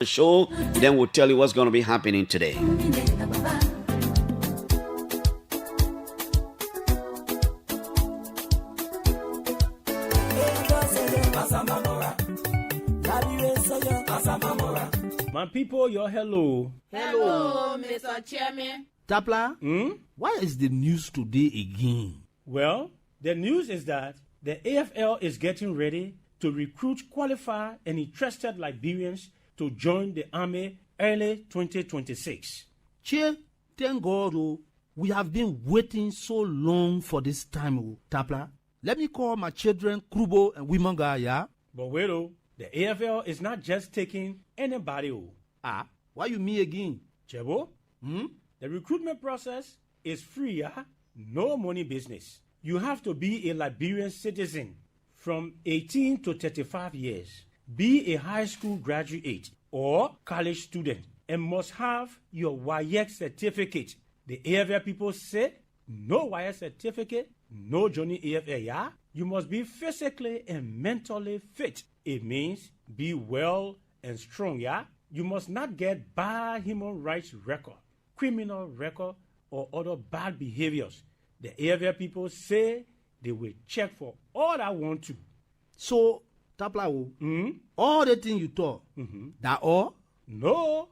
the show. Then we'll tell you what's going to be happening today. My people, your hello. Hello, Mr. Chairman. Tapla, why is the news today again? Well, the news is that the AFL is getting ready to recruit, qualify, and interested Liberians to join the army early 2026. Che, thank God, we have been waiting so long for this time, Tapla. Let me call my children Krubo and Wimanga, yeah? But wait, the AFL is not just taking anybody. Why you me again? Chebo, the recruitment process is free, yeah? No money business. You have to be a Liberian citizen from 18 to 35 years, be a high school graduate or college student, and must have your WAEC certificate. The AFL people say, no WAEC certificate, no joining AFL, yeah? You must be physically and mentally fit. It means be well and strong, yeah? You must not get bad human rights record, criminal record, or other bad behaviors. The AFL people say they will check for all that want to. So, Tapla, all the things you talk, that all? No.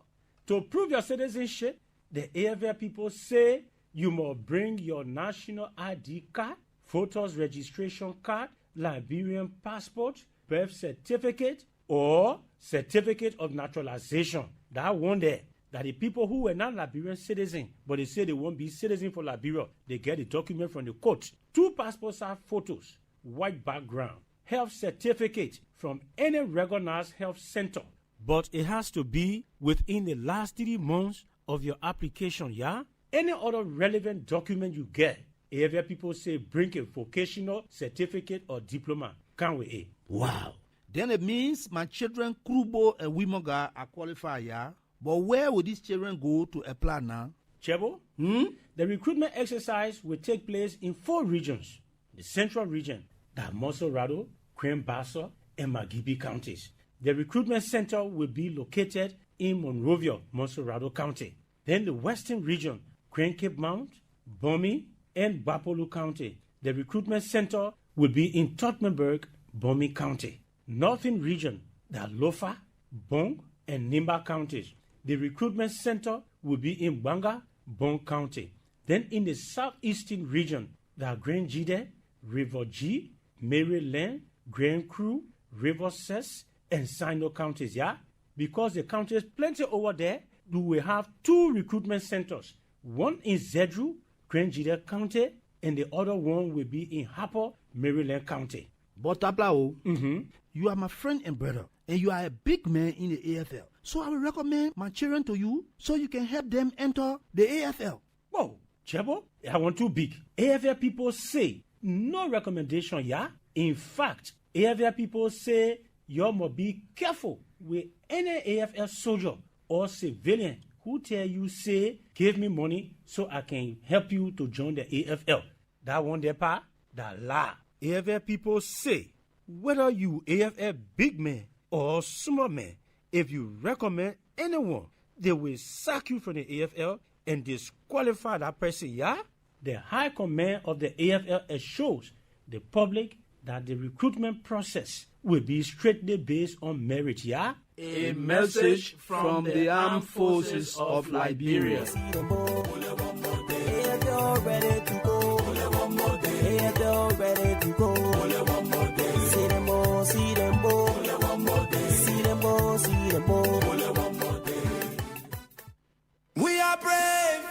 To prove your citizenship, the AFL people say you must bring your national ID card, voters registration card, Liberian passport, birth certificate, or certificate of naturalization. That one there. That the people who were not Liberian citizens, but they say they won't be citizens for Liberia, they get a document from the court. 2 passports have photos, white background, health certificate from any recognized health center. But it has to be within the last 3 months of your application, yeah? Any other relevant document you get, AFL people say bring a vocational certificate or diploma. Can't we? Wow. Then it means my children Krubo and Wimanga are qualified, yeah? But where will these children go to apply now? Chebo, the recruitment exercise will take place in 4 regions. The Central Region, that Monserrado, Queen-Bassa, and Magibi counties. The recruitment center will be located in Monrovia, Monserrado County. Then the Western Region, Queen Cape Mount, Bomi, and Bapolu County. The recruitment center will be in Tottenberg, Bomi County. Northern Region, that Lofa, Bong, and Nimba counties. The recruitment center will be in Banga, Bong County. Then in the southeastern region, there are Grand Jide, River G, Maryland, Grand Cru, River Cess, and Sino counties, yeah? Because the counties plenty over there, we will have 2 recruitment centers. One in Zedru, Grand Jide County, and the other one will be in Harper, Maryland County. But Tapla, you are my friend and brother, and you are a big man in the AFL. So I will recommend my children to you so you can help them enter the AFL. Whoa, Chebo, I want too big. AFL people say no recommendation, yeah? In fact, AFL people say you must be careful with any AFL soldier or civilian who tell you, say, give me money so I can help you to join the AFL. That one there part, that lie. AFL people say, whether you AFL big man or small man, if you recommend anyone, they will sack you from the AFL and disqualify that person, yeah? The high command of the AFL assures the public that the recruitment process will be strictly based on merit, yeah? A message from the Armed Forces of Liberia. We are brave.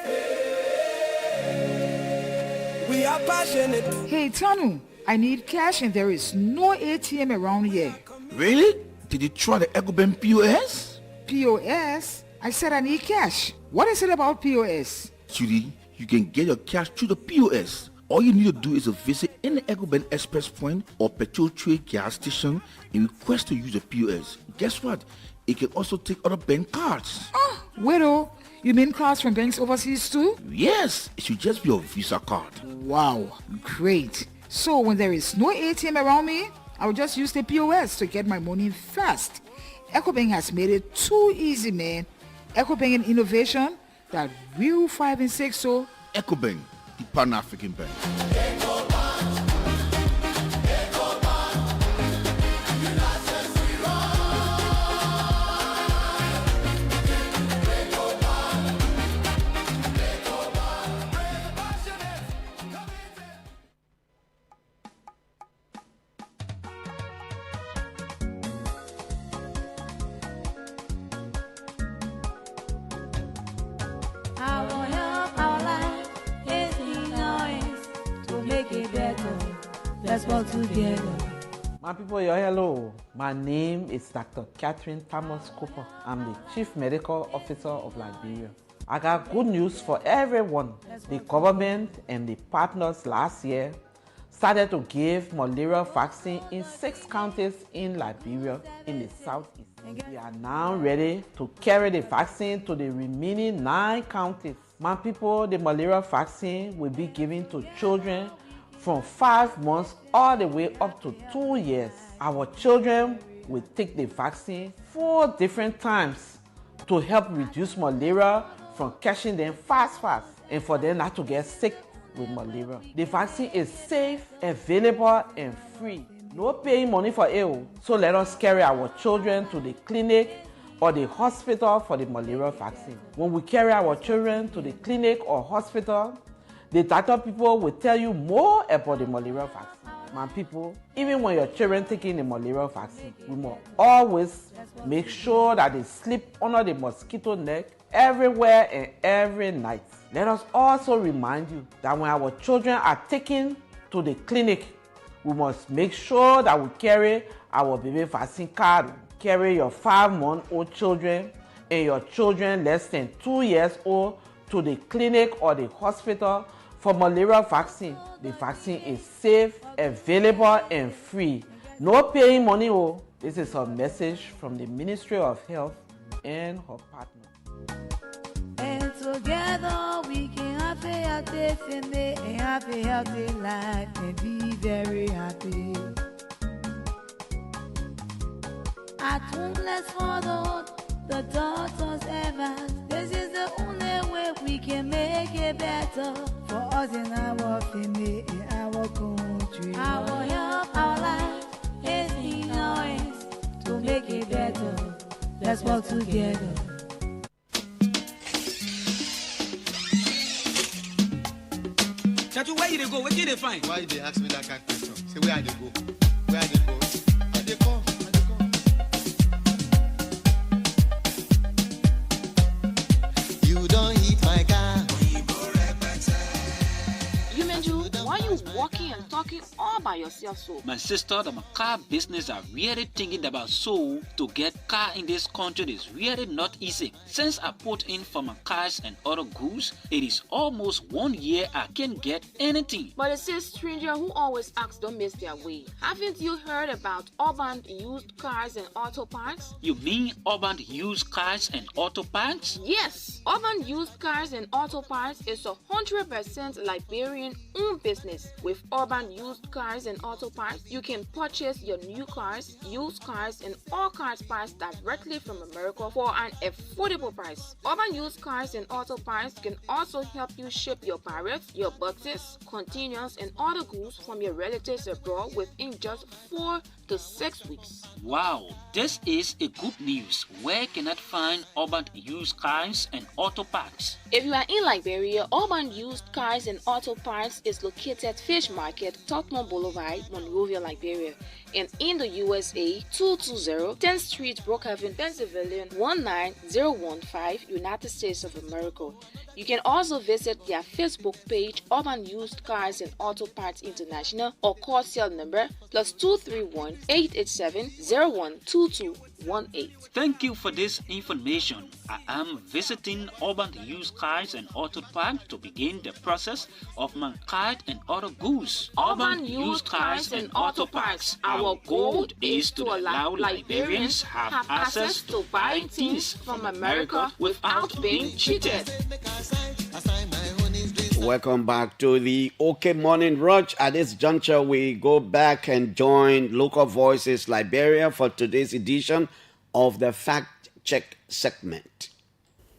We are passionate. Hey, Tanu, I need cash and there is no ATM around here. Really? Did you try the EcoBank POS? POS? I said I need cash. What is it about POS? Judy, you can get your cash through the POS. All you need to do is to visit any EcoBank Express point or petrol trade gas station and request to use the POS. Guess what? It can also take other bank cards. Oh, widow, you mean cards from banks overseas too? Yes, it should just be your Visa card. Wow, great. So when there is no ATM around me, I will just use the POS to get my money fast. EcoBank has made it too easy, man. EcoBank and innovation that will 5 and 6 so. EcoBank, the Pan-African Bank. My people, hello. My name is Dr. Catherine Thomas Cooper. I'm the Chief Medical Officer of Liberia. I got good news for everyone. The government and the partners last year started to give malaria vaccine in 6 counties in Liberia in the southeast. We are now ready to carry the vaccine to the remaining 9 counties. My people, the malaria vaccine will be given to children from 5 months all the way up to 2 years. Our children will take the vaccine 4 different times to help reduce malaria from catching them fast and for them not to get sick with malaria. The vaccine is safe, available and free. No paying money for it. So let us carry our children to the clinic or the hospital for the malaria vaccine. When we carry our children to the clinic or hospital, the doctor people will tell you more about the malaria vaccine. My people, even when your children taking the malaria vaccine, we must always make sure that they sleep under the mosquito net everywhere and every night. Let us also remind you that when our children are taken to the clinic, we must make sure that we carry our baby vaccine card. Carry your 5-month-old children and your children less than 2 years old to the clinic or the hospital for malaria vaccine. The vaccine is safe, available and free. No paying money. This is a message from the Ministry of Health and her partner. And together we can have a healthy family and have a healthy life and be very happy. At home, let's follow the doctor's advice. This is the only way we can make it better for us and our family and our country. Our health, our life is in our hands to make it better. Let's work together. Chatu, where you dey go? Where you dey find? Why you dey ask me that kind of question? Say where I dey go? Where I dey go? I dey come. You don't hit my car. You Menju, why you walking and talking all by yourself so? My sister, the car business are really thinking about so to get car in this country is really not easy. Since I put in for my cars and other goods, it is almost 1 year I can't get anything. But it says stranger who always asks don't miss their way. Haven't you heard about urban used cars and auto parts? You mean urban used cars and auto parts? Yes, urban used cars and auto parts is 100% Liberian owned business. With urban used cars and auto parts, you can purchase your new cars, used cars, and all cars parts directly from America for an affordable price. Urban used cars and auto parts can also help you ship your parrots, your boxes, containers, and other goods from your relatives abroad within just 4 to 6 weeks. Wow, this is a good news. Where can I find urban used cars and auto parts? If you are in Liberia, urban used cars and auto parts is located Fish Market, Tottenham Boulevard, Monrovia, Liberia. And in the USA, 220 10th Street, Brookhaven, Pennsylvania, 19015, United States of America. You can also visit their Facebook page, Urban Used Cars and Auto Parts International, or call cell number +231 887 012218. Thank you for this information. I am visiting Urban Used Cars and Auto Parts to begin the process of my card and other goods. Urban Used Cars and Auto Parts. Our goal is to allow Liberians have access to buying things from America without being cheated. Welcome back to the OK Morning Rush. At this juncture, we go back and join Local Voices Liberia for today's edition of the Fact Check segment.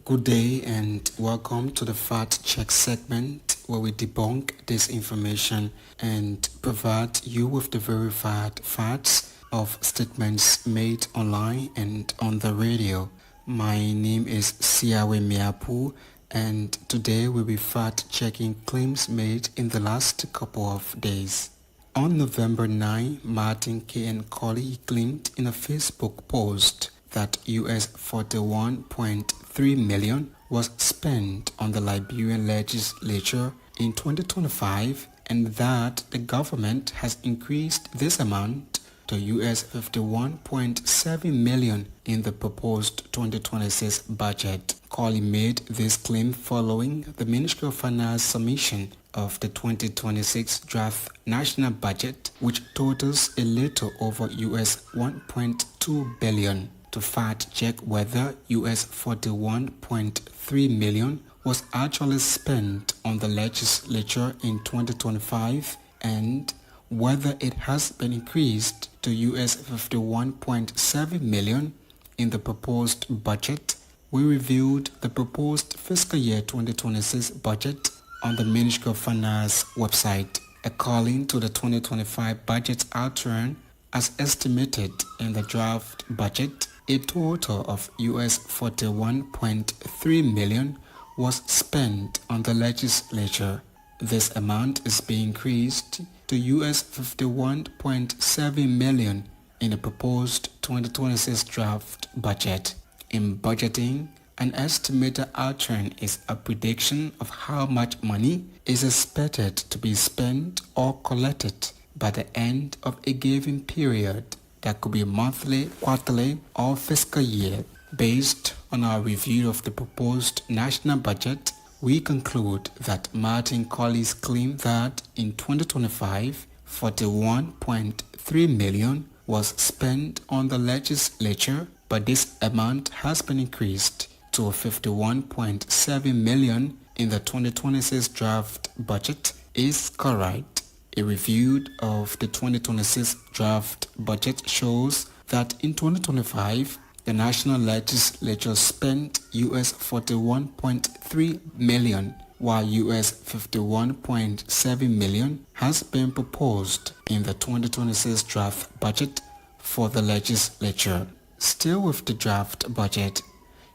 Good day and welcome to the Fact Check segment where we debunk disinformation and provide you with the verified facts of statements made online and on the radio. My name is Siawe Miapu and today we'll be fact-checking claims made in the last couple of days. On November 9, Martin K. and Colley claimed in a Facebook post that US 41.3 million was spent on the Liberian legislature in 2025 and that the government has increased this amount to US 51.7 million in the proposed 2026 budget. Colley made this claim following the Ministry of Finance submission of the 2026 draft national budget, which totals a little over US 1.2 billion. To fact-check whether US 41.3 million was actually spent on the legislature in 2025 and whether it has been increased to US 51.7 million in the proposed budget, we reviewed the proposed fiscal year 2026 budget on the Ministry of Finance website. According to the 2025 budget outturn, as estimated in the draft budget, a total of US 41.3 million was spent on the legislature. This amount is being increased to US 51.7 million in the proposed 2026 draft budget. In budgeting, an estimated outturn is a prediction of how much money is expected to be spent or collected by the end of a given period. That could be monthly, quarterly, or fiscal year. Based on our review of the proposed national budget, we conclude that Martin Colley's claim that in 2025, 41.3 million was spent on the legislature, but this amount has been increased to 51.7 million in the 2026 draft budget is correct. A review of the 2026 draft budget shows that in 2025, the national legislature spent US 41.3 million, while US 51.7 million has been proposed in the 2026 draft budget for the legislature. Still with the draft budget,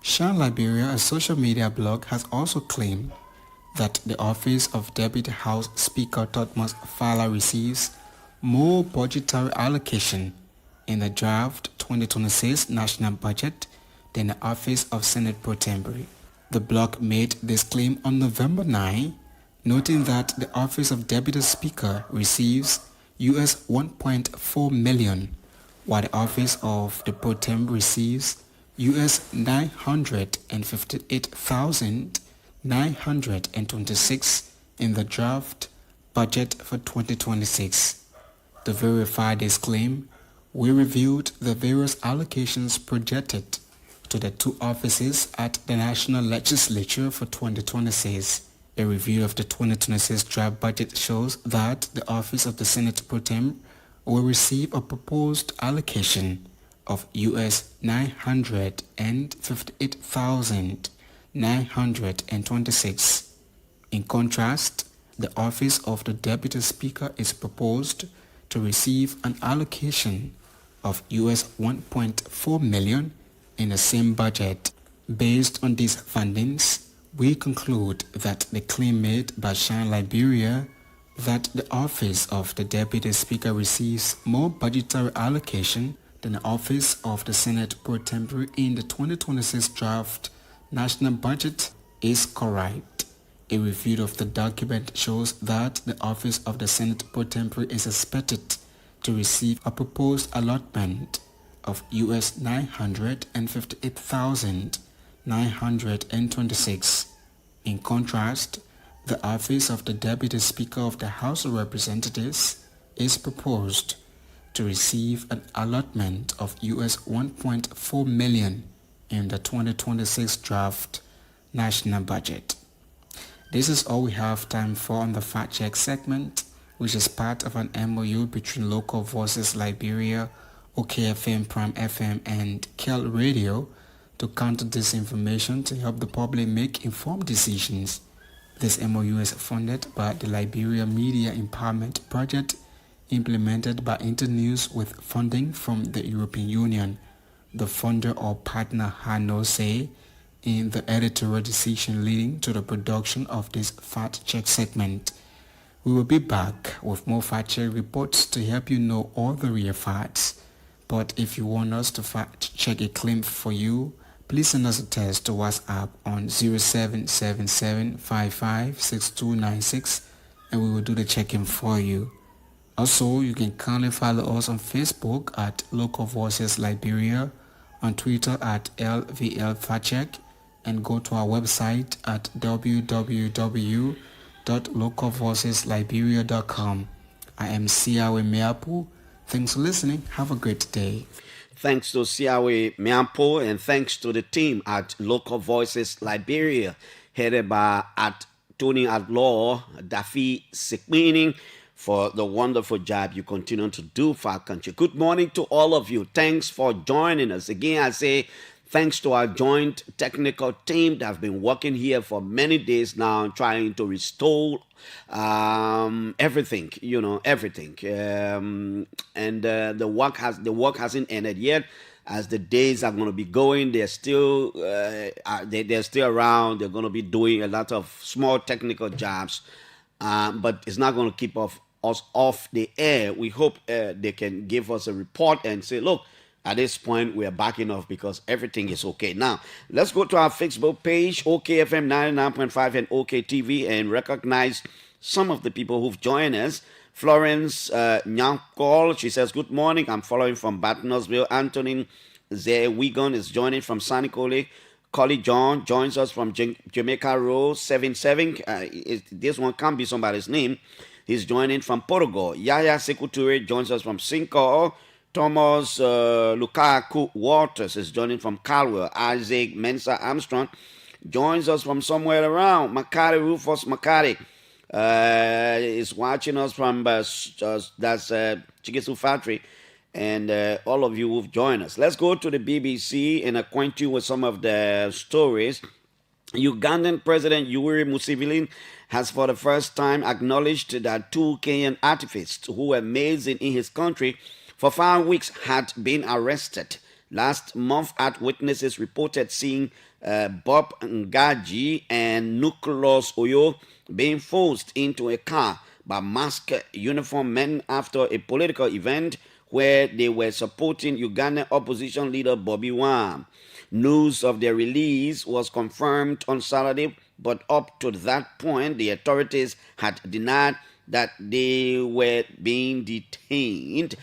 Shine Liberia, a social media blog, has also claimed that the office of Deputy House Speaker Thomas Fowler receives more budgetary allocation in the draft 2026 national budget than the office of Senate Pro Tempore. The blog made this claim on November 9, noting that the office of Deputy Speaker receives US 1.4 million, while the office of the Pro Tempore receives US 958,926 in the draft budget for 2026. To verify this claim, we reviewed the various allocations projected to the two offices at the National Legislature for 2026. A review of the 2026 draft budget shows that the office of the Senate Pro Tem will receive a proposed allocation of US 958,926. In contrast, the office of the Deputy Speaker is proposed to receive an allocation of US 1.4 million in the same budget. Based on these findings, we conclude that the claim made by Shine Liberia that the office of the Deputy Speaker receives more budgetary allocation than the office of the Senate Pro Tempore in the 2026 draft national budget is correct. A review of the document shows that the office of the Senate Pro Tempore is expected to receive a proposed allotment of US 958,926. In contrast, the office of the Deputy Speaker of the House of Representatives is proposed to receive an allotment of US 1.4 million in the 2026 draft national budget. This is all we have time for on the Fact Check segment, which is part of an MOU between Local Voices Liberia, OKFM, Prime FM, and Kel Radio to counter disinformation to help the public make informed decisions. This MOU is funded by the Liberia Media Empowerment Project, implemented by Internews with funding from the European Union. The funder or partner had no say in the editorial decision leading to the production of this fact check segment. We will be back with more fact check reports to help you know all the real facts. But if you want us to fact check a claim for you, please send us a text to WhatsApp on 0777556296 and we will do the checking for you. Also, you can kindly follow us on Facebook at Local Voices Liberia, on Twitter at LVL Fact Check, and go to our website at www.localvoicesliberia.com. I am Siawe Meapu. Thanks for listening. Have a great day. Thanks to Siawe Meapo and thanks to the team at Local Voices Liberia, headed by at Tony at Law, Daffy Sikmeaning, for the wonderful job you continue to do for our country. Good morning to all of you. Thanks for joining us. Again, I say thanks to our joint technical team that have been working here for many days now, trying to restore everything, everything. The work hasn't ended yet. As the days are going to be going, they're still around. They're going to be doing a lot of small technical jobs, but it's not going to keep us off the air. We hope they can give us a report and say, look, at this point, we are backing off because everything is okay. Now, let's go to our Facebook page, OKFM 99.5 and OKTV, and recognize some of the people who've joined us. Florence Nyankol, she says, good morning. I'm following from Battersville. Anthony Wigan is joining from Sanicole. Collie John joins us from Jamaica Road 77. This one can't be somebody's name. He's joining from Portugal. Yaya Sekuture joins us from Cinco. Thomas Lukaku Waters is joining from Calwell. Isaac Mensa Armstrong joins us from somewhere around. Makari Rufus Makari is watching us from Chikisu Factory. And all of you who've joined us. Let's go to the BBC and acquaint you with some of the stories. Ugandan President Yoweri Museveni has for the first time acknowledged that 2 Kenyan activists who were amazing in his country for 5 weeks had been arrested. Last month, witnesses reported seeing Bob Ngaji and Nucleus Oyo being forced into a car by masked uniformed men after a political event where they were supporting Ugandan opposition leader Bobby Wine. News of their release was confirmed on Saturday, but up to that point, the authorities had denied that they were being detained.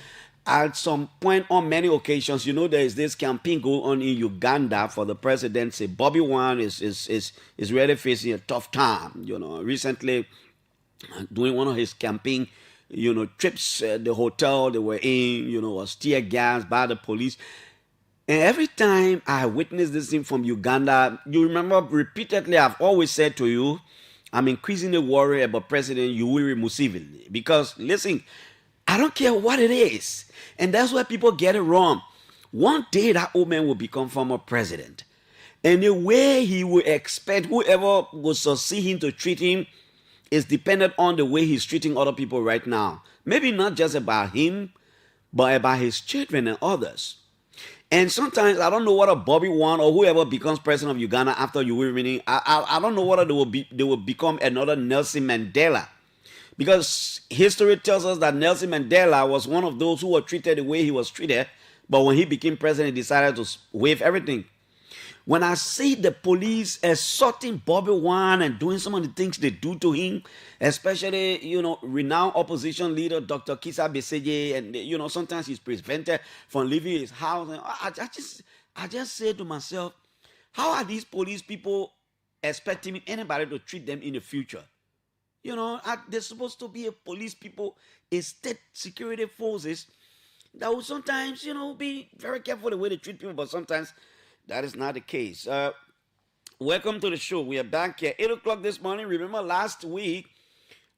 At some point, on many occasions, there is this campaign going on in Uganda for the presidency. Bobby Wine is really facing a tough time. Recently, during one of his campaign, trips, the hotel they were in, was tear gassed by the police. And every time I witness this thing from Uganda, you remember repeatedly I've always said to you, I'm increasingly worried about President Yoweri Museveni. Because, listen, I don't care what it is. And that's why people get it wrong. One day that old man will become former president. And the way he will expect whoever will succeed him to treat him is dependent on the way he's treating other people right now. Maybe not just about him, but about his children and others. And sometimes I don't know whether Bobby Wine or whoever becomes president of Uganda after Yoweri, I don't know whether they will become another Nelson Mandela. Because history tells us that Nelson Mandela was one of those who were treated the way he was treated, but when he became president, he decided to waive everything. When I see the police assaulting Bobby Wine and doing some of the things they do to him, especially, renowned opposition leader Dr. Kisa Besigye, and, sometimes he's prevented from leaving his house. And I just say to myself, how are these police people expecting anybody to treat them in the future? There's supposed to be a police people, a state security forces that will sometimes, be very careful the way they treat people, but sometimes that is not the case. Welcome to the show. We are back here 8 o'clock this morning. Remember last week,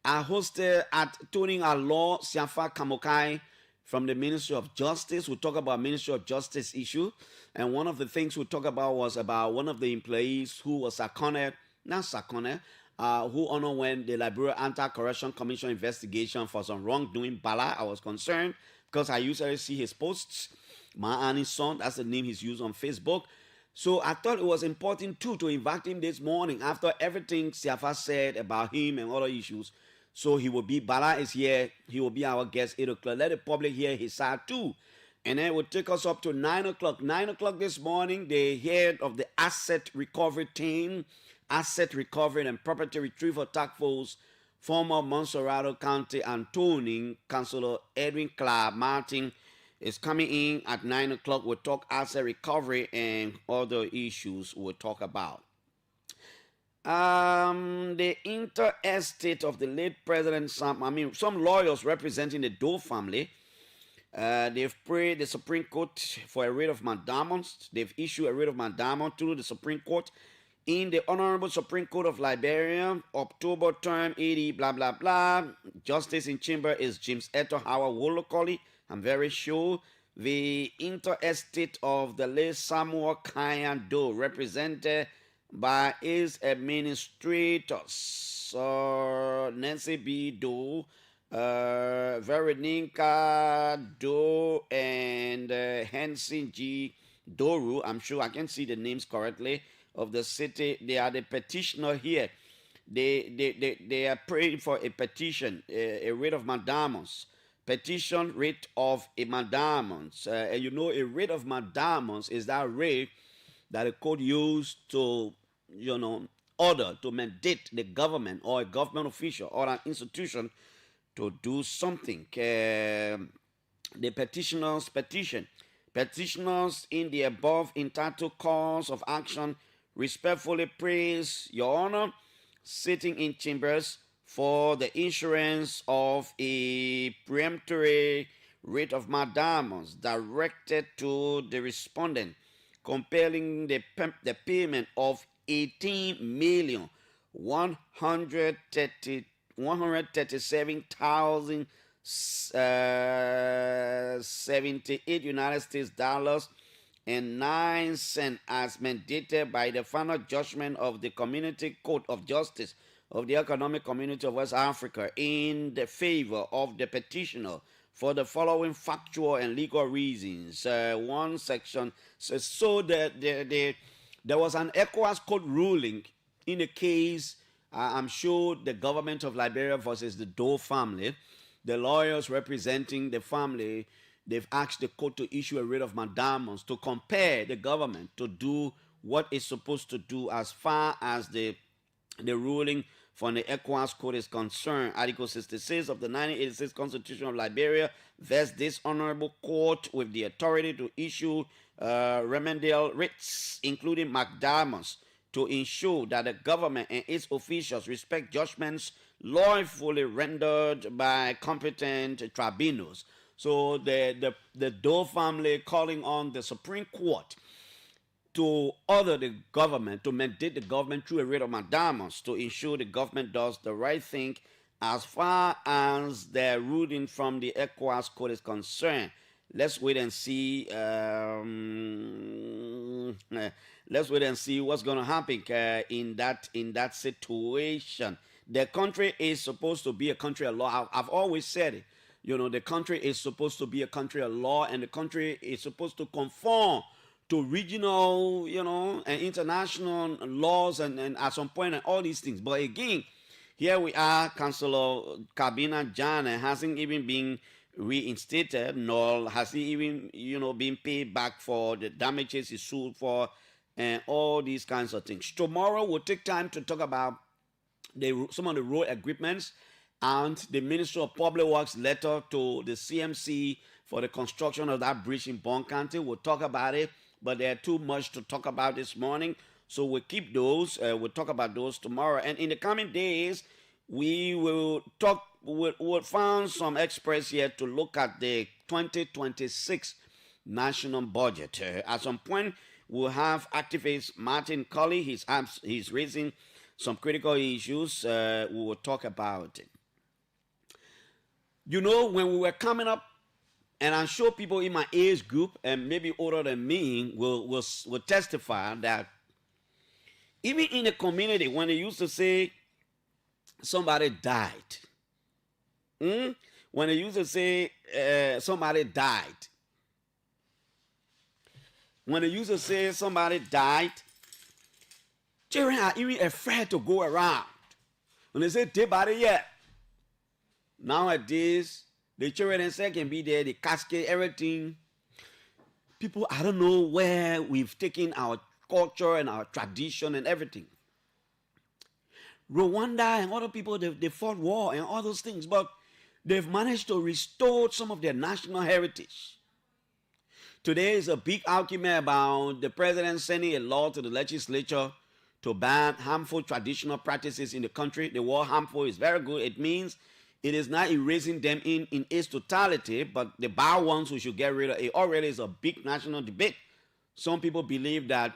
I hosted at Tony Law Siafa Kamokai from the Ministry of Justice. We'll talk about Ministry of Justice issue. And one of the things we'll talk about was about one of the employees who was who underwent the Liberia Anti-Corruption Commission investigation for some wrongdoing. Bala, I was concerned because I usually see his posts. Maani's son, that's the name he's used on Facebook. So I thought it was important too to invite him this morning after everything Siafa said about him and other issues. So he will be, Bala is here, he will be our guest 8 o'clock. Let the public hear his side too. And then it will take us up to 9 o'clock. 9 o'clock this morning, the head of the asset recovery team, asset recovery and property retrieval task force, former Monserrado County Antony Councilor Edwin Clark Martin, is coming in at 9 o'clock. We'll talk asset recovery and other issues we'll talk about. The interstate of the late President some lawyers representing the Doe family, they've prayed the Supreme Court for a writ of mandamus. They've issued a writ of mandamus to the Supreme Court. In the Honorable Supreme Court of Liberia, October term 80, blah, blah, blah. Justice in chamber is James Eto Howard Wolokoli. I'm very sure. The interstate of the late Samuel Kyan Doe, represented by his administrators, Nancy B. Doe, Veronica Doe, and Hanson G. Doru. I'm sure I can see the names correctly of the city. They are the petitioner here. They are praying for a petition, a writ of mandamus. Petition writ of a mandamus. And you know, a writ of mandamus is that writ that a court used to, order, to mandate the government or a government official or an institution to do something. The petitioner's petition. Petitioners in the above entitled cause of action respectfully praise Your Honor, sitting in chambers, for the issuance of a peremptory writ of mandamus directed to the respondent, compelling the payment of 18,137,078 United States dollars and 9 cents as mandated by the final judgment of the Community Court of Justice of the Economic Community of West Africa in the favor of the petitioner for the following factual and legal reasons. One section says, so that there was an ECOWAS court ruling in the case, I'm sure, the government of Liberia versus the Doe family. The lawyers representing the family, they've asked the court to issue a writ of mandamus to compel the government to do what it's supposed to do as far as the ruling from the ECOWAS Court is concerned. Article 66 of the 1986 Constitution of Liberia vests this honorable court with the authority to issue remedial writs, including mandamus, to ensure that the government and its officials respect judgments lawfully rendered by competent tribunals. So the Doe family calling on the Supreme Court to order the government, to mandate the government through a writ of mandamus to ensure the government does the right thing as far as the ruling from the ECOWAS court is concerned. Let's wait and see. Let's wait and see what's going to happen in that situation. The country is supposed to be a country of law. I've always said it. The country is supposed to be a country of law, and the country is supposed to conform to regional, and international laws and at some point and all these things. But again, here we are, Councillor Kabina Jana hasn't even been reinstated, nor has he even, been paid back for the damages he sued for and all these kinds of things. Tomorrow we'll take time to talk about some of the road agreements and the Ministry of Public Works letter to the CMC for the construction of that bridge in Bon County. We'll talk about it, but there are too much to talk about this morning, so we'll keep those. We'll talk about those tomorrow. And in the coming days, we will we'll find some experts here to look at the 2026 national budget. At some point, we'll have activist Martin Colley. He's raising some critical issues. We will talk about it. When we were coming up And I'm sure people in my age group and maybe older than me will testify that even in the community, when they used to say somebody died, when they used to say somebody died, when they used to say somebody died, children are even afraid to go around. When they say dead body yet, nowadays the children themselves can be there, the casket, everything. People, I don't know where we've taken our culture and our tradition and everything. Rwanda and other people, they fought war and all those things, but they've managed to restore some of their national heritage. Today is a big argument about the president sending a law to the legislature to ban harmful traditional practices in the country. The word harmful is very good. It means it is not erasing them in its totality, but the bad ones we should get rid of. It already is a big national debate. Some people believe that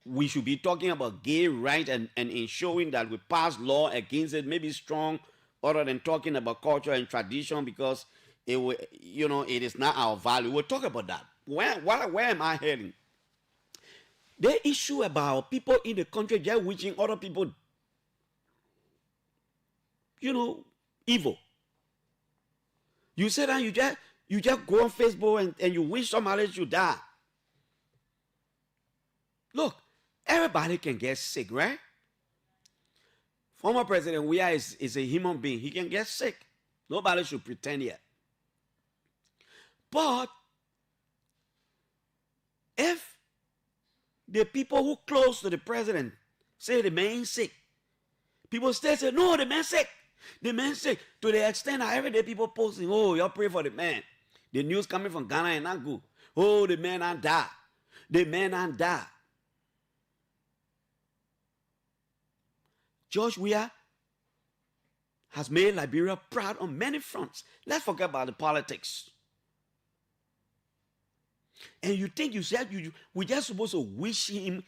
we should be talking about gay rights and ensuring that we pass law against it, maybe strong, other than talking about culture and tradition, because it is not our value. We'll talk about that. Where am I heading? The issue about people in the country just wishing other people, evil. You say that you just go on Facebook and you wish somebody should die. Look, everybody can get sick, right? Former President Weah is a human being. He can get sick. Nobody should pretend yet. But if the people who close to the president say the man is sick, people still say, no, the man's sick. The man's sick. To the extent that every day people posting, oh, y'all pray for the man. The news coming from Ghana and not good. Oh, the man and die. The man and die. George Weah has made Liberia proud on many fronts. Let's forget about the politics. And you think you said we're just supposed to wish him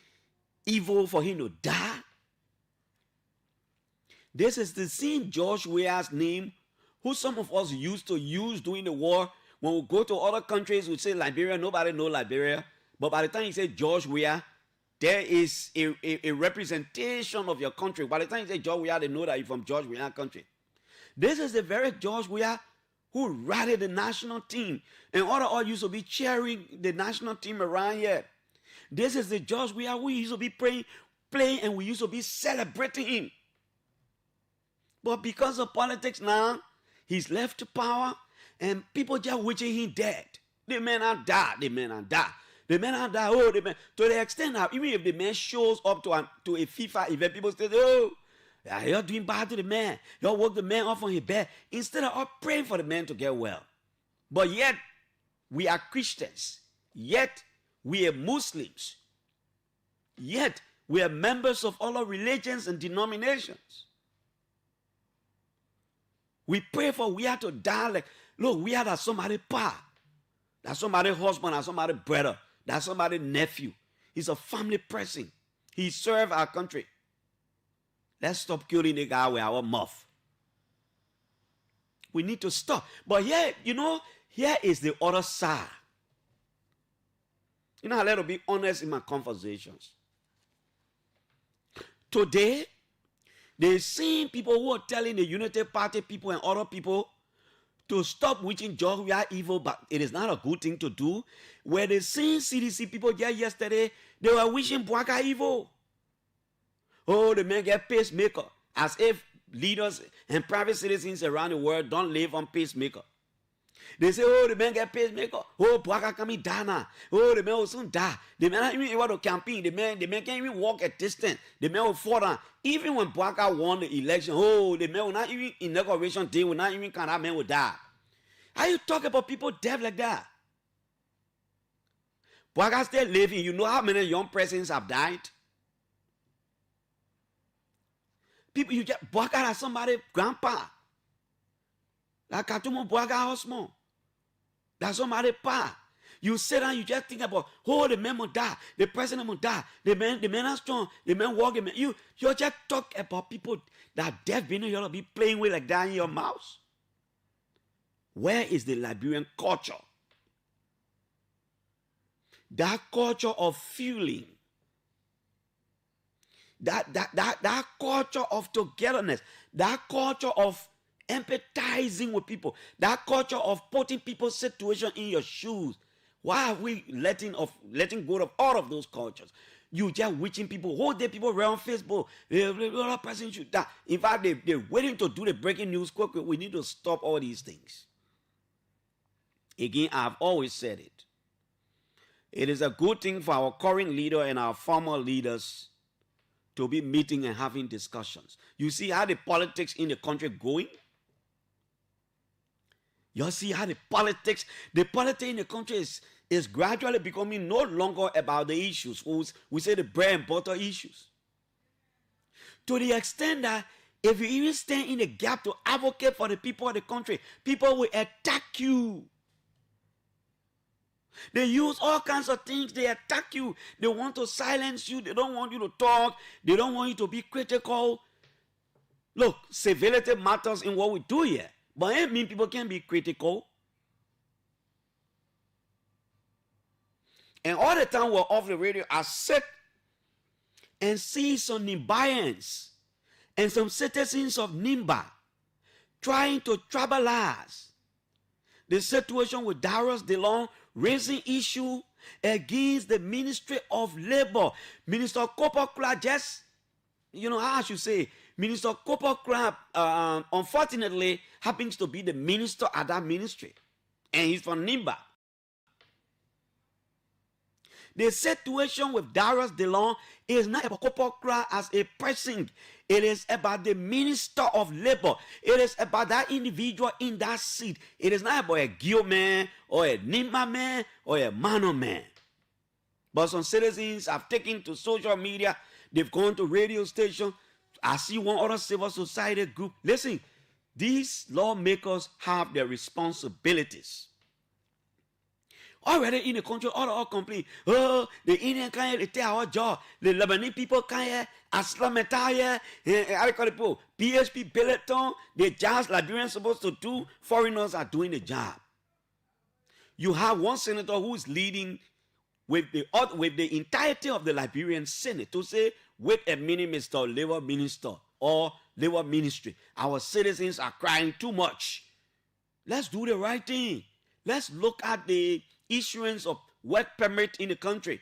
evil for him to die? This is the same George Weah's name who some of us used to use during the war. When we go to other countries, we say Liberia, nobody knows Liberia. But by the time you say George Weah, there is a representation of your country. By the time you say George Weah, they know that you're from George Weah country. This is the very George Weah who rallied the national team. And all used to be cheering the national team around here. This is the George Weah who used to be playing, and we used to be celebrating him. But because of politics now, he's left to power, and people just wishing him dead. The man not die. The man not die. The man not die. Oh, the man. To the extent that even if the man shows up to a FIFA event, people say, oh, you're doing bad to the man. You'll walk the man off on his bed instead of praying for the man to get well. But yet, we are Christians. Yet, we are Muslims. Yet, we are members of other religions and denominations. We pray for we have to die like, look, we have that somebody pa, that somebody husband, that somebody brother, that somebody nephew. He's a family person. He served our country. Let's stop killing the guy with our mouth. We need to stop. But here, here is the other side. I let me be honest in my conversations. Today, the same people who are telling the United Party people and other people to stop wishing George Weah evil, but it is not a good thing to do, where the same CDC people just yesterday, they were wishing Bwaka evil. Oh, the man get pacemaker, as if leaders and private citizens around the world don't live on pacemaker. They say, oh, the man get pacemaker. Oh, Bwaka coming down now. Oh, the man will soon die. The man not even able to campaign. The man can't even walk a distance. The man will fall down. Even when Bwaka won the election, oh, the man will not even, inauguration day, will not even count, that man will die. How you talk about people dead like that? Bwaka still living. You know how many young persons have died? People, you just Bwaka as somebody grandpa. Like Katumo Bwaka husband. That's somebody pa. You sit down, you just think about, oh, the man will die, the president will die, the man is strong, the man walking. You just talk about people that death being you be playing with like that in your mouth. Where is the Liberian culture? that culture of feeling, that culture of togetherness, that culture of empathizing with people, that culture of putting people's situation in your shoes. Why are we letting go of all of those cultures? You just witching people. Whole day people around Facebook. Other person should die. In fact, they're waiting to do the breaking news quickly. We need to stop all these things. Again, I've always said it. It is a good thing for our current leader and our former leaders to be meeting and having discussions. You see how the politics in the country going? You see how the politics in the country is gradually becoming no longer about the issues. We say the bread and butter issues. To the extent that if you even stand in the gap to advocate for the people of the country, people will attack you. They use all kinds of things. They attack you. They want to silence you. They don't want you to talk. They don't want you to be critical. Look, civility matters in what we do here. But it means people can be critical. And all the time we're off the radio, I sit and see some Nimbayans and some citizens of Nimba trying to tribalize the situation with Darius DeLong, raising issue against the Ministry of Labor. Minister Copper Clark just, how I should say, Minister Copper Clark, unfortunately, happens to be the minister at that ministry. And he's from Nimba. The situation with Darius DeLong is not about Copper Clark as a person. It is about the Minister of Labor. It is about that individual in that seat. It is not about a Gil man or a Nimba man or a Mano man. But some citizens have taken to social media. They've gone to radio stations. I see one other civil society group. Listen, these lawmakers have their responsibilities. Already in the country, all complain. Oh, the Indian can't they take our job. The Lebanese people can't. Aslametaya, I call it PHP Billiton. The jobs Liberians supposed to do, foreigners are doing the job. You have one senator who is leading with the entirety of the Liberian Senate to say, with a minister, labor minister, or labor ministry, our citizens are crying too much. Let's do the right thing. Let's look at the issuance of work permit in the country.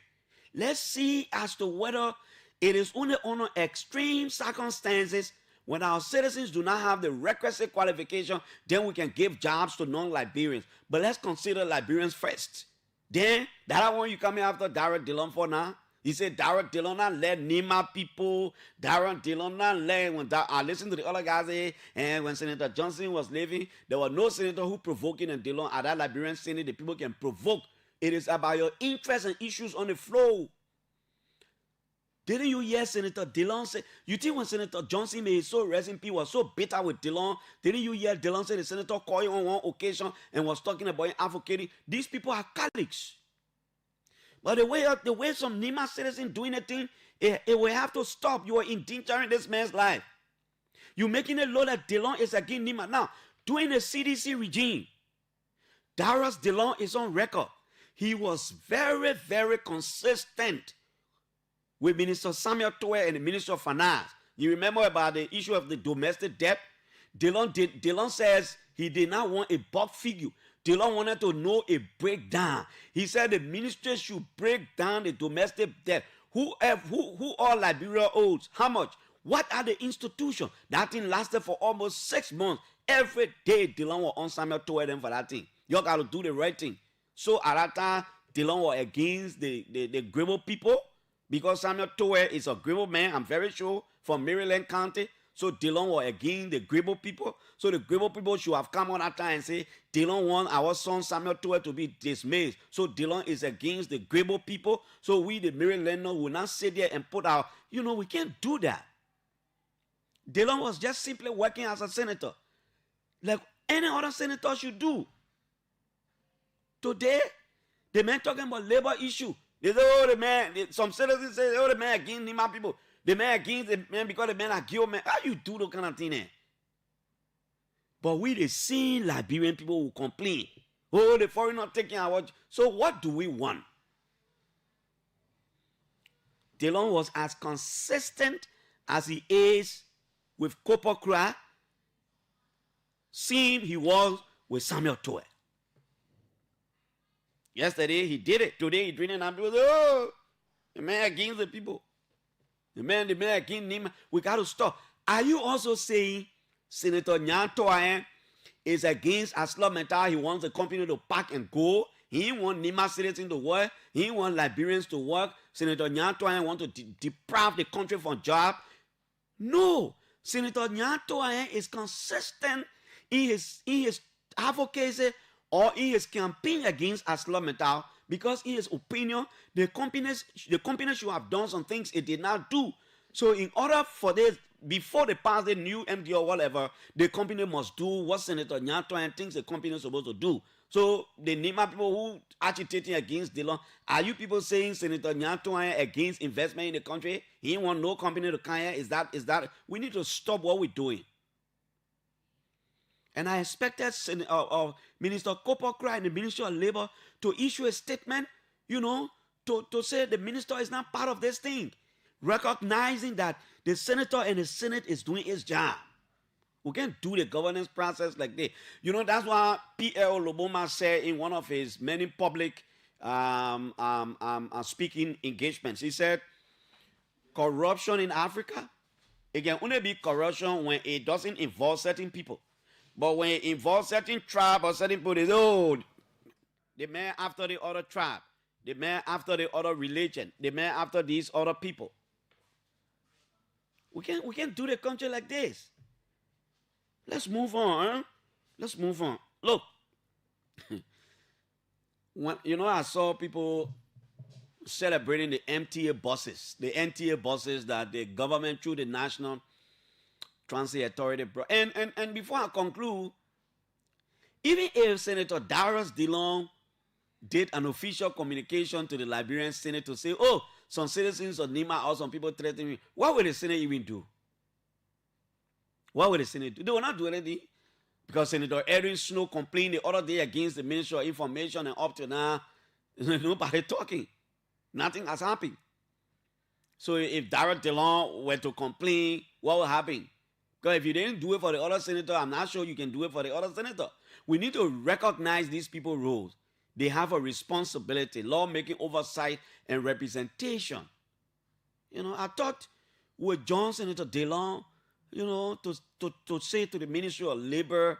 Let's see as to whether it is only under extreme circumstances when our citizens do not have the requisite qualification, then we can give jobs to non-Liberians. But let's consider Liberians first. Then, that one you coming after Darrell Dillon for now? He said Darrell Dillon not let Nima people, Darrell Dillon not let, when I listened to the other guys say, and when Senator Johnson was leaving, there was no senator who provoking and Dillon at that Liberian Senate, the people can provoke. It is about your interests and issues on the floor. Didn't you hear Senator Dillon say, you think when Senator Johnson made so resin P was so bitter with Dillon, didn't you hear Dillon say the senator called him on one occasion and was talking about him advocating? These people are colleagues. But the way some Nima citizens doing a thing, it will have to stop. You are endangering this man's life. You're making it law that Dillon is against Nima. Now, during the CDC regime, Darius Dillon is on record. He was very, very consistent with Minister Samuel Towe and the Minister of Finance. You remember about the issue of the domestic debt? Dillon says he did not want a bulk figure. Dillon wanted to know a breakdown. He said the ministry should break down the domestic debt. Who all Liberia owes? How much? What are the institutions? That thing lasted for almost 6 months. Every day Dillon was on Samuel Towe them for that thing. You got to do the right thing. So at that time, Dillon was against the Gribble people because Samuel Towe is a Gribble man, I'm very sure, from Maryland County. So Dillon was against the Gribble people. So the Gribble people should have come on that time and say, Dillon want our son Samuel Towe to be dismissed. So Dillon is against the Gribble people. So we, the Marylanders, will not sit there and put our, we can't do that. Dillon was just simply working as a senator, like any other senator should do. Today, the man talking about labor issue. They say, oh, the man, some citizens say, oh, the man against Nima people. The man against the man because the man are Gil man. How you do those kind of thing there? But we the same Liberian people who complain. Oh, the foreigner taking our... So what do we want? DeLong was as consistent as he is with Copper Cry, seeing he was with Samuel Toy. Yesterday he did it. Today he drinking and people say, oh, the man against the people. The man against Nima. We got to stop. Are you also saying Senator Nyantoa is against ArcelorMittal? He wants the company to pack and go. He want Nima citizens to work. He want Liberians to work. Senator Nyantoa want to deprive the country from jobs. No. Senator Nyantoa is consistent in his advocacy or in his campaign against ArcelorMittal, because in his opinion, the company should have done some things it did not do. So in order for this, before they pass the new MD or whatever, the company must do what Senator Nyantoa thinks the company is supposed to do. So the Nima people who agitating against DeLong, are you people saying Senator Nyantoa against investment in the country? He want no company to come here? Is that we need to stop what we're doing. And I expected Minister Copper Cry and the Ministry of Labor to issue a statement, to say the minister is not part of this thing, recognizing that the senator and the Senate is doing its job. We can't do the governance process like this. That's why P.L. Loboma said in one of his many public speaking engagements, he said, corruption in Africa, it can only be corruption when it doesn't involve certain people. But when it involves certain tribe or certain people, they say, the man after the other tribe, the man after the other religion, the man after these other people. We can't do the country like this. Let's move on, huh? Let's move on. Look, I saw people celebrating the MTA buses that the government through the National Transit Authority brought. And before I conclude, even if Senator Darius DeLong did an official communication to the Liberian Senate to say, oh, some citizens of Nima or some people threatening me, what will the Senate even do? What will the Senate do? They will not do anything, because Senator Edwin Snow complained the other day against the Ministry of Information, and up to now, nobody talking. Nothing has happened. So if Darius DeLong were to complain, what will happen? Because if you didn't do it for the other senator, I'm not sure you can do it for the other senator. We need to recognize these people's roles. They have a responsibility, lawmaking oversight and representation. I thought with John Senator DeLong, to say to the Ministry of Labor,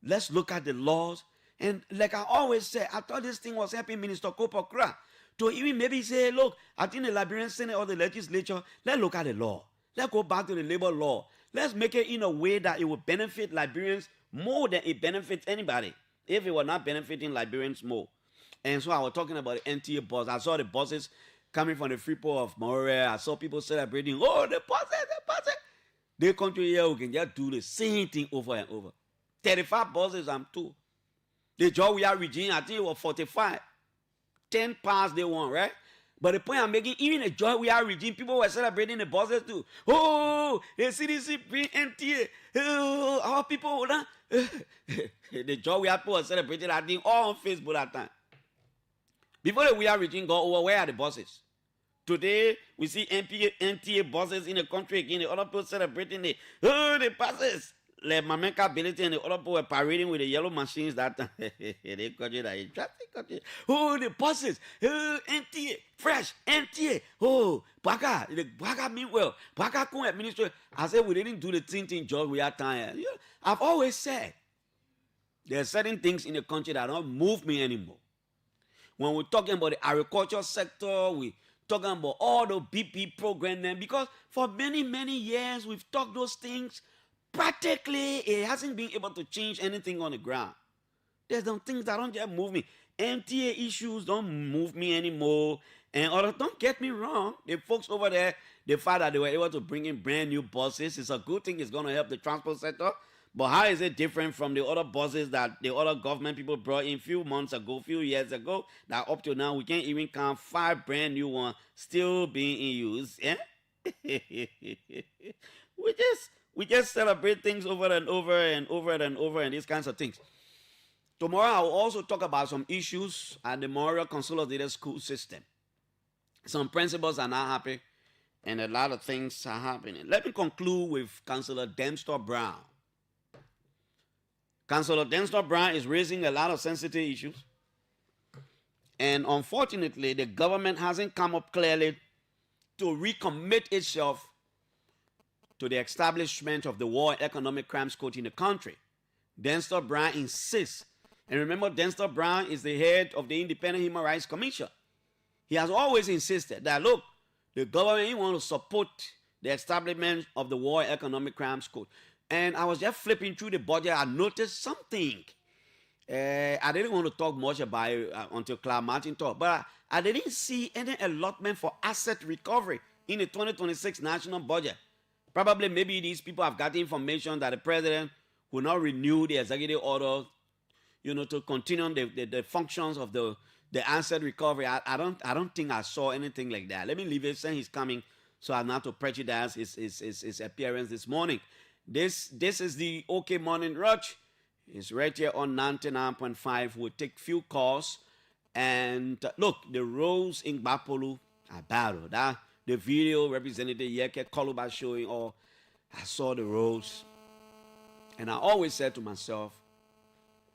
let's look at the laws. And like I always say, I thought this thing was helping Minister Copper Cry to even maybe say, look, I think the Liberian Senate or the legislature, let's look at the law. Let's go back to the labor law. Let's make it in a way that it will benefit Liberians more than it benefits anybody, if it were not benefiting Liberians more. And so I was talking about the NTA bus. I saw the buses coming from the Freeport of Montreal. I saw people celebrating, oh, the buses. The country here, we can just do the same thing over and over. 35 buses, I'm told. The job we are regime, I think it was 45. 10 past they want, right? But the point I'm making, even the joy we are regime, people were celebrating the buses too. Oh, the CDC bring NTA. Oh, our people, the joy we are people were celebrating, I think, all on Facebook that time. Before the we are regime go over, where are the buses? Today, we see NTA buses in the country again. The other people celebrating the buses. Like Mamenka Ability and the other people were parading with the yellow machines that time. They country that interesting country. Oh, the buses. Oh, NTA. Fresh. NTA. Oh, Baka. The Baka mean well. Baka come administration. I said we didn't do the thing job we are tired. I've always said there are certain things in the country that don't move me anymore. When we're talking about the agriculture sector, we talking about all the BP program, because for many, many years we've talked those things. Practically, it hasn't been able to change anything on the ground. There's some things that don't just move me. MTA issues don't move me anymore. And don't get me wrong, the folks over there, the fact that they were able to bring in brand new buses, it's a good thing. It's going to help the transport sector. But how is it different from the other buses that the other government people brought in few years ago, that up to now we can't even count 5 brand new ones still being in use? Yeah? We just celebrate things over and over and over and over and these kinds of things. Tomorrow I will also talk about some issues at the Memorial Consolidated School System. Some principals are not happy, and a lot of things are happening. Let me conclude with Councillor Dempster Brown. Councillor Dempster Brown is raising a lot of sensitive issues, and unfortunately, the government hasn't come up clearly to recommit itself to the establishment of the War and Economic Crimes Court in the country. Dempster Brown insists, and remember, Dempster Brown is the head of the Independent Human Rights Commission. He has always insisted that, look, the government wants to support the establishment of the War and Economic Crimes Court. And I was just flipping through the budget. I noticed something. I didn't want to talk much about it until Clarence Martin talked, but I didn't see any allotment for asset recovery in the 2026 national budget. Probably maybe these people have got information that the president will not renew the executive order, to continue the functions of the asset recovery. I don't think I saw anything like that. Let me leave it, saying he's coming, so as not to prejudice his appearance this morning. This is the OK Morning Rush. It's right here on 99.5. We'll take few calls. And look, the roads in Bapolu are bad. That the video Representative Yeke Koluba showing, I saw the roads. And I always said to myself,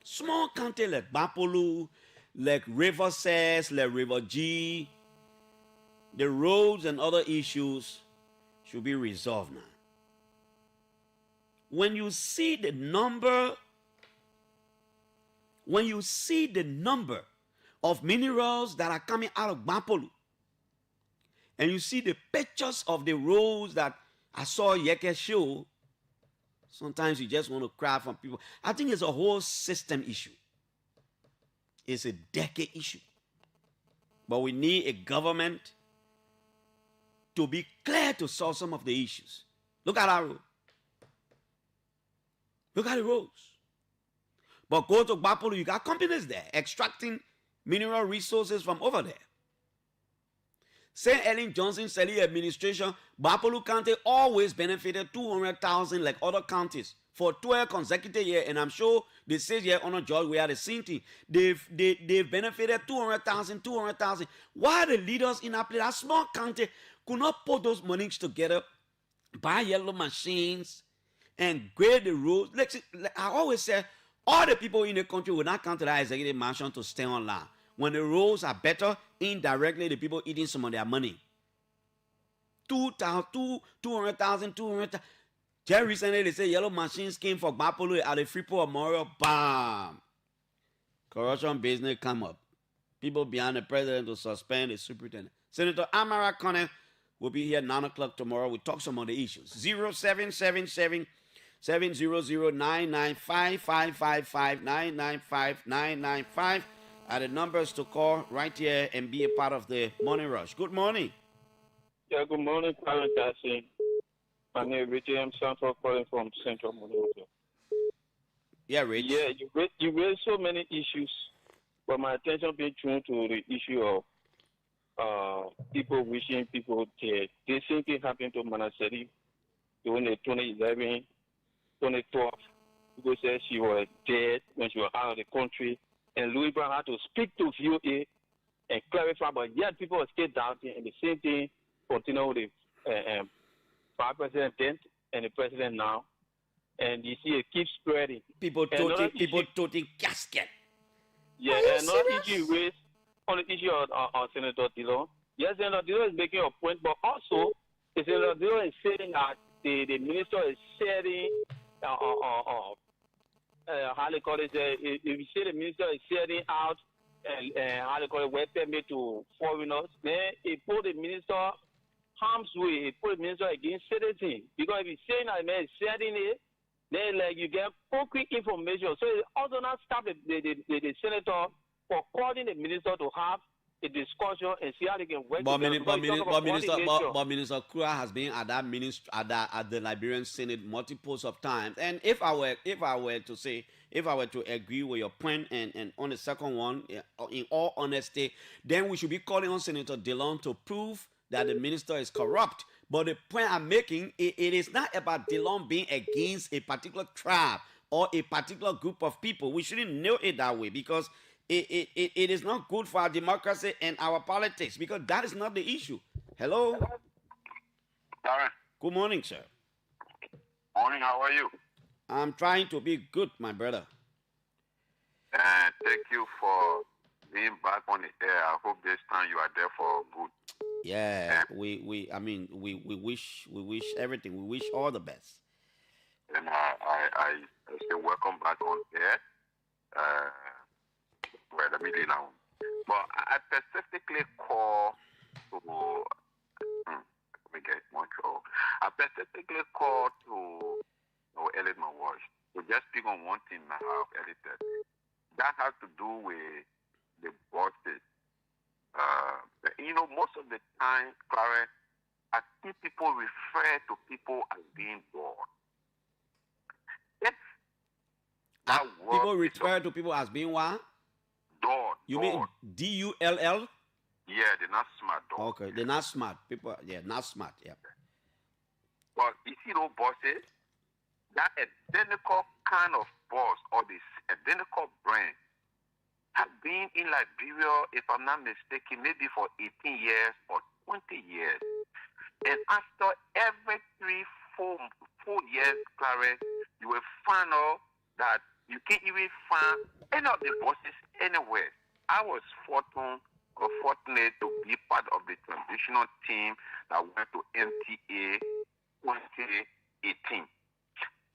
small county like Bapolu, like River Cess, like River G, the roads and other issues should be resolved now. When you see the number of minerals that are coming out of Bapolu, and you see the pictures of the roads that I saw Yeke show, sometimes you just want to cry from people. I think it's a whole system issue. It's a decade issue. But we need a government to be clear to solve some of the issues. Look at our road. Look at the roads. But go to Bapolu, you got companies there extracting mineral resources from over there. St. Ellen Johnson Sally administration, Bapolu County always benefited 200,000 like other counties for 12 consecutive years, and I'm sure they say here on a George we are the same thing. They've benefited 200,000. Why the leaders in that small county could not put those monies together, buy yellow machines, and grade the roads? Like I always say, all the people in the country will not come to that executive mansion to stay online. When the roads are better, indirectly the people eating some of their money. 200,000. Just recently they say yellow machines came for Bapolu at the Freeport Memorial. Bam! Corruption business come up. People behind the president to suspend the superintendent. Senator Amara Connor will be here 9 o'clock tomorrow. We'll talk some of the issues. 0777 700-995 555 995 995 are the numbers to call right here and be a part of the morning rush. Good morning. Yeah, good morning, Clarence. My name is Richard M. Sanford, calling from Central Monrovia. Yeah, Rich. Yeah, you raised so many issues, but my attention being drawn to the issue of people wishing people dead. The same thing happened to Manaseri during the 2011, 2012. People said she was dead when she was out of the country, and Louis Brown had to speak to VOA and clarify, but yet people are still doubting, and the same thing continued with the Vice President then and the President now. And you see it keeps spreading. People toting casket. Yeah, another issue raised on the issue of Senator Dillon. Yes, Senator Dillon is making a point, but also Senator Dillon is saying that the minister is setting how they call it, if you say the minister is setting out and how they call it, work permit to foreigners, then it put the minister harm's way, it put the minister against citizens. Because if he's saying that the man is setting it, then like you get concrete information. So it also not stop the senator for calling the minister to have a discussion and see how they can work together. But Minister Kura has been at at the Liberian Senate multiples of times. And if I were to agree with your point, and on the second one, in all honesty, then we should be calling on Senator Dillon to prove that the minister is corrupt. But the point I'm making, it is not about Dillon being against a particular tribe or a particular group of people. We shouldn't know it that way, because it is not good for our democracy and our politics, because that is not the issue. Hello? Clarence. Good morning, sir. Morning, how are you? I'm trying to be good, my brother. Thank you for being back on the air. I hope this time you are there for good. Yeah, we wish everything. We wish all the best. And I say welcome back on air. Well, let me lay now. But I specifically call to let me get Montreal. I specifically call to edit my voice. To just speak on one thing I have edited. That has to do with the bosses. Most of the time, Clarence, I see people refer to people as being bored. People refer to people as being what? Dull. You mean D-U-L-L? Yeah, they're not smart. Dull. Okay, they're not smart. People, not smart. Yeah. But you see those bosses, that identical kind of boss or this identical brand have been in Liberia, if I'm not mistaken, maybe for 18 years or 20 years. And after every 3-4 years, Clarence, you will find out that you can't even find any of the bosses anywhere. I was fortunate to be part of the transitional team that went to MTA 2018.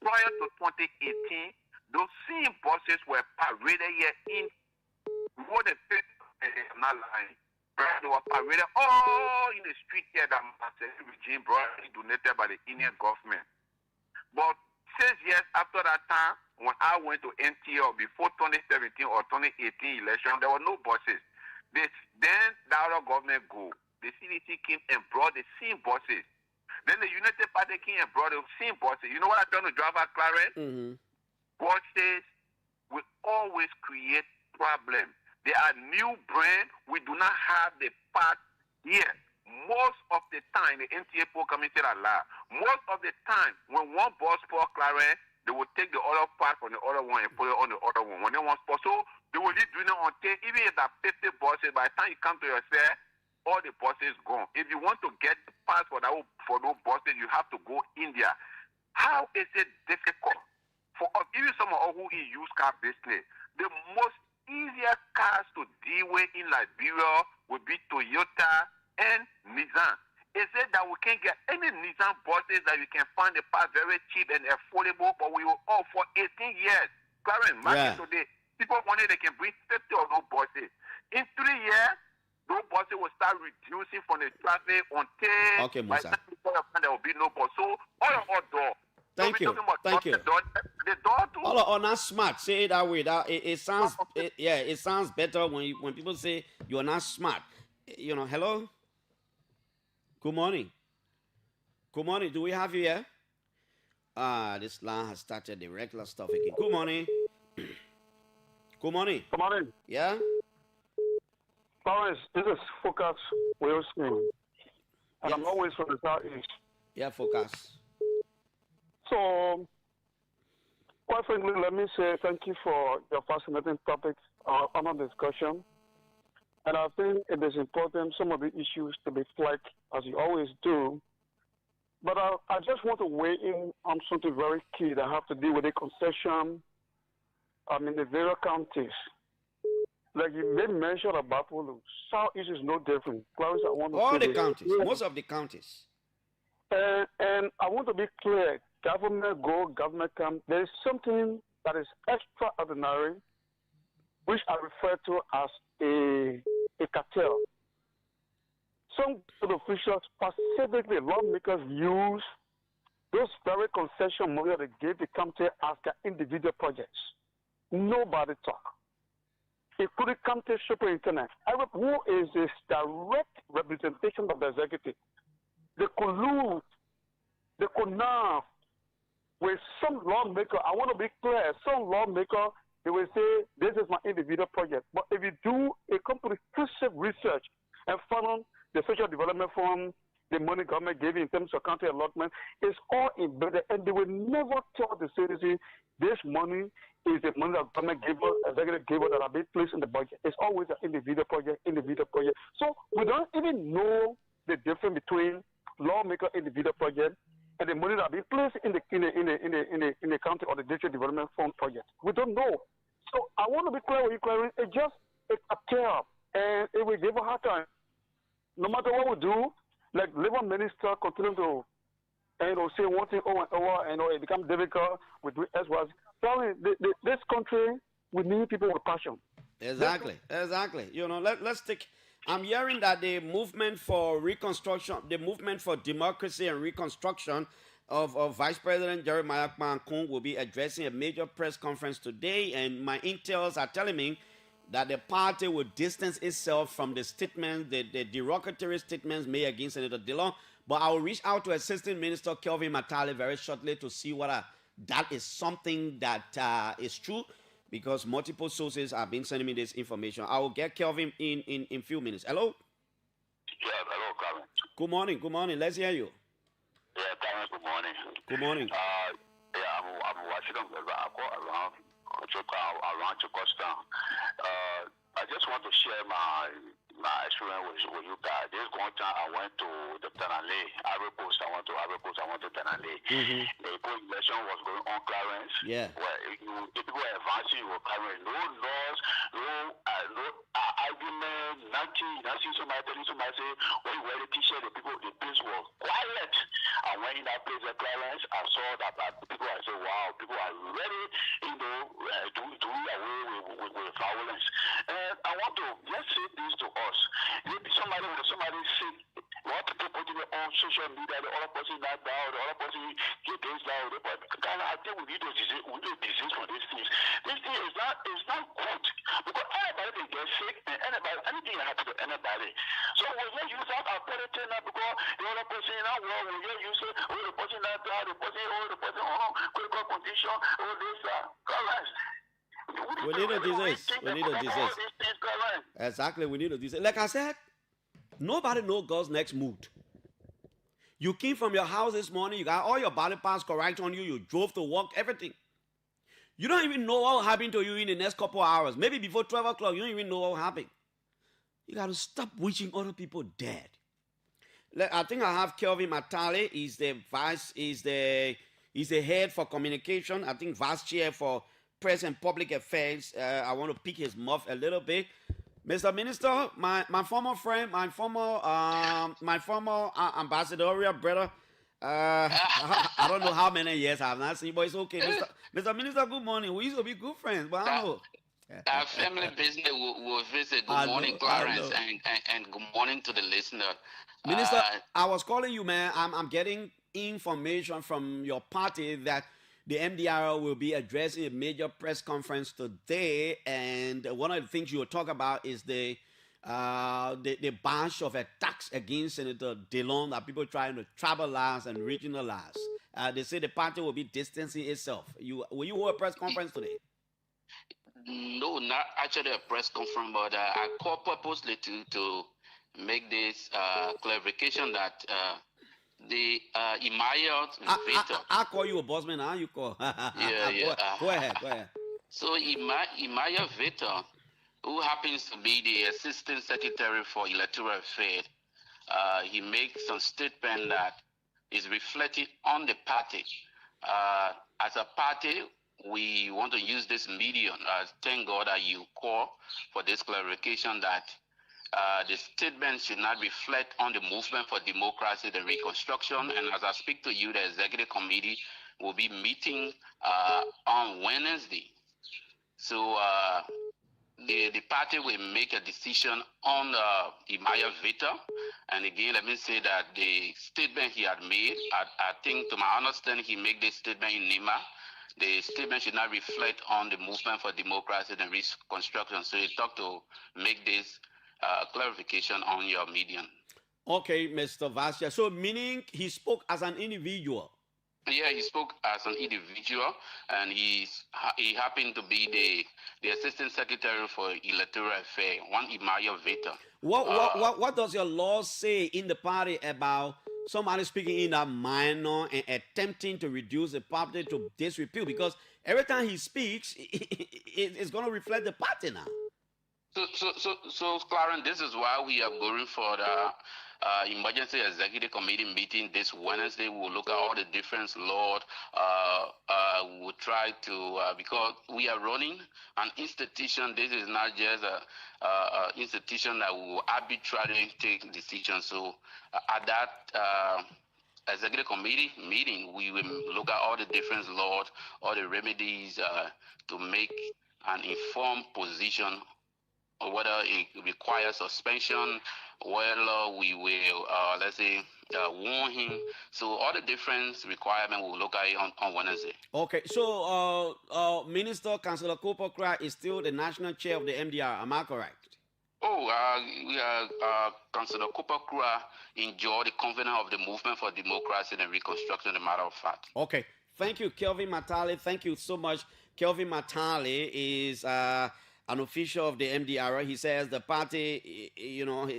Prior to 2018, those same bosses were paraded here in more than 50, I'm not lying. They were paraded all in the street here that Marcel regime brought donated by the Indian government. But 6 years after that time, when I went to NTL before 2017 or 2018 election, there were no bosses. Then the other government go. The CDC came and brought the same bosses. Then the United Party came and brought the same bosses. You know what I'm trying to drive at, Clarence? Mm-hmm. Bosses will always create problems. They are new brand. We do not have the part here. Most of the time, the NTA committee said a lot. Most of the time, when one boss for Clarence, they will take the other part from the other one and put it on the other one. When they want spot, so they will just do it on tape. Even if there are 50 bosses, by the time you come to yourself, all the bosses gone. If you want to get the pass for those bosses, you have to go India. How is it difficult for us, even someone who is used car business? The most easier cars to deal with in Liberia would be Toyota and Nissan. Is it that we can't get any Nissan buses that you can find the parts very cheap and affordable, but we will all for 18 years. Clarence, market today, people wanted they can bring 50 of those buses. In 3 years, those buses will start reducing from the traffic until okay, by the time there will be no bus. So all door. Thank you. Thank you. The door too. All not smart. Say it that way. It sounds it sounds better when people say you're not smart. Hello. Good morning. Good morning. Do we have you here? This line has started the regular stuff again. Good morning. Good morning. Good morning. Yeah? Clarence, this is Focus Wilson. And I'm always from the Southeast. Yeah, Focus. So, quite frankly, let me say thank you for your fascinating topic on our discussion. And I think it is important some of the issues to be flagged, as you always do. But I just want to weigh in on something very key that have to do with the concession in the various counties. Like you made mention about Polo. Southeast is no different. Clarence, I want to all the this. counties, most of the counties. And I want to be clear. Government go, government come. There is something that is extraordinary, which I refer to as a cartel. Some officials, specifically lawmakers, use those very concession money that they gave the county as their individual projects. Nobody talk. Including county superintendent, who is a direct representation of the executive. They collude, they connive with some lawmaker. I want to be clear. Some lawmaker, they will say, this is my individual project. But if you do a comprehensive research and follow the Social Development Fund, the money government gave in terms of county allotment, it's all embedded, and they will never tell the citizen this money is the money that government gave us, executive gave us that have been placed in the budget. It's always an individual project, individual project. So we don't even know the difference between lawmaker individual project and the money that have been placed in the county or the district development fund project. We don't know. So I want to be clear with you, Clarence. It's a tear, and it will give a hard time. No matter what we do, like Labor Minister continue to say one thing over and over, it becomes difficult with S was. This country, we need people with passion. Exactly. You know, let's take. I'm hearing that the movement for reconstruction, the movement for democracy and reconstruction of Vice President Jeremiah Kpankun will be addressing a major press conference today, and my intels are telling me that the party will distance itself from the statements, the derogatory statements made against Senator Dillon. But I will reach out to Assistant Minister Kelvin Matale very shortly to see whether that is something that is true, because multiple sources have been sending me this information. I will get Kelvin in a few minutes. Hello? Yeah, hello, Clarence. Good morning. Let's hear you. Yeah, Clarence, good morning. Good morning. I'm watching them around Jakarta. I just want to share my experience with you guys. This one time I went to the Tenale, Ivory Coast. I went to Tenale. The election was going on, Clarence. Yeah. Where if people were advancing, you were carrying no laws, no argument, nothing. You don't see somebody telling somebody say, when you wear the t-shirt, the place was quiet. And when in that place, Clarence, I saw that people, I said, wow, people are ready, to do away with violence. And I want to just say this to us. Maybe somebody say, what people put it on social media, the other person that down, the other person get this down. I think we need to desist from these things. This thing is not good. Because anybody can get sick, and anything can happen to anybody. So we just use that our politics now, because the other person in that world, we just use it, the person that down, the person, critical condition, this, Clarence. We need to desist. Exactly, we need to desist. Like I said, nobody knows God's next mood. You came from your house this morning, you got all your body parts correct on you, you drove to work, everything. You don't even know what will happen to you in the next couple of hours. Maybe before 12 o'clock, you don't even know what will happen. You got to stop wishing other people dead. I think I have Kelvin Matale. He's the head for communication. I think vice chair for press and public affairs. I want to pick his mouth a little bit. Mr. Minister, my former friend, my former ambassadorial brother, I don't know how many years I have not seen, but it's okay. Mr. Minister, good morning. We used to be good friends, but I don't know. Our family business will visit. Good morning, Clarence, and good morning to the listener. Minister, I was calling you, man. I'm getting information from your party that the MDR will be addressing a major press conference today, and one of the things you will talk about is the bunch of attacks against Senator Dillon that people trying to tribalize and regionalize. They say the party will be distancing itself. Will you hold a press conference today? No, not actually a press conference, but I call purposely to make this clarification that the Imaya Vito. I call you a bossman, huh? You call. Go ahead. So Imaya Vito, who happens to be the Assistant Secretary for Electoral Affairs, he makes some statement that is reflected on the party. As a party, we want to use this medium. Thank God that you call for this clarification that the statement should not reflect on the movement for democracy and reconstruction. And as I speak to you, the executive committee will be meeting on Wednesday. So the party will make a decision on Imaya Vita. And again, let me say that the statement he had made, I think to my understanding, he made this statement in Nima. The statement should not reflect on the movement for democracy and reconstruction. So he talked to make this clarification on your medium. Okay, Mr. Vasya. So meaning he spoke as an individual? Yeah, he spoke as an individual, and he happened to be the Assistant Secretary for Electoral Affairs, one Imaya Vita. What does your law say in the party about somebody speaking in that minor and attempting to reduce the party to disrepute? Because every time he speaks, it's going to reflect the party now. So, Clarence, this is why we are going for the emergency executive committee meeting this Wednesday. We'll look at all the different laws. We'll try to because we are running an institution. This is not just a institution that will arbitrarily take decisions. So, at that executive committee meeting, we will look at all the different laws, all the remedies to make an informed position, or whether it requires suspension, whether we will, let's say, warn him. So all the different requirements we'll look at it on Wednesday. Okay, so Minister Councillor Kopokra is still the national chair of the MDR. Am I correct? Councillor Kopokra enjoyed the confidence of the Movement for Democracy and Reconstruction, as a matter of fact. Okay, thank you, Kelvin Matali. Thank you so much. Kelvin Matali is an official of the MDR. He says the party,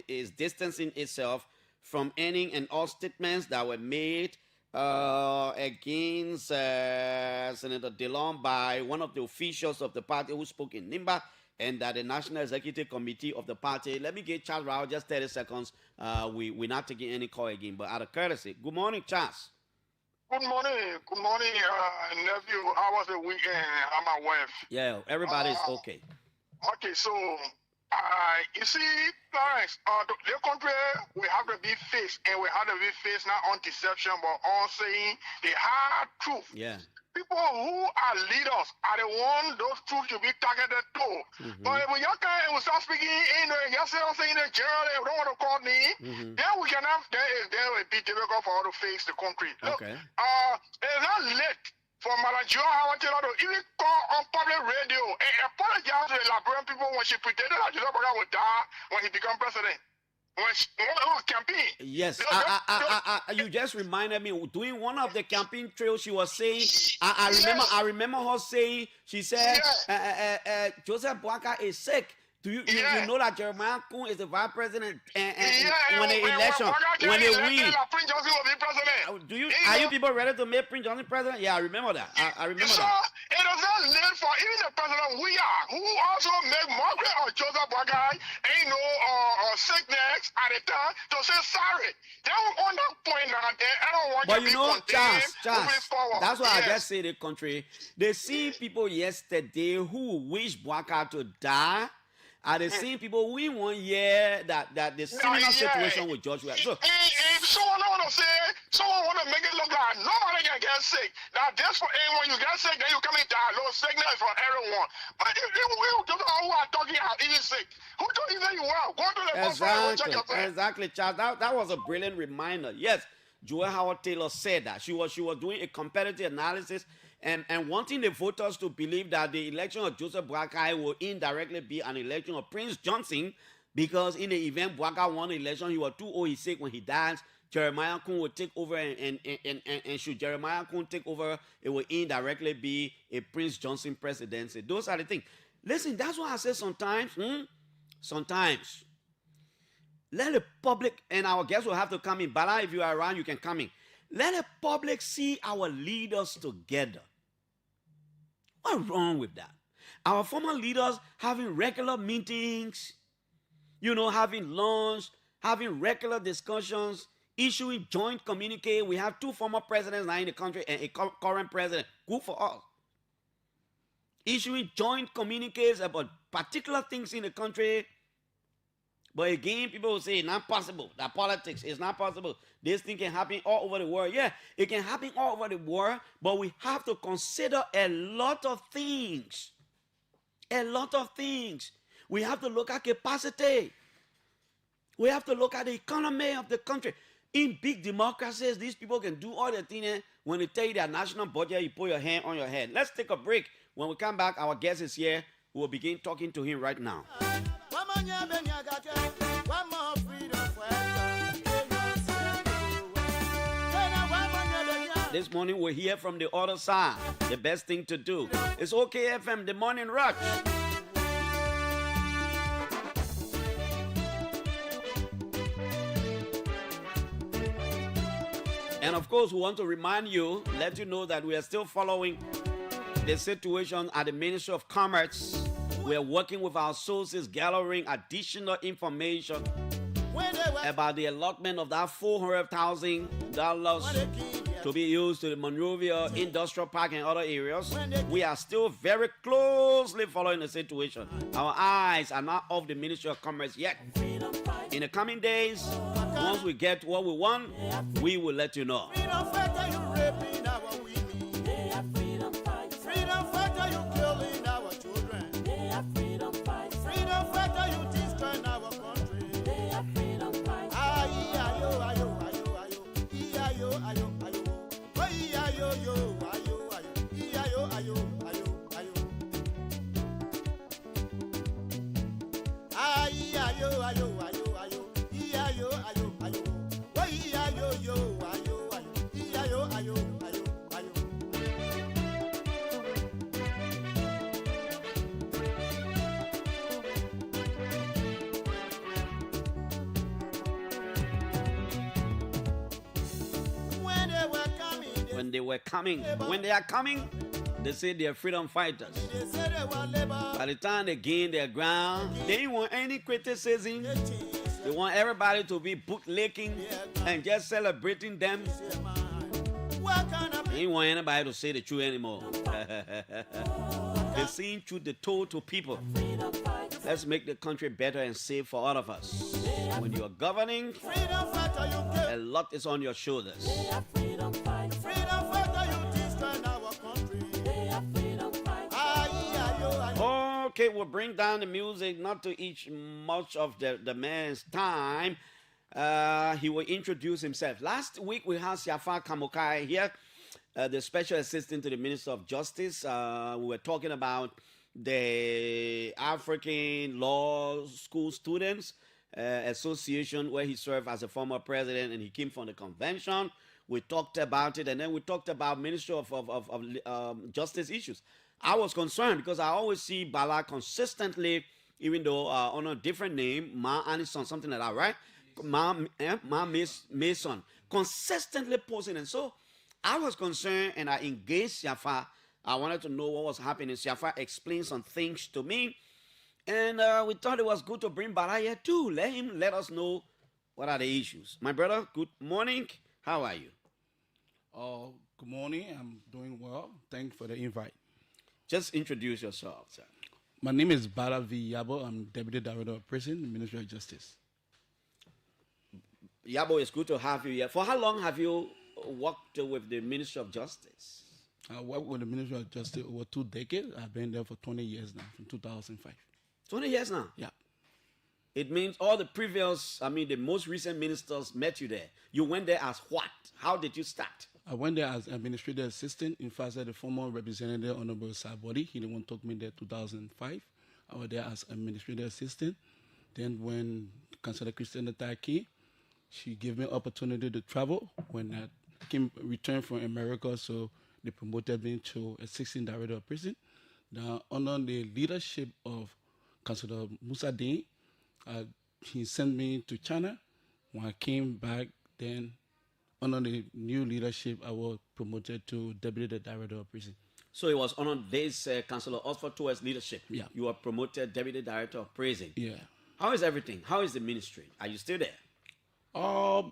is distancing itself from any and all statements that were made against Senator DeLong by one of the officials of the party who spoke in Nimba, and that the National Executive Committee of the party. Let me give Charles Rao just 30 seconds. We're not taking any call again, but out of courtesy. Good morning, Charles. Good morning, nephew. How was the weekend? How my wife? Yeah, everybody's okay. Okay, so you see, Clarence, the country we have to be faced, and we have to be faced not on deception, but on saying the hard truth. Yeah. People who are leaders are the one those truths should be targeted to. But when y'all can start speaking in, y'all say in the general, they don't want to call me, then we can have, then it will be difficult for us to face the country. Look, it's not late for Madam Joe Howard Taylor to even call on public radio and apologize to the Liberian people when she pretended that Joseph Boakai would die when he became president. When she was campaign. Yes, you just reminded me during one of the campaign trails she was saying. I remember her saying, she said, Joseph Boakai is sick. Do you know that Jeremiah Kuhn is the vice president and when the election, when they win? Are you people ready to make Prince Johnson president? Yeah, I remember that. I remember that. It is not late for even the president we are, who also make Margaret or Joseph Boakai ain't no sickness at the time to say sorry. They were on that point now. I don't want but to be condemned moving forward. That's why I just say the country. They see people yesterday who wish Boakai to die. Are the same people we want that the similar situation with George Weah. So if someone want to make it look like nobody can get sick. Now this for when you get sick, then you come and die. No sickness for everyone. But if those who are talking are even sick, who told you that you are? Go to the hospital and check yourself. Exactly, Charles. That was a brilliant reminder. Yes, Joel Howard Taylor said that she was doing a competitive analysis and wanting the voters to believe that the election of Joseph Boakai will indirectly be an election of Prince Johnson, because in the event Boakai won the election, he was too old, he's sick when he dies. Jeremiah Kuhn will take over, and should Jeremiah Kuhn take over, it will indirectly be a Prince Johnson presidency. Those are the things. Listen, that's why I say sometimes, let the public, and our guests will have to come in. Bala, if you are around, you can come in. Let the public see our leaders together. What's wrong with that? Our former leaders having regular meetings, having lunch, having regular discussions, issuing joint communique. We have 2 former presidents now in the country and a current president. Good for us. Issuing joint communiques about particular things in the country. But again, people will say it's not possible. That politics is not possible. This thing can happen all over the world. Yeah, it can happen all over the world, but we have to consider a lot of things. A lot of things. We have to look at capacity. We have to look at the economy of the country. In big democracies, these people can do all the things. When they tell you their national budget, you put your hand on your head. Let's take a break. When we come back, our guest is here. We'll begin talking to him right now. This morning we'll hear from the other side. The best thing to do. It's OK FM, the morning rush. of course, we want to remind you, let you know that we are still following the situation at the Ministry of Commerce. We are working with our sources, gathering additional information about the allotment of that $400,000 to be used to the Monrovia Industrial Park and other areas. We are still very closely following the situation. Our eyes are not off the Ministry of Commerce yet. In the coming days, once we get what we want, we will let you know. When they are coming, they say they are freedom fighters. By the time they gain their ground, they don't want any criticism. They want everybody to be bootlicking and just celebrating them. They don't want anybody to say the truth anymore. They're seeing through the toe to people. Let's make the country better and safe for all of us. When you are governing, a lot is on your shoulders. Okay, we'll bring down the music, not to eat much of the man's time. He will introduce himself. Last week we had Siafa Kamokai here, the special assistant to the Minister of Justice. We were talking about the African Law School Students Association, where he served as a former president and he came from the convention. We talked about it, and then we talked about Ministry of Justice issues. I was concerned because I always see Bala consistently, even though on a different name, Ma Anison, something like that, right? Ma Mason, consistently posting. And so I was concerned and I engaged Siafa. I wanted to know what was happening. Siafa explained some things to me. And we thought it was good to bring Bala here too. Let us know what are the issues. My brother, good morning. How are you? Good morning. I'm doing well. Thanks for the invite. Just introduce yourself, sir. My name is Bala V. Yabo. I'm Deputy Director of Prison, Ministry of Justice. Yabo, it's good to have you here. For how long have you worked with the Ministry of Justice? I worked with the Ministry of Justice over 2 decades. I've been there for 20 years now, from 2005. 20 years now? Yeah. It means all the previous, the most recent ministers met you there. You went there as what? How did you start? I went there as administrative assistant. In fact, the former representative, Honorable Sabodi, he the one took me there 2005. I was there as administrative assistant. Then when Councillor Christiana came, she gave me opportunity to travel. When I returned from America, so they promoted me to assistant director of prison. Now, under the leadership of Councillor Musa Dean, he sent me to China. When I came back, then under the new leadership, I was promoted to Deputy Director of Prison. So it was under this Councillor Osford Towards leadership. Yeah. You were promoted Deputy Director of Prison. Yeah. How is everything? How is the ministry? Are you still there? I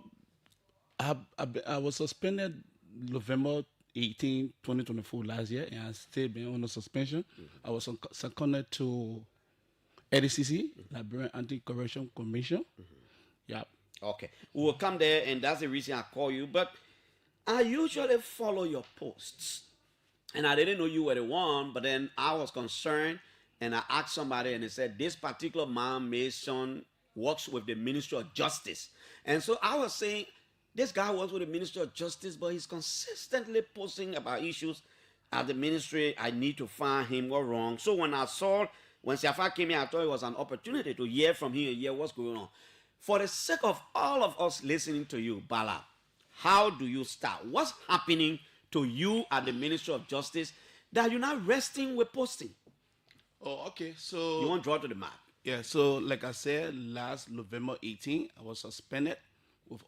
was suspended November 18, 2024 last year, and I still been under suspension. I was seconded to LCC, Liberian Anti-Corruption Commission. Yeah. Okay. We will come there, and that's the reason I call you. But I usually follow your posts. And I didn't know you were the one, but then I was concerned, and I asked somebody, and they said, this particular man, Mason, works with the Ministry of Justice. And so I was saying, this guy works with the Ministry of Justice, but he's consistently posting about issues at the ministry. I need to find him what's wrong. So when Siafa came here, I thought it was an opportunity to hear from him and hear what's going on. For the sake of all of us listening to you, Bala, how do you start? What's happening to you at the Ministry of Justice that you're not resting with posting? Oh, okay. So you want to draw to the map? Yeah. So like I said, last November 18, I was suspended with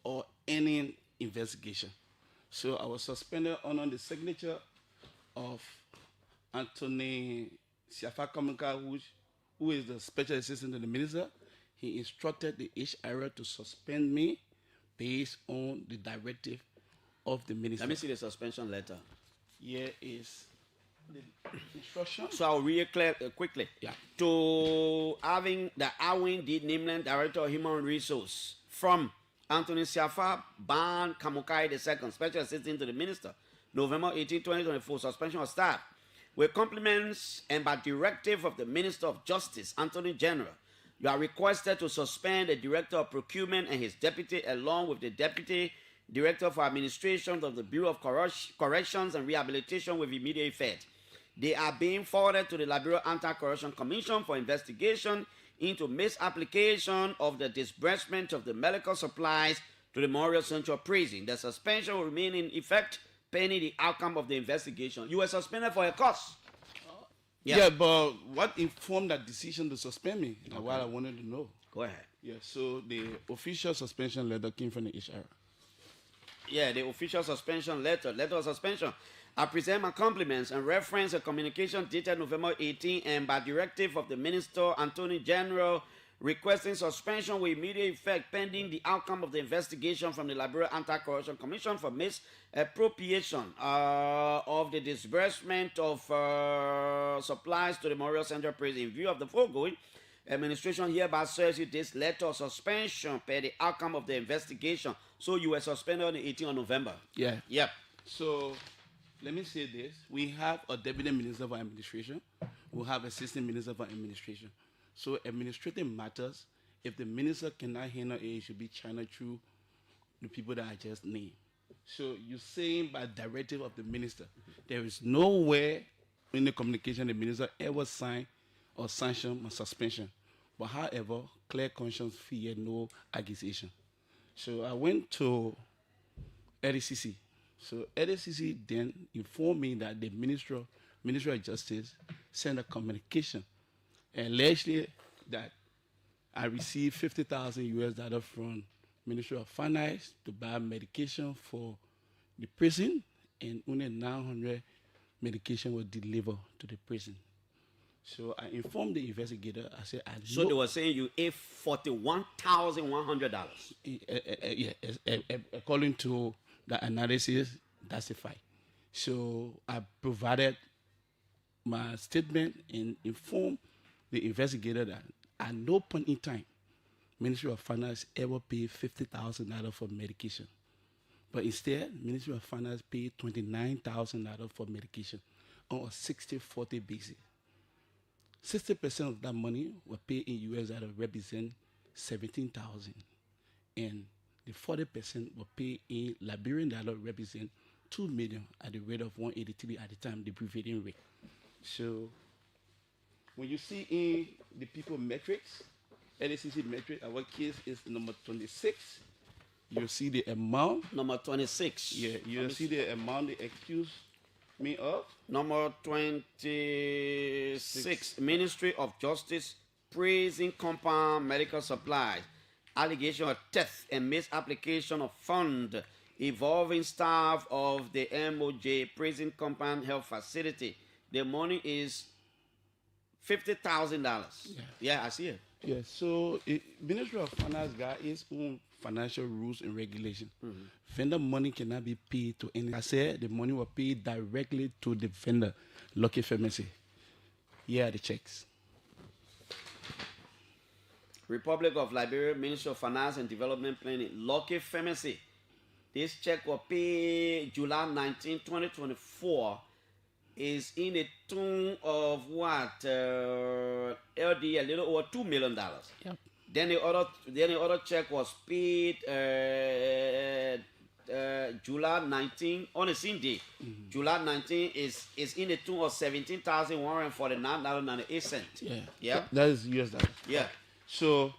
any investigation. So I was suspended under the signature of Anthony Siafa Kamika, who is the special assistant to the minister. He instructed the HR to suspend me based on the directive of the minister. Let me see the suspension letter. Here is the instruction. So I'll read it quickly. Yeah. To having the Awin D. Nimland, Director of Human Resource, from Anthony Siafa Ban Kamukai II, Special Assistant to the Minister, November 18, 2024, suspension of staff. With compliments and by directive of the Minister of Justice, Attorney General, you are requested to suspend the Director of Procurement and his deputy, along with the Deputy Director for Administration of the Bureau of Corrections and Rehabilitation with immediate effect. They are being forwarded to the Liberia Anti-Corruption Commission for investigation into misapplication of the disbursement of the medical supplies to the Memorial Central Prison. The suspension will remain in effect pending the outcome of the investigation. You were suspended for a cause. Yeah, but what informed that decision to suspend me? Okay. What I wanted to know. Go ahead. Yeah, so the official suspension letter came from the HR. Yeah, the official suspension letter of suspension. I present my compliments and reference a communication dated November 18 and by directive of the Minister, Attorney General, requesting suspension with immediate effect pending the outcome of the investigation from the Liberia Anti-Corruption Commission for misappropriation of the disbursement of supplies to the Memorial Central Prison. In view of the foregoing, administration hereby serves you this letter of suspension per the outcome of the investigation. So you were suspended on the 18th of November. Yeah. Yep. So let me say this. We have a Deputy Minister for Administration. We have Assistant Minister for Administration. So administrative matters, if the minister cannot handle it, it should be channeled through the people that I just named. So you're saying by directive of the minister, there is nowhere in the communication the minister ever signed or sanctioned my suspension. But however, clear conscience fear no accusation. So I went to LDCC. So LDCC then informed me that the Ministry of Justice sent a communication allegedly that I received $50,000 from Ministry of Finance to buy medication for the prison, and only 900 medication was delivered to the prison. So I informed the investigator. I said, So they were saying you ate $41,100. Yeah, according to the analysis, that's a fact. So I provided my statement and informed the investigator that at no point in time, Ministry of Finance ever paid $50,000 for medication. But instead, Ministry of Finance paid $29,000 for medication on a 60-40 basis. 60% of that money were paid in US that represent $17,000. And the 40% were paid in Liberian dollar represent $2 million at the rate of 183 at the time, the prevailing rate. So when you see in the people metrics, LACC metric, our case is number 26. You see the amount. Number 26. Yeah, you see the amount they accuse me of. Number 26. Ministry of Justice, Prison Compound Medical Supplies. Allegation of theft and misapplication of fund involving staff of the MOJ Prison Compound Health Facility. The money is $50,000. Yeah, I see it. Yeah, so Ministry of Finance got its own financial rules and regulation. Mm-hmm. Vendor money cannot be paid to any. I said the money was paid directly to the vendor, Lucky Pharmacy. Here are the checks. Republic of Liberia, Ministry of Finance and Development Planning, Lucky Pharmacy. This check was paid July 19, 2024. Is in the tune of what? LD a little over $2 million. Yep. Then the other check was paid July 19 on the same day. Mm-hmm. July 19 is in the tune of $17,149.98. Yeah. Yeah. That is US dollars. Yeah. So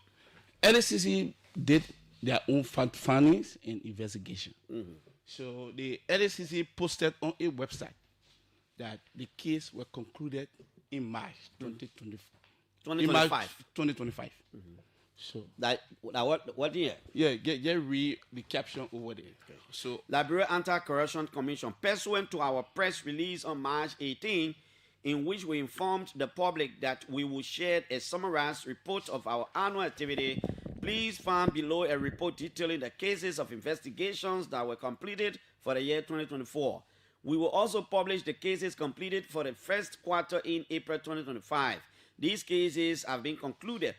LACC did their own findings and investigation. Mm-hmm. So the LACC posted on a website that the case was concluded in March 2025. 2025. 2025. Mm-hmm. So that what year? Yeah, get read the caption over there. Okay. So Liberia Anti-Corruption Commission, pursuant to our press release on March 18, in which we informed the public that we will share a summarized report of our annual activity. Please find below a report detailing the cases of investigations that were completed for the year 2024. We will also publish the cases completed for the first quarter in April 2025. These cases have been concluded,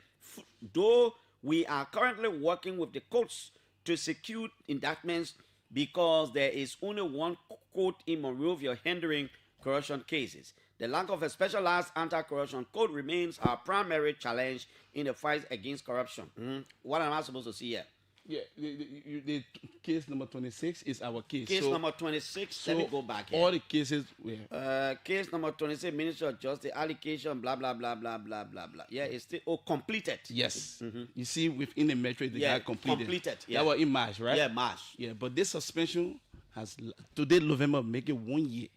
though we are currently working with the courts to secure indictments because there is only one court in Monrovia handling corruption cases. The lack of a specialized anti-corruption code remains our primary challenge in the fight against corruption. What am I supposed to see here? Yeah, the case number 26 is our case. Case number 26, let me go back here. All the cases were... case number 26, Minister of Justice, allocation, blah, blah, blah, blah, blah, blah, blah. Yeah, it's still completed. Yes. You see, within the metric, they got completed. Completed, yeah. That was in March, right? Yeah, March. Yeah, but this suspension has... Today, November, make it 1 year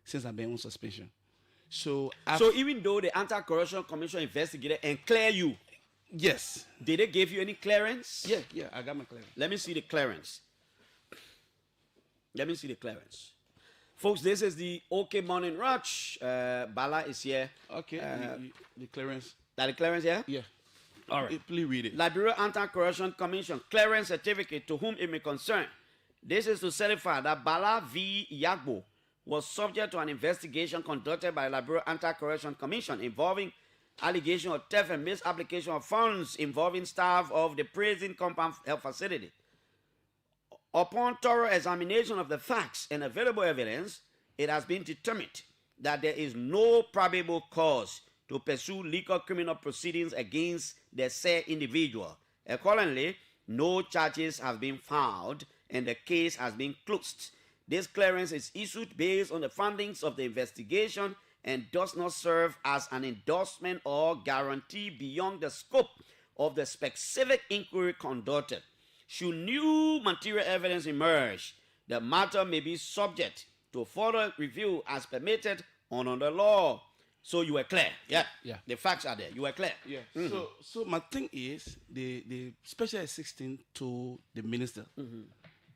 since I've been on suspension. So even though the Anti-Corruption Commission investigated and cleared you, yes. Did they give you any clearance? Yeah, I got my clearance. Let me see the clearance. Folks, this is the OK Morning Rush. Bala is here. Okay, the clearance. That the clearance here? Yeah. All right. Please read it. Liberia Anti-Corruption Commission clearance certificate to whom it may concern. This is to certify that Bala V. Yagbo was subject to an investigation conducted by the Liberia Anti-Corruption Commission involving allegation of theft and misapplication of funds involving staff of the prison compound health facility. Upon thorough examination of the facts and available evidence, it has been determined that there is no probable cause to pursue legal criminal proceedings against the said individual. Accordingly, no charges have been filed and the case has been closed. This clearance is issued based on the findings of the investigation and does not serve as an endorsement or guarantee beyond the scope of the specific inquiry conducted. Should new material evidence emerge, the matter may be subject to further review as permitted under the law. So you were clear. Yeah. The facts are there. You were clear. Yeah. So my thing is the special assistant to the minister.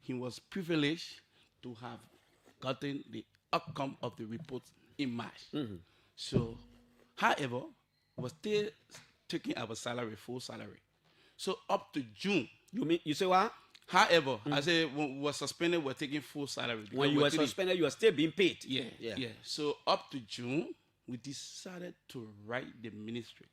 He was privileged to have gotten the outcome of the report in March. So, however, was still taking our salary, full salary. So up to June. You say what? However, I say when we were suspended, we're taking full salary. When you were suspended, you were still being paid. Yeah. So up to June, we decided to write the ministry.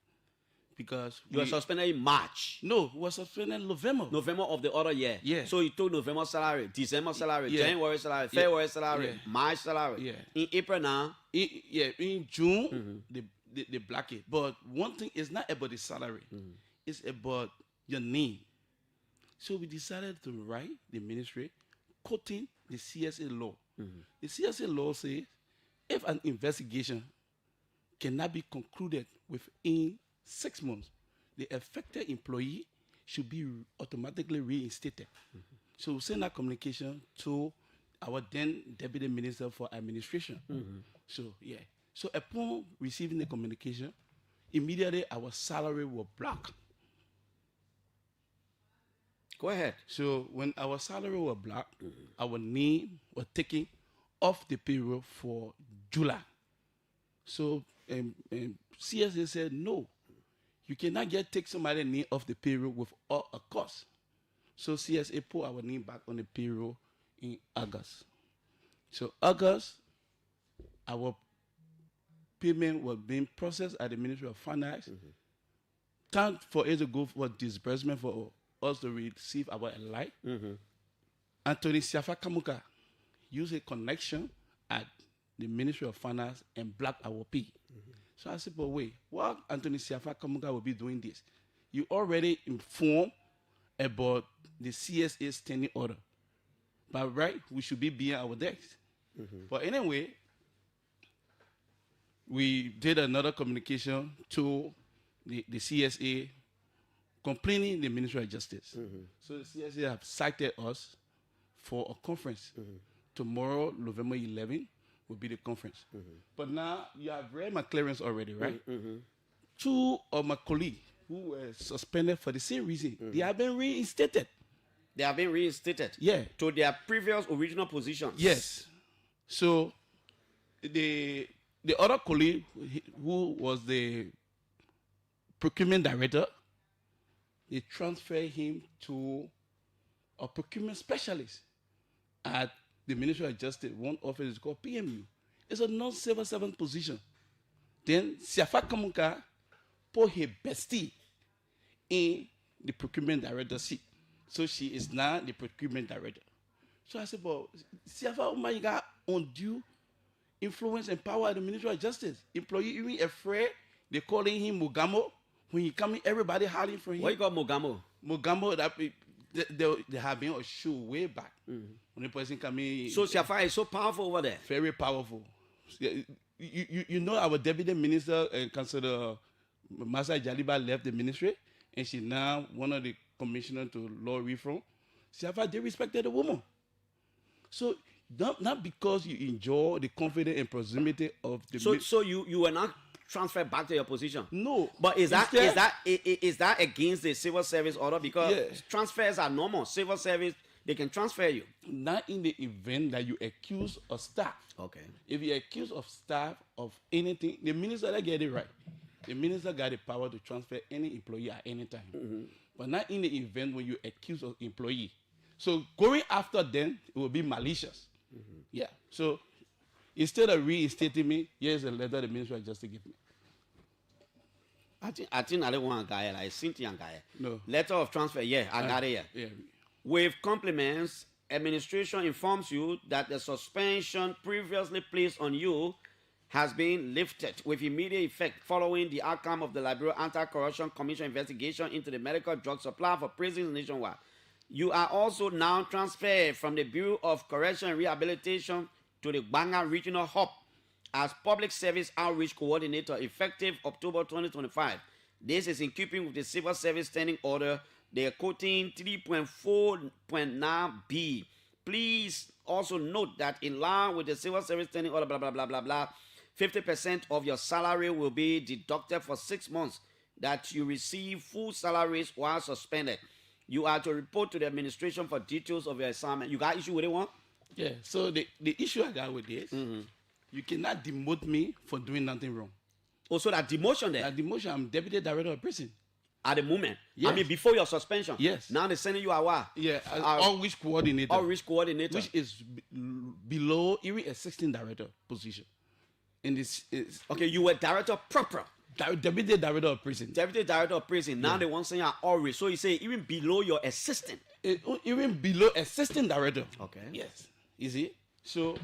Because you were suspended in March. No, we were suspended in November. November of the other year. Yeah. So you took November salary, December salary, January salary, February salary, March salary. Yeah. In April now. In June, they block it. But one thing is not about the salary. It's about your name. So we decided to write the ministry quoting the CSA law. The CSA law says if an investigation cannot be concluded within 6 months, the affected employee should be automatically reinstated. So we send that communication to our then Deputy Minister for Administration. So upon receiving the communication, immediately our salary was blocked. Go ahead. So when our salary was blocked, our name was taken off the payroll for July. So CSA said no. You cannot take somebody's name off the payroll without a cost. So CSA put our name back on the payroll in August. So August, our payment was being processed at the Ministry of Finance. Time for it to go for disbursement for us to receive our alike. Anthony Siafa Kamuka used a connection at the Ministry of Finance and blocked our pay. So I said, but wait, why Anthony Siafa Kamuka will be doing this? You already informed about the CSA standing order. But right, we should be beyond our decks. But anyway, we did another communication to the CSA complaining the Ministry of Justice. So the CSA have cited us for a conference. Tomorrow, November 11, will be the conference. But now you have read my clearance already, right? 2 of my colleagues who were suspended for the same reason, they have been reinstated. They have been reinstated. Yeah. To their previous original positions. Yes. So the other colleague who was the procurement director, they transferred him to a procurement specialist at the Ministry of Justice. One office is called PMU. It's a non-civil servant position. Then Siafa Kamuka put her bestie in the procurement director seat. So she is now the procurement director. So I said, but Siafa, oh my God, undue influence and power at the Ministry of Justice. Employee even afraid, they calling him Mugamo. When he come in, everybody hiding from him. What you call Mugamo? Mugamo, they have been a show way back. When the person come in. So Siafa is so powerful over there. Very powerful. You know our deputy minister and Councillor Masa Jaliba left the ministry, and she's now one of the commissioners to law reform. Siafa, they respected the woman. So not because you enjoy the confidence and proximity of the. So you were not transferred back to your position. No, but is that against the civil service order? Because transfers are normal. Civil service, they can transfer you. Not in the event that you accuse a staff. Okay. If you accuse of staff of anything, the minister that get it right. The minister got the power to transfer any employee at any time. But not in the event when you accuse of employee. So going after them, it will be malicious. Yeah. So instead of reinstating me, here's a letter the Ministry of Justice give me. I think I don't want a guy like Cynthia guy. No. Letter of transfer, I got it here. Yeah. With compliments, administration informs you that the suspension previously placed on you has been lifted with immediate effect following the outcome of the Liberia Anti-Corruption Commission investigation into the medical drug supply for prisons nationwide. You are also now transferred from the Bureau of Correction and Rehabilitation to the Banga Regional Hub as Public Service Outreach Coordinator effective October 2025. This is in keeping with the Civil Service Standing Order. They are quoting 3.4.9b. Please also note that in line with the Civil Service Standing Order, blah, blah, blah, blah, blah, 50% of your salary will be deducted for 6 months that you receive full salaries while suspended. You are to report to the administration for details of your assignment. You got issue with it, one? Yeah, so the issue I got with this, you cannot demote me for doing nothing wrong. Also, that demotion there? That demotion, I'm deputy director of prison. At the moment? Yes. I mean, before your suspension? Yes. Now they're sending you a what? Yeah, outreach coordinator. Outreach coordinator. Which is below even assistant director position. And this is... Okay, you were director proper. Deputy director of prison. Deputy director of prison. Now they want to say you're outreach. So you say even below your assistant. Even below assistant director. Okay. Yes. You see? So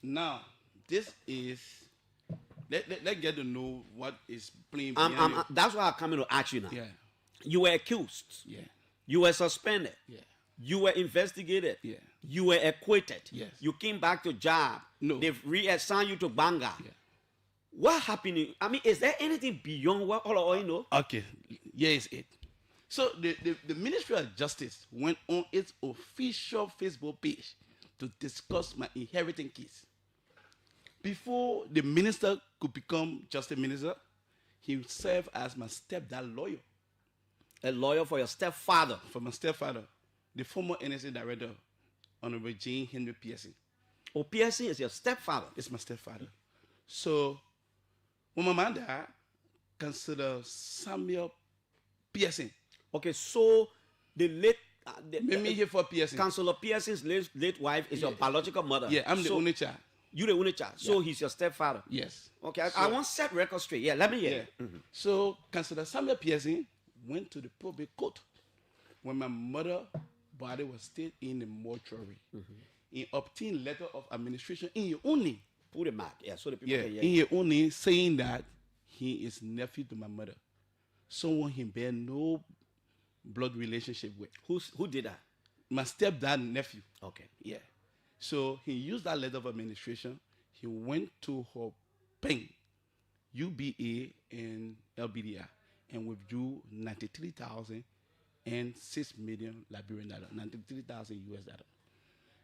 now this is let's get to know what is playing. That's why I'm coming to ask you now. Yeah. You were accused. Yeah. You were suspended. Yeah. You were investigated. Yeah. You were acquitted. Yes. You came back to job. No. They've reassigned you to Banga. Yeah. What happened? I mean, is there anything beyond what all you know? Okay. Here is it. So the Ministry of Justice went on its official Facebook page to discuss my inheriting case. Before the minister could become justice minister, he served as my stepdad lawyer. A lawyer for your stepfather? For my stepfather, the former NSA director, Honorable Jane Henry Pearson. Oh, Pearson is your stepfather? It's my stepfather. So, when my mother considered Samuel Pearson. Okay, so the late... here for Pearson. Councillor Pearson's late wife is your biological mother. Yeah, I'm the only child. You're the only child. So he's your stepfather. Yes. Okay, I want to set record straight. Yeah, let me hear. Yeah. So, Councillor Samuel Pearson went to the probate court when my mother's body was still in the mortuary. He obtained letter of administration in your own name. Put it back. Yeah, so the people can hear. In your own name, saying that he is nephew to my mother. Someone he bear no blood relationship with. Who did that? My stepdad nephew. Okay. Yeah. So he used that letter of administration. He went to her bank, UBA and LBDR, and withdrew 93,000 and 6 million Liberian dollars, 93,000 US dollars.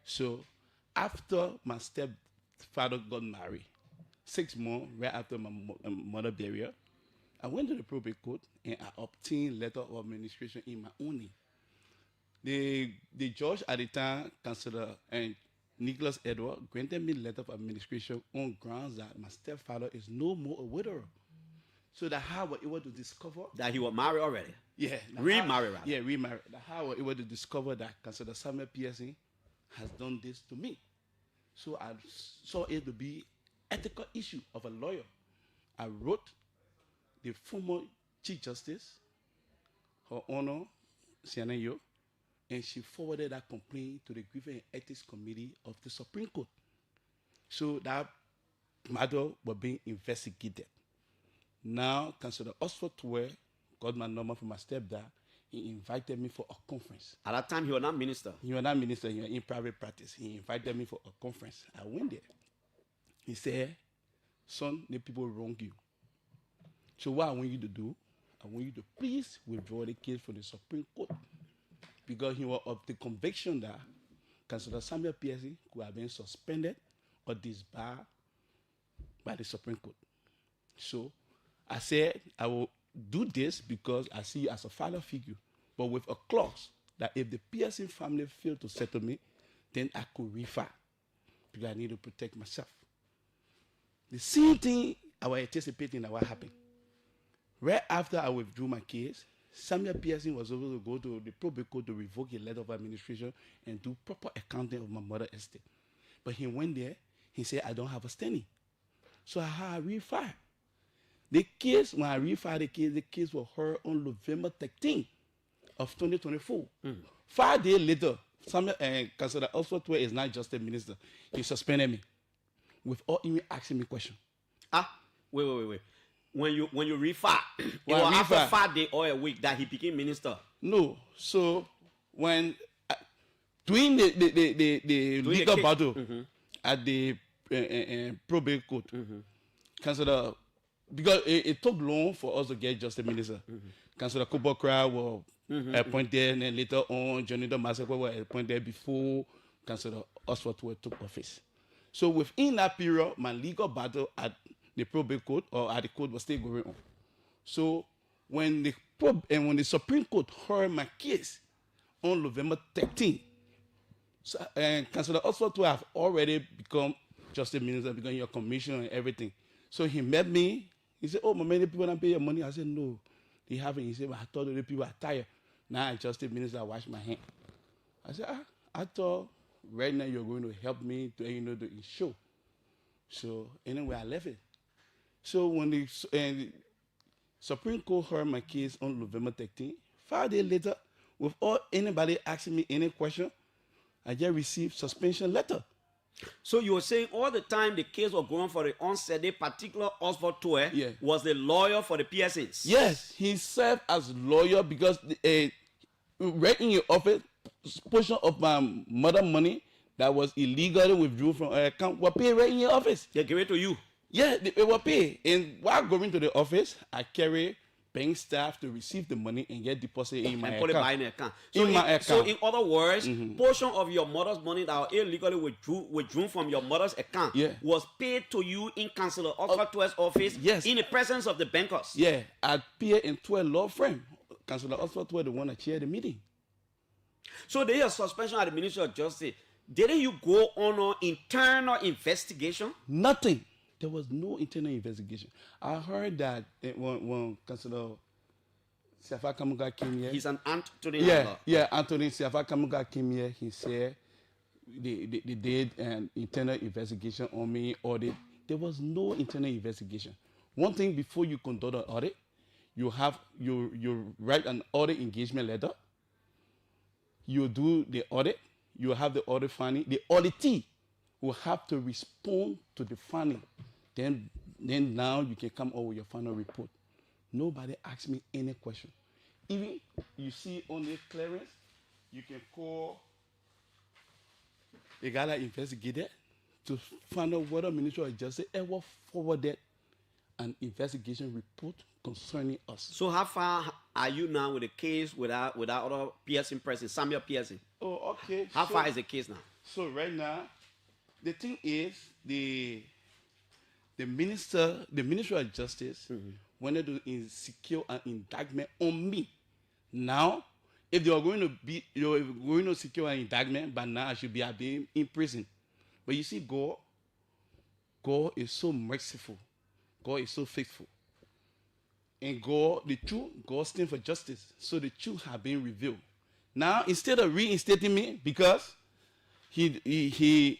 So after my stepfather got married, 6 months right after my mother burial, I went to the probate court and I obtained letter of administration in my own name. The judge at the time, Councillor and Nicholas Edward, granted me letter of administration on grounds that my stepfather is no more a widower. So that how I was able to discover that he was married already. Yeah, Remarried, rather. Yeah, remarried. That how I was able to discover that Councillor Samuel Pearson has done this to me. So I saw it to be ethical issue of a lawyer. I wrote the former Chief Justice, Her Honor Sianayo, and she forwarded that complaint to the Grievance and Ethics Committee of the Supreme Court. So that matter was being investigated. Now, Councillor Osford Tuwe got my number from my stepdad. He invited me for a conference. At that time, he was not minister. He was not minister. He was in private practice. He invited me for a conference. I went there. He said, son, the people wrong you. So what I want you to do, I want you to please withdraw the case from the Supreme Court. Because he was of the conviction that Councillor Samuel Pearson could have been suspended or disbarred by the Supreme Court. So I said, I will do this because I see you as a father figure, but with a clause that if the Pearson family failed to settle me, then I could refile because I need to protect myself. The same thing I was anticipating that would happen. Right after I withdrew my case, Samuel Pearson was able to go to the probate court to revoke a letter of administration and do proper accounting of my mother's estate. But he went there, he said, I don't have a standing. So I had to refile. The case, when I refiled the case was heard on November 13th of 2024. 5 days later, Samuel Councillor Oswald Tuwe is not just a minister. He suspended me without even asking me a question. Wait. When you refile, it was after 5 days or a week that he became minister. No. So when during the legal battle at the probate court, Councillor, because it took long for us to get just a minister. Councillor Kubokra was appointed, and then later on, Jonathan Masakwa was appointed before Councillor Oswald took office. So within that period, my legal battle at the probate court or at the court was still going on. So when the Supreme Court heard my case on November 13th, so, Councillor Oswald have already become justice minister, become your commissioner and everything. So he met me. He said, oh, many people don't pay your money. I said, no, they haven't. He said, well, I thought the people are tired. Now I justice minister, I wash my hand. I said, I thought right now you're going to help me to, to ensure. So anyway, I left it. So when the Supreme Court heard my case on November 13th, 5 days later, without anybody asking me any question, I just received suspension letter. So you were saying all the time the case was going for the onset, the particular Oswald Tuwe was the lawyer for the Pearsons? Yes, he served as lawyer because right in your office, portion of my mother money that was illegally withdrew from her account were paid right in your office. They gave it to you? Yeah, they were paid. And while going to the office, I carry bank staff to receive the money and get deposited in my account. Put it by in the account. So in other words, portion of your mother's money that was illegally withdrawn from your mother's account was paid to you in Councillor Oswald Tuwe's office in the presence of the bankers. Yeah, I appeared in Tuwe law firm. Councillor Oswald Tuwe, the one that chaired the meeting. So there is suspension at the Ministry of Justice. Didn't you go on an internal investigation? Nothing. There was no internal investigation. I heard that when Councillor Siafa Kamuga came here. He's an Anthony. Anthony Siafa Kamuga came here. He said they did an internal investigation on me, audit. There was no internal investigation. One thing, before you conduct an audit, you write an audit engagement letter. You do the audit. You have the audit finding. The auditee will have to respond to the finding. Then now you can come up with your final report. Nobody asked me any question. Even you see on the Clarence, you can call the guy that investigated to find out whether Ministry of Justice ever forwarded an investigation report concerning us. So how far are you now with the case without other Pearson person, Samuel Pearson? Oh, okay. How far is the case now? So right now, the thing is the Ministry of Justice wanted to secure an indictment on me. Now, if they were going to secure an indictment, but now I should be in prison. But you see, God is so merciful. God is so faithful. And God stands for justice. So the truth has been revealed. Now, instead of reinstating me, because he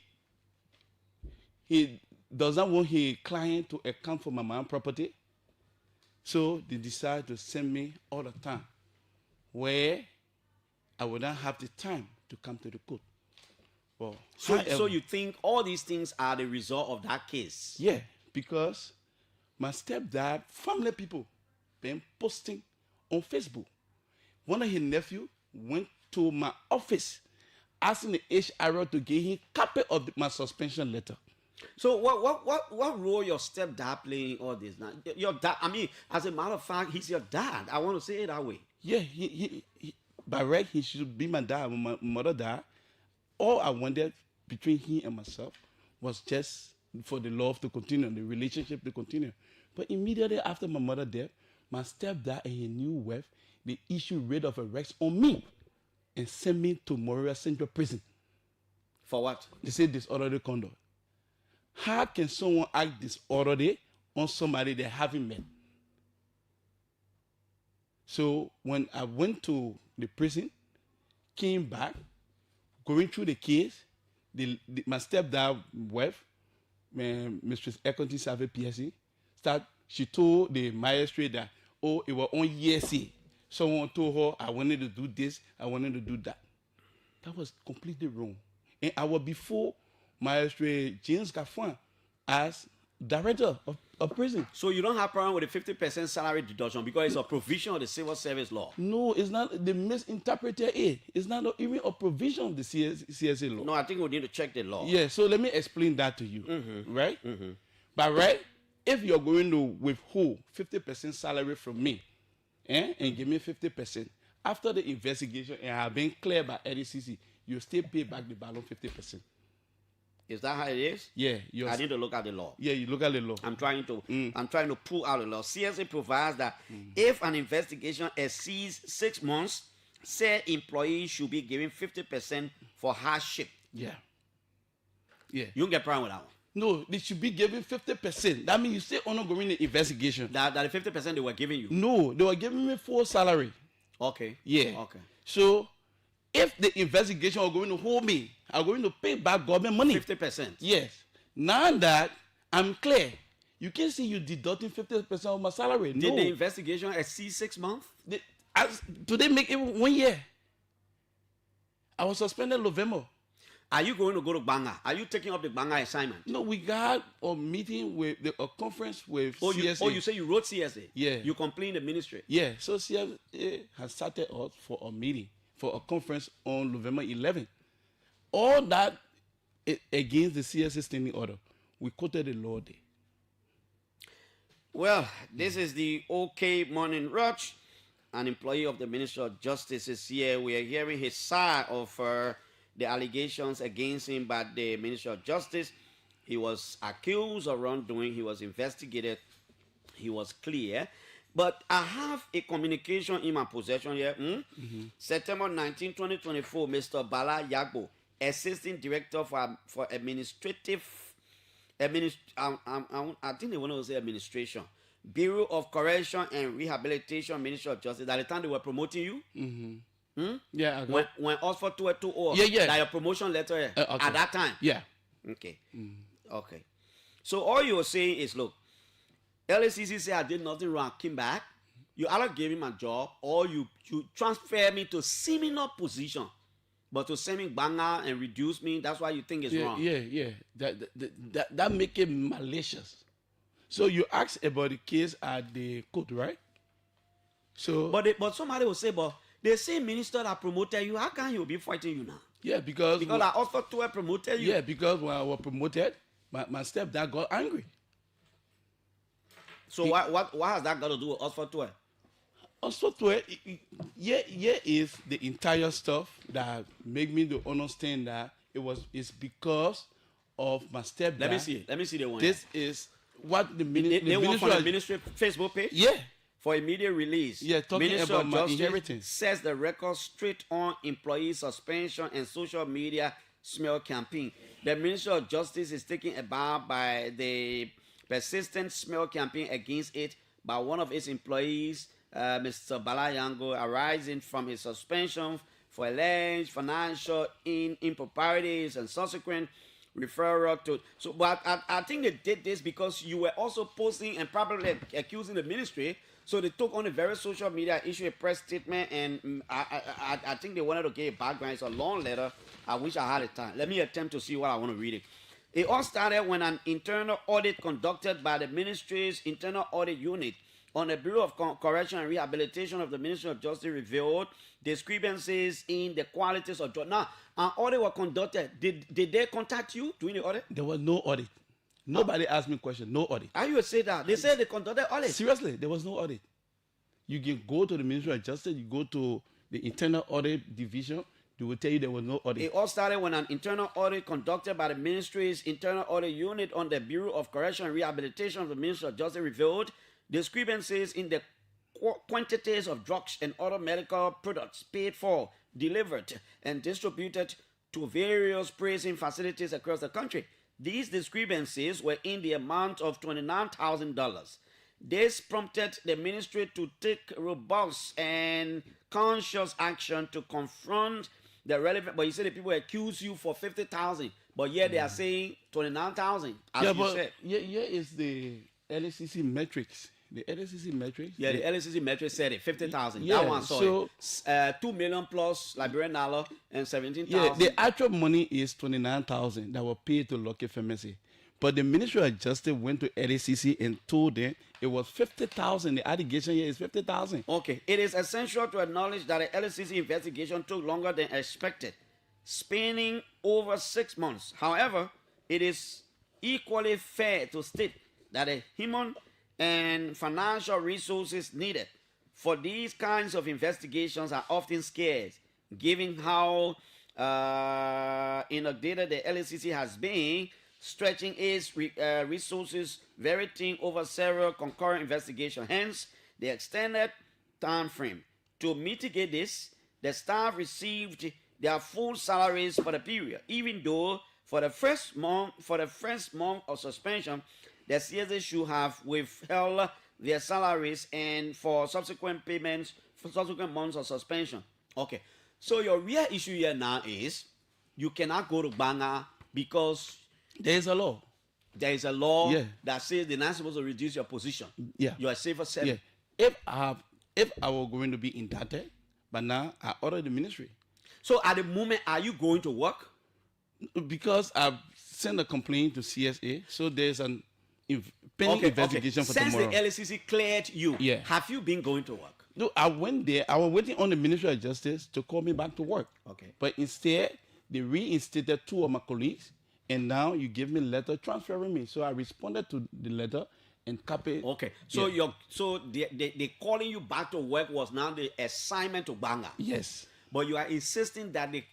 does not want his client to account for my mom's property, so they decide to send me all the time, where I would not have the time to come to the court. Well, So you think all these things are the result of that case? Yeah, because my stepdad, family people, been posting on Facebook. One of his nephews went to my office asking the HR to give him a copy of my suspension letter. So what role your stepdad playing in all this now? Your dad, I mean, as a matter of fact, he's your dad. I want to say it that way. Yeah, he by right, he should be my dad. When my mother died, all I wanted between him and myself was just for the love to continue, the relationship to continue. But immediately after my mother's death, my stepdad and his new wife, they issued writ of arrest on me and sent me to Moria Central Prison. For what? They say disorderly conduct. How can someone act disorderly on somebody they haven't met? So when I went to the prison, came back, going through the case, my stepdad wife, Mistress Econti Save PSC, she told the magistrate that, it was on ESC. Someone told her I wanted to do this, I wanted to do that. That was completely wrong. And I was before Magistrate James Gaffron as director of prison. So you don't have problem with the 50% salary deduction because it's a provision of the civil service law? No, it's not. They misinterpreted it. It's not even a provision of the CSA law. No, I think we need to check the law. Yeah, so let me explain that to you. Right? But right, if you're going to withhold 50% salary from me and give me 50%, after the investigation and have been cleared by LCC, you still pay back the balance 50%. Is that how it is? Yeah. I need to look at the law. Yeah, you look at the law. I'm trying to pull out the law. CSA provides that if an investigation exceeds 6 months, said employee should be given 50% for hardship. Yeah. Yeah. You don't get problem with that one. No, they should be given 50%. That means you stay ongoing the investigation. That the 50% they were giving you? No, they were giving me full salary. Okay. Yeah. Okay. So if the investigation are going to hold me, I'm going to pay back government money. 50%? Yes. Now that I'm clear, you can see you deducting 50% of my salary. Did the investigation exceed 6 months? Do they make it 1 year? I was suspended November. Are you going to go to Banga? Are you taking up the Banga assignment? No, we got a meeting with a conference with CSA. You say you wrote CSA? Yeah. You complained the ministry? Yeah. So CSA has started us for a meeting, for a conference on November 11th. All that against the CSA standing order. We quoted the law there. Well, this is the OK Morning Rush. An employee of the Ministry of Justice is here. We are hearing his side of the allegations against him by the Ministry of Justice. He was accused of wrongdoing. He was investigated. He was clear. But I have a communication in my possession here. September 19, 2024, Mr. Bala Yagbo, Assistant Director for Administrative, I think they want to say administration, Bureau of Correction and Rehabilitation, Ministry of Justice. At the time they were promoting you? Yeah. When Oxford 220, yeah. That your promotion letter okay. at that time? Yeah. Okay. Okay. So all you're saying is, look, LACC said I did nothing wrong, came back. You either gave me my job or you transfer me to similar position. But to send me Banga and reduce me, that's why you think it's wrong. Yeah. That make it malicious. So you asked about the case at the court, right? So, but somebody will say, but the same minister that promoted you, how can he be fighting you now? Yeah, because I also promoted you. Yeah, because when I was promoted, my stepdad got angry. So what has that got to do with Oxford 12? Oxford 12, is the entire stuff that made me to understand that it's because of my stepdad. Let me see the one. This is what the, they want from the ministry ministry Facebook page? Yeah. For immediate release. Yeah, talking Ministry about of my Justice inheritance. sets the record straight on employee suspension and social media smear campaign. The Ministry of Justice is taken aback by the persistent smear campaign against it by one of its employees, Mr. Balayango, arising from his suspension for alleged financial improprieties and subsequent referral to. So, but I think they did this because you were also posting and probably accusing the ministry. So they took on the very social media, issued a press statement, and I think they wanted to get a background. It's a long letter. I wish I had the time. Let me attempt to see what I want to read it. It all started when an internal audit conducted by the ministry's internal audit unit on the Bureau of Correction and Rehabilitation of the Ministry of Justice revealed discrepancies in the qualities of justice. Now, an audit was conducted. Did they contact you during the audit? There was no audit. Nobody asked me question. No audit. How you say that? They said they conducted audit. Seriously, there was no audit. You can go to the Ministry of Justice. You go to the internal audit division. They will tell you there was no audit. It all started when an internal audit conducted by the ministry's internal audit unit on the Bureau of Correction and Rehabilitation of the Ministry of Justice revealed discrepancies in the quantities of drugs and other medical products paid for, delivered, and distributed to various prison facilities across the country. These discrepancies were in the amount of $29,000. This prompted the ministry to take robust and conscious action to confront the relevant. But you said the people accuse you for 50,000, but yet they are saying 29,000. Yeah, but here is the LCC metrics. The LCC metrics. Yeah, the LCC metrics said it 50,000. Yeah, that one saw it. 2 million plus Liberian dollar and 17,000. Yeah, the actual money is 29,000 that were paid to Lucky Pharmacy. But the Ministry of Justice went to LACC and told them it was 50,000. The allegation here is 50,000. Okay. It is essential to acknowledge that the LACC investigation took longer than expected, spanning over 6 months. However, it is equally fair to state that the human and financial resources needed for these kinds of investigations are often scarce, given how inundated the LACC has been, stretching its resources very thin over several concurrent investigations. Hence, the extended time frame. To mitigate this, the staff received their full salaries for the period, even though for the first month of suspension, the CSA should have withheld their salaries and for subsequent payments for subsequent months of suspension. Okay, so your real issue here now is you cannot go to Banga because there is a law. There is a law that says they're not supposed to reduce your position. Yeah, you are safer servant. Yeah, if I were going to be indicted, but now I ordered the ministry. So at the moment, are you going to work? Because I've sent a complaint to CSA, so there's an pending investigation for tomorrow. Since the LCC cleared you, have you been going to work? No, I went there. I was waiting on the Ministry of Justice to call me back to work. Okay. But instead, they reinstated 2 of my colleagues, and now you give me a letter transferring me. So I responded to the letter and copied. Okay. So they calling you back to work was now the assignment to Banga. Yes. But you are insisting that the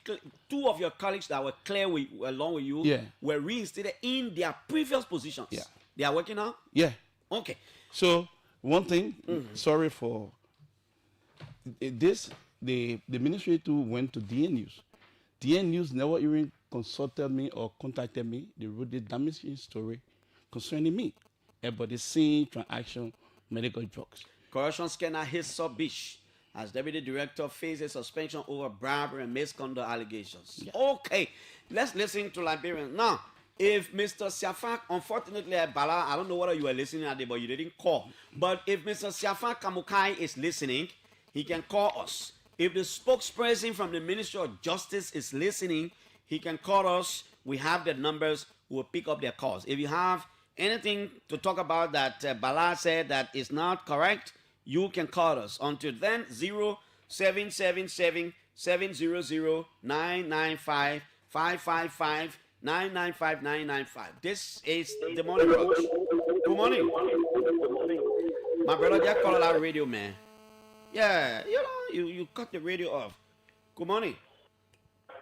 2 of your colleagues that were clear along with you were reinstated in their previous positions. Yeah. They are working now? Yeah. Okay. So one thing, sorry for this, the ministry too went to DN News. DN News never even consulted me or contacted me. They wrote the damaging story concerning me about the same transaction, medical drugs. Corruption scanner Hissa Bish as deputy director faces suspension over bribery and misconduct allegations. Yeah. Okay, let's listen to Liberians. Now, if Mr. Siafak, unfortunately, Bala, I don't know whether you were listening at it, but you didn't call. But if Mr. Siafak Kamukai is listening, he can call us. If the spokesperson from the Ministry of Justice is listening, he can call us. We have the numbers. We'll pick up their calls. If you have anything to talk about that Bala said that is not correct, you can call us. Until then, 0777 700 995 555 995 995. This is the morning rush. Good morning. My brother just called our radio man. Yeah, you cut the radio off. Good morning.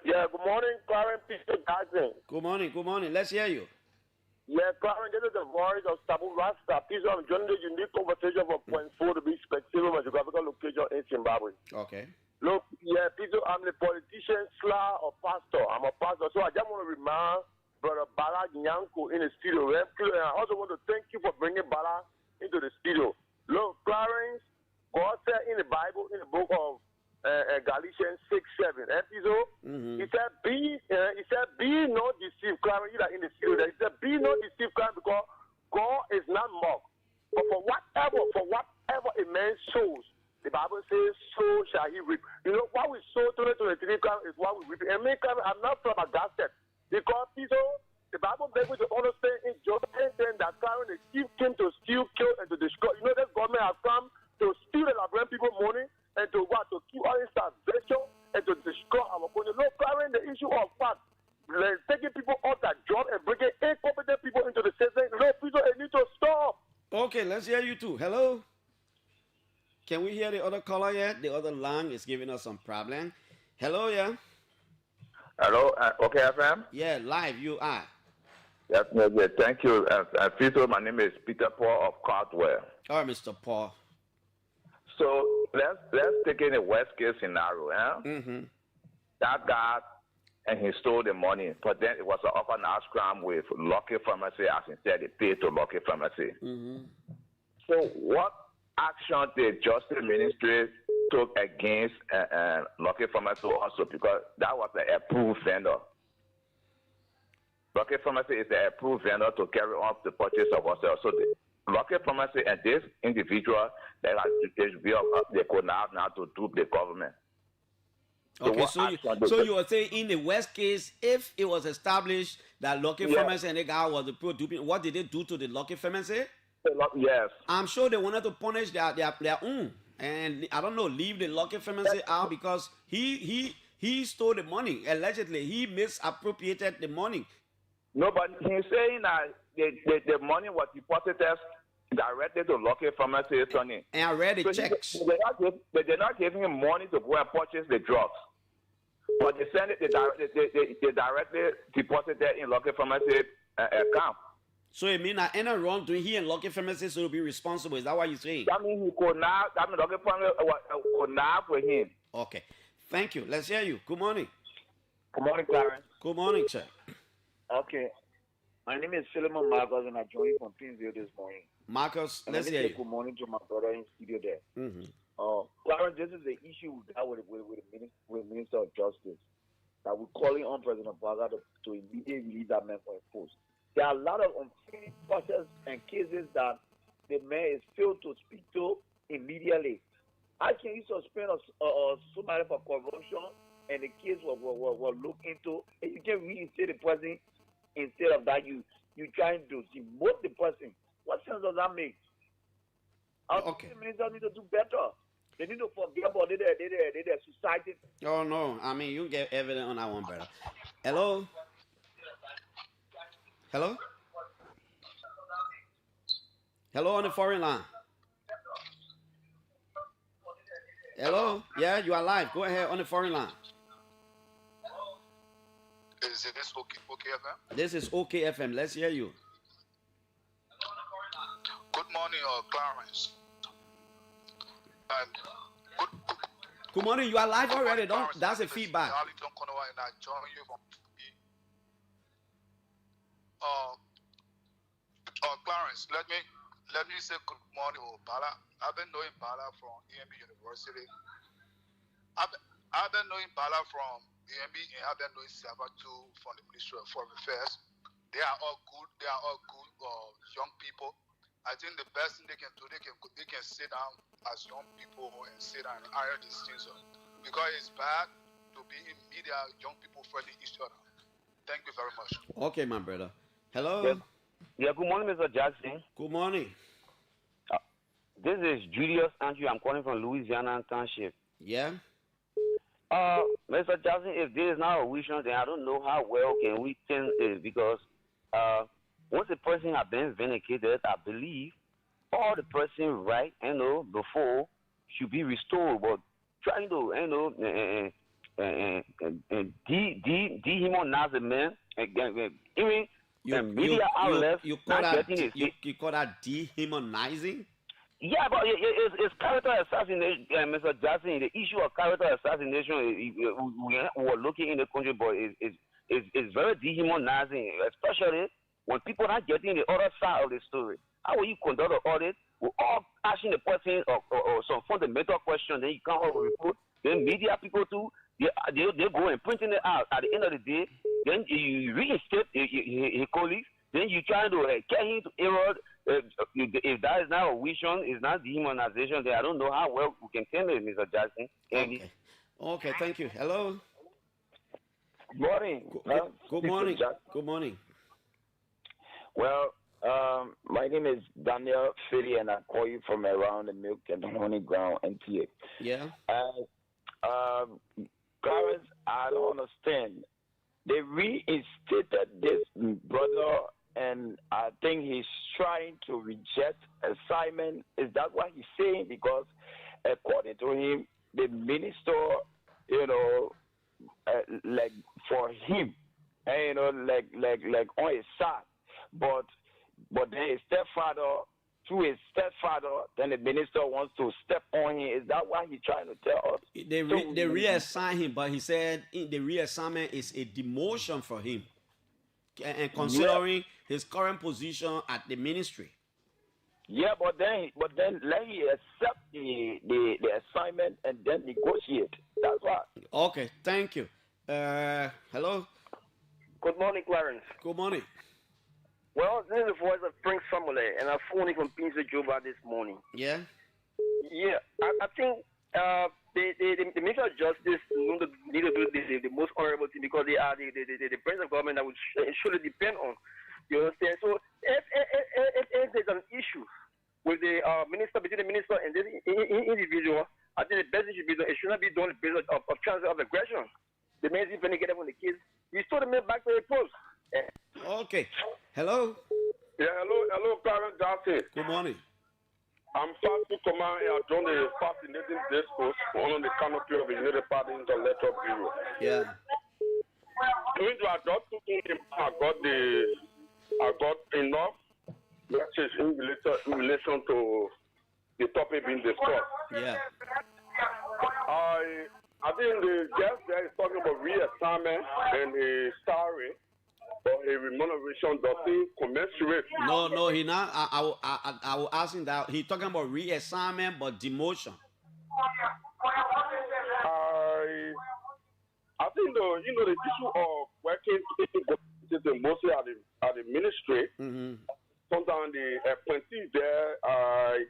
Yeah, good morning, Clarence, Piso, Jackson. Good morning. Let's hear you. Yeah, Clarence, this is the voice of Sabu Rasta. Piso, I'm joining the unique conversation for point 4 to be specific on geographical location in Zimbabwe. Okay. Look, yeah, Piso, I'm the politician, or pastor. I'm a pastor, so I just want to remind Brother Bala Nyanko in the studio. And I also want to thank you for bringing Bala into the studio. Look, Clarence, God said in the Bible, in the book of Galatians 6:7. Piso, he said, be not deceived, Clarence, you are in the studio. He said, be not deceived, Clarence, because God is not mocked. But for whatever a man sows, the Bible says, so shall he reap. You know, what we sow 2023 is what we reap. And me, I'm not flabbergasted. Because, Piso, the Bible makes me to understand in John 10 that Clarence, the thief came to steal, kill, and to destroy. You know, this government has come to steal and bring people money and to what? To keep all in starvation and to destroy our country. No, Clarence, the issue of fact, taking people off that job and bringing incompetent people into the system. No, Piso, it needs to stop. Okay, let's hear you too. Hello? Can we hear the other caller yet? The other line is giving us some problem. Hello, yeah? Hello, okay, FM? Yeah, live, you are. Yes, yes, thank you. Piso, my name is Peter Paul of Cardwell. All right, Mr. Paul. So let's take in a worst case scenario. That guy and he stole the money, but then it was an up and out scram with Lucky Pharmacy as instead they paid to Lucky Pharmacy. So what action the Justice Ministry took against Lucky Pharmacy also, because that was the approved vendor. Lucky Pharmacy is the approved vendor to carry on the purchase of ourselves. So the Lucky Pharmacy and this individual, they could now to dupe the government. Okay, so you were saying in the worst case, if it was established that Lucky Pharmacy and the guy was the pro duping, what did they do to the Lucky Pharmacy? Yes. I'm sure they wanted to punish their own. And I don't know, leave the Lucky Pharmacy out because he stole the money. Allegedly, he misappropriated the money. No, but he's saying that the money was deposited directly to Lucky Pharmacy, Tony. And I read the checks. They're not giving him money to go and purchase the drugs. But they send it, they directly deposit that in Lucky Pharmacy account. So it means that any wrongdoing, he and Lucky Pharmacy will be responsible. Is that what you're saying? That means Lucky Pharmacy could not for him. Okay. Thank you. Let's hear you. Good morning. Good morning, Clarence. Good morning, sir. Okay. My name is Philemon Marcos, and I joined you from Pinsville this morning. Marcos, let's hear you. Good morning to my brother in studio there. Clarence, this is the issue with the Minister of Justice. That we're calling on President Baga to immediately release that man from his post. There are a lot of unfinished processes and cases that the man is failed to speak to immediately. How can you suspend somebody for corruption and the case will look into, and you can reinstate the person instead of that you trying to demote the person? What sense does that make? Our ministers need to do better. They need to forget about their society. Oh no, I mean you get evidence on that one, brother. Hello. Hello? Hello on the foreign line. Hello? Yeah, you are live. Go ahead on the foreign line. Is this okay FM? This is OK FM. Let's hear you. Good morning, Clarence. Good morning. You are live already. That's a feedback. Clarence, let me say good morning, Bala. I've been knowing Bala from EMB University. I've been knowing Bala from EMB, and I've been knowing Saba too from the Ministry of Foreign Affairs. They are all good. They are all good young people. I think the best thing they can do, they can sit down as young people and sit down and iron these things up. Because it's bad to be in media, young people fighting each other. Thank you very much. Okay, my brother. Hello. Yes. Yeah, good morning, Mr. Jackson. Good morning. This is Julius Andrew. I'm calling from Louisiana Township. Yeah. Mr. Jackson, if this is not a vision, then I don't know how well can we think it, because once a person has been vindicated, I believe all the person right, before should be restored. But trying to, dehumanize the man, even and media outlets you call not that getting it. you call that dehumanizing? Yeah, but it's character assassination, Mr. Jackson. The issue of character assassination, we're looking in the country, but it's very dehumanizing, especially when people are getting the other side of the story. How will you conduct an audit? We're all asking the person or some fundamental question, then you come up with a report. Then media people too, they go and printing it out. At the end of the day, then you reinstate his colleagues. Then you try to get him to error. If that is not a vision, it's not dehumanization, then I don't know how well we can tell it, Mr. Jackson. Okay, thank you. Hello. Good morning. Good morning. Good morning. Well, my name is Daniel Fitty, and I call you from around the milk and honey ground, NTA. Yeah. Clarence, I don't understand. They reinstated this brother, and I think he's trying to reject assignment. Is that what he's saying? Because according to him, the minister, like for him, like on his side, but then his stepfather, through his stepfather, then the minister wants to step on him. Is that what he's trying to tell us? They reassign him, but he said the reassignment is a demotion for him, and considering his current position at the ministry. Yeah, but then let him accept the assignment and then negotiate. That's why. Okay, thank you. Hello. Good morning, Clarence. Good morning. Well, this is the voice of Prince Samuel, and I'm phoning from Piso Juba this morning. Yeah. Yeah, I think the Minister of Justice need to do the most honorable thing, because they are the branch of government that it should depend on. You understand? So if there's an issue with the minister, between the minister and this individual, I think the best it should be done. It should not be done based of transfer of aggression. The man is going to get up on the kids. Restore the man back to the post. Okay. Hello. Yeah, hello, Clarence Jackson. Good morning. I'm Fast Command. I joined the fascinating discourse on the canopy of the United Party Intellectual Bureau. Yeah. Going to adopt him, I got enough message in relation to the topic being discussed. Yeah. I think the guest there is talking about reassignment and a salary or a remuneration doesn't commensurate. No, he not. I will ask him that. He's talking about reassignment, but demotion. I think the issue of working mostly at the ministry. Mm-hmm. Sometimes the apprentice there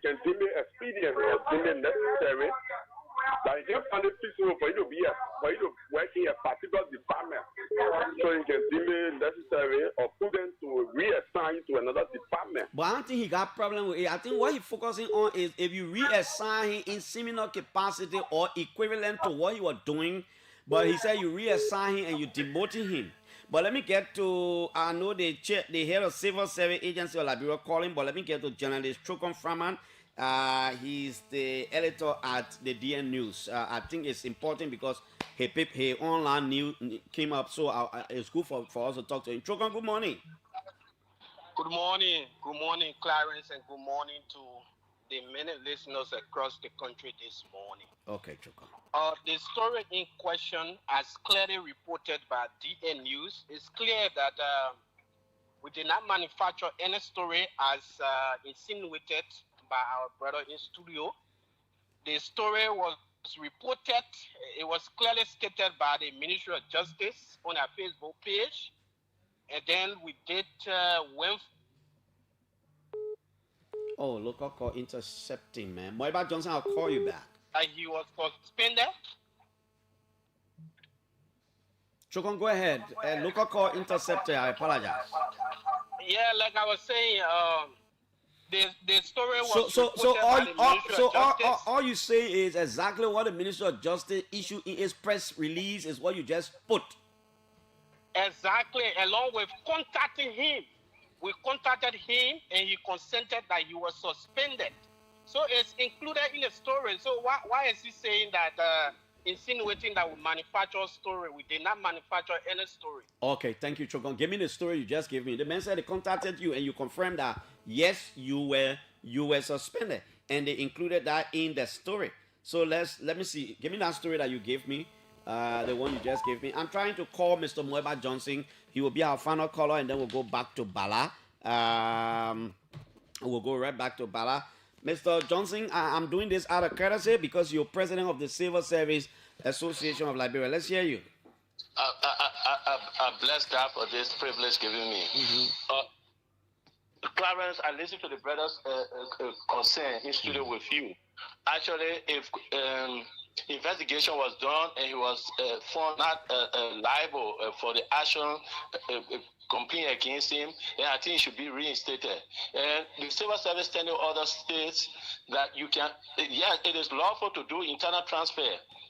can deem it expedient or deem it necessary. Like you find it feasible for you to work in a particular department, so you can deem it necessary or put them to reassign to another department. But I don't think he got problem with it. I think what he's focusing on is if you reassign him in similar capacity or equivalent to what he was doing, but he said you reassign him and you demoting him. But let me get to, I know the head of Civil Service Agency of Liberia calling, but let me get to journalist Chokon Framan. He's the editor at the DN News. I think it's important because his online news came up, so it's good for us to talk to him. Chokon, good morning. Good morning, Clarence, and good morning to the many listeners across the country this morning. Okay, Chokon. The story in question, as clearly reported by DN News, is clear that we did not manufacture any story as insinuated by our brother in studio. The story was reported, it was clearly stated by the Ministry of Justice on our Facebook page, and then we did local call intercepting, man. Moiba Johnson, I'll call you back. He was suspended. Chokon, go ahead. Local call intercepted. I apologize. Yeah, like I was saying, the story was reported by the Ministry of Justice. All you say is exactly what the Minister of Justice issued in his press release is what you just put. Exactly, along with contacting him. We contacted him and he consented that he was suspended. So it's included in the story. So why is he saying that insinuating that we manufacture story. We did not manufacture any story. Okay, thank you, Chogon. Give me the story you just gave me. The man said they contacted you and you confirmed that yes, you were suspended, and they included that in the story. So let me see. Give me that story that you gave me. The one you just gave me. I'm trying to call Mr. Moeba Johnson. He will be our final caller, and then we'll go back to Bala. We'll go right back to Bala. Mr. Johnson, I'm doing this out of courtesy because you're president of the Civil Service Association of Liberia. Let's hear you. I bless God for this privilege given me. Clarence, I listened to the brother's concern in studio with you. Actually, if investigation was done and he was found not liable for the action complaint against him, then I think he should be reinstated. And the civil service telling other states that you can, yes, it is lawful to do internal transfer,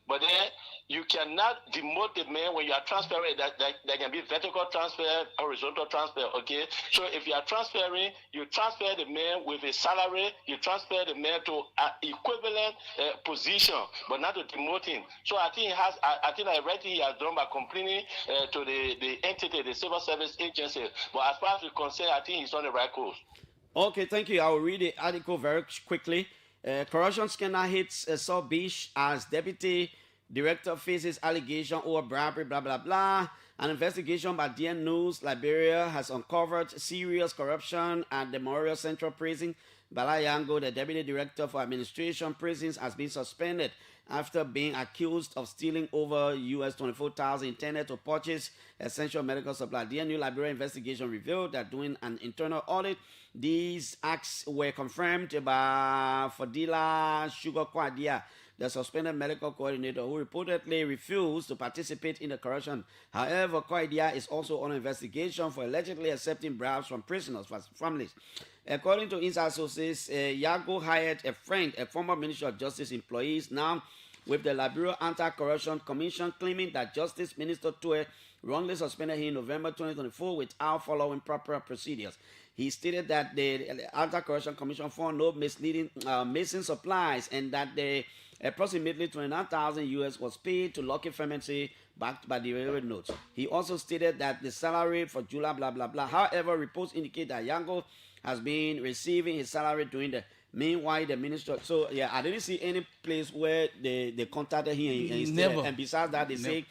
but then you cannot demote the man when you are transferring. That there can be vertical transfer, horizontal transfer. Okay, so if you are transferring, you transfer the man with a salary. You transfer the man to an equivalent position, but not to demote him. So I think I think I read he has done by complaining to the entity, the civil service agency. But as far as we're concerned, I think he's on the right course. Okay, thank you. I will read the article very quickly. Corruption scandal hits Saul Beach as deputy director faces allegation over bribery, blah, blah, blah. An investigation by DN News Liberia has uncovered serious corruption at the Memorial Central Prison. Bala Yango, the deputy director for administration prisons, has been suspended after being accused of stealing over US $24,000 intended to purchase essential medical supply. The new Liberia investigation revealed that during an internal audit, these acts were confirmed by Fadila Sugar Kwadia, the suspended medical coordinator who reportedly refused to participate in the corruption. However, Kwadia is also on investigation for allegedly accepting bribes from prisoners' families. According to inside sources, Yago hired a friend, a former Ministry of Justice employee, now with the Liberia Anti-Corruption Commission, claiming that Justice Minister Tue wrongly suspended him in November 2024 without following proper procedures. He stated that the Anti-Corruption Commission found no missing supplies and that the approximately $29,000 was paid to Lucky Pharmacy backed by the railroad notes. He also stated that the salary for July, blah, blah, blah. However, reports indicate that Yango has been receiving his salary during the meanwhile the minister. So yeah, I didn't see any place where they contacted him and besides that they say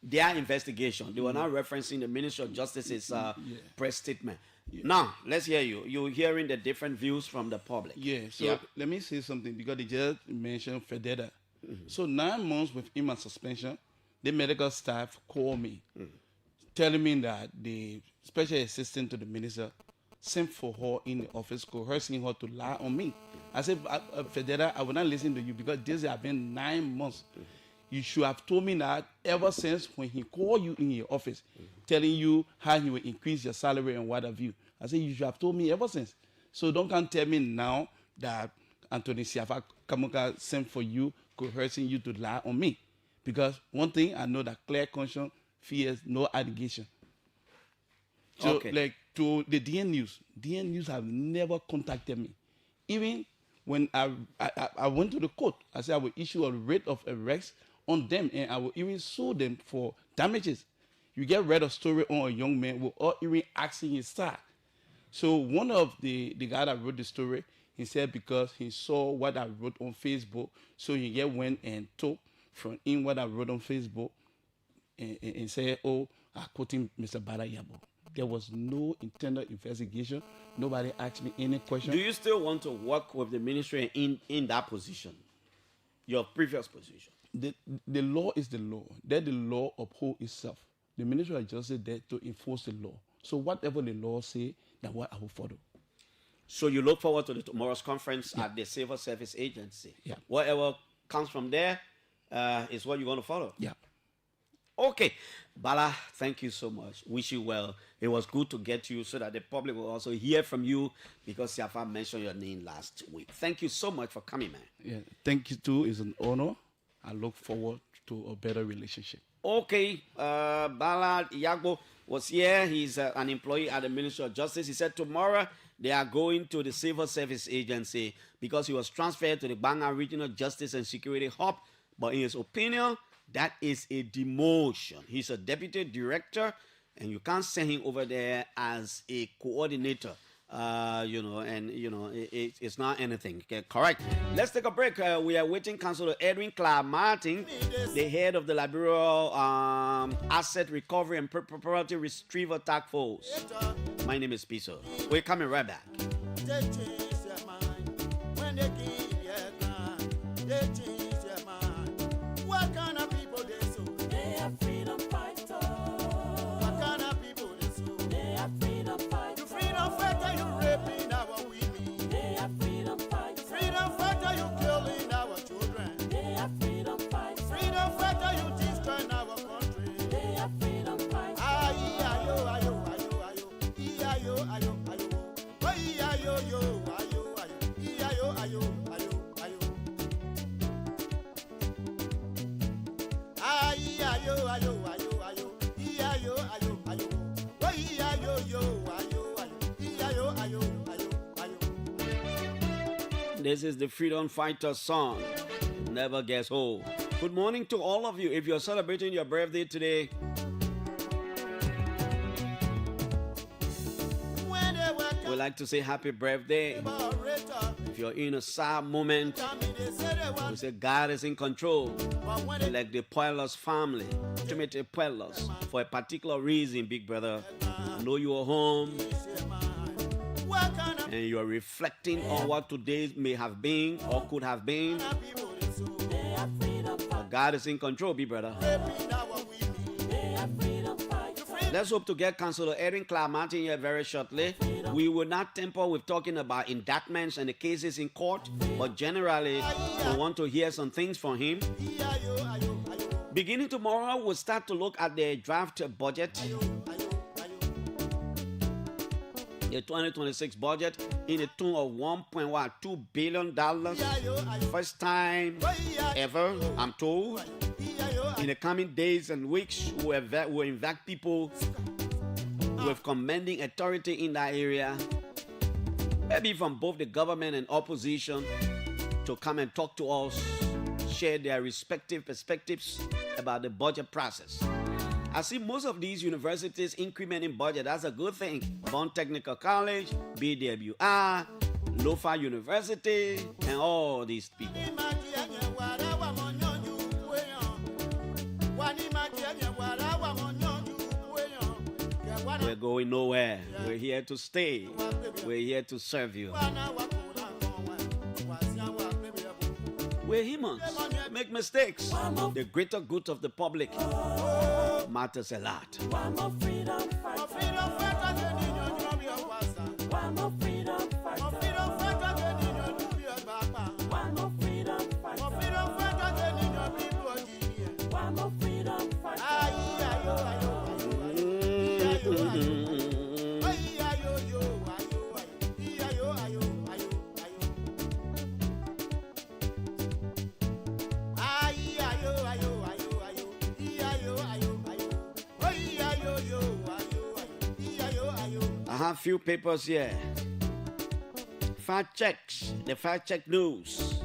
their investigation. They were not referencing the Ministry of Justice's press statement. Yeah. Now, let's hear you. You're hearing the different views from the public. Yeah, so let me say something because they just mentioned Federa. So 9 months with him on suspension, the medical staff called me, telling me that the special assistant to the minister sent for her in the office, coercing her to lie on me. I said, Federa, I will not listen to you because this has been 9 months. You should have told me that ever since when he called you in your office, telling you how he will increase your salary and what have you. I said, you should have told me ever since. So don't come tell me now that Anthony Siafa Kamuka sent for you, coercing you to lie on me. Because one thing, I know that clear conscience fears no allegation. So like to the DN News have never contacted me. Even when I went to the court, I said I will issue a writ of arrest on them and I will even sue them for damages. You get read a story on a young man without even asking his side. So one of the guy that wrote the story, he said because he saw what I wrote on Facebook, so he get went and took from in what I wrote on Facebook and said, oh, I quoting Mr. Bala Yabo. There was no internal investigation. Nobody asked me any question. Do you still want to work with the ministry in that position, your previous position? The law is the law. Let the law uphold itself. The Ministry of Justice is there to enforce the law. So whatever the law say, that's what I will follow. So you look forward to tomorrow's conference at the Civil Service Agency. Yeah. Whatever comes from there is what you're going to follow. Yeah. Okay. Bala, thank you so much. Wish you well. It was good to get you so that the public will also hear from you because Siafa mentioned your name last week. Thank you so much for coming, man. Yeah. Thank you too. It's an honor. I look forward to a better relationship. Okay. Bala Yagbo was here. He's an employee at the Ministry of Justice. He said tomorrow they are going to the Civil Service Agency because he was transferred to the Banga Regional Justice and Security Hub. But in his opinion, that is a demotion. He's a deputy director, and you can't send him over there as a coordinator. It's not anything. Okay, correct. Let's take a break. We are waiting. Councillor Edwin Clarence, the head of the Liberal Asset Recovery and Property Retrieval Task Force. My name is Piso. We're coming right back. They change their mind when they give their time. They change their mind. What kind of people they so? They are freedom fighters. What kind of people they so? They are freedom fighters. You freedom fighter, you raping our women. They are freedom fighters. Freedom fighter, you killing our children. They are freedom fighters. Freedom fighter, you destroying our country. They are freedom fighters. Ayo, ayo, ayo, ayo, ayo, ayo, ayo, ayo. Ayo, ayo, ayo, ayo, ayo, ayo, ayo. Ayo, ayo, ayo, ayo, ayo, ayo, ayo, ayo. Ayo, yo, ayo, ayo, ayo, ayo, ayo. This is the Freedom Fighter song. Never gets old. Good morning to all of you. If you're celebrating your birthday today, we'd like to say happy birthday. If you're in a sad moment, we say God is in control. Like the Puelos family, Timothy Puelos, for a particular reason, big brother. I know you are home and you are reflecting on what today may have been or could have been. But God is in control, big brother. Let's hope to get Councillor Erin Clarence here very shortly. We will not temper with talking about indictments and the cases in court, but generally, we want to hear some things from him. Beginning tomorrow, we'll start to look at the draft budget, the 2026 budget, in the tune of $1.2 billion. First time ever, I'm told. In the coming days and weeks, we'll invite people with commanding authority in that area, maybe from both the government and opposition, to come and talk to us, share their respective perspectives about the budget process. I see most of these universities incrementing budget. That's a good thing. Bond Technical College, BWR, Lofa University, and all these people. We're going nowhere. We're here to stay. We're here to serve you. We're humans. Make mistakes. The greater good of the public matters a lot. One more freedom fighter. One more freedom fighter. One more freedom fighter. One more freedom fighter. One more freedom fighter. I have few papers here. Fact checks. The fact check news.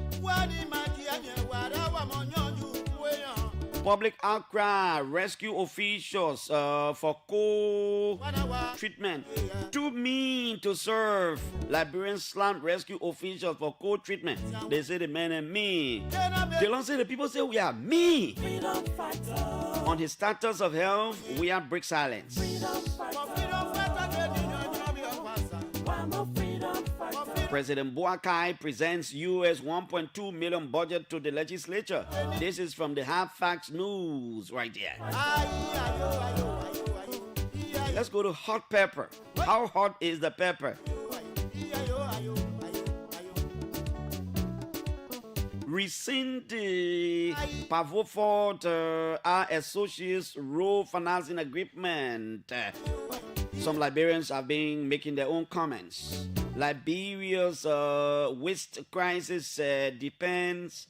Public outcry. Rescue officials for co-treatment. Too mean to serve. Liberian slammed rescue officials for co-treatment. They say the men are mean. They don't say the people say we are mean. On his status of health, we have break silence. President Boakai presents US $1.2 million budget to the legislature. This is from the Hard Facts News right here. Let's go to hot pepper. How hot is the pepper? Rescind Pavofort our associates role financing agreement. Some Liberians have been making their own comments. Liberia's waste crisis demands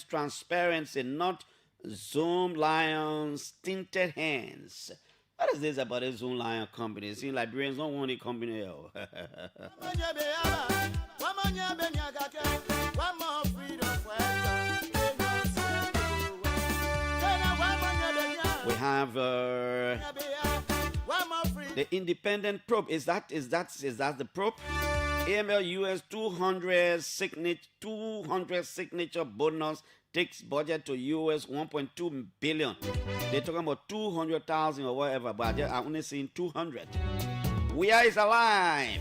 transparency, not Zoom Lions tinted hands. What is this about a Zoom Lion company? See, Liberians don't want a company. have the independent probe. Is that the probe? AML US 200 signature bonus takes budget to US 1.2 billion. They're talking about 200,000 or whatever, but I only seen 200. Weah is alive.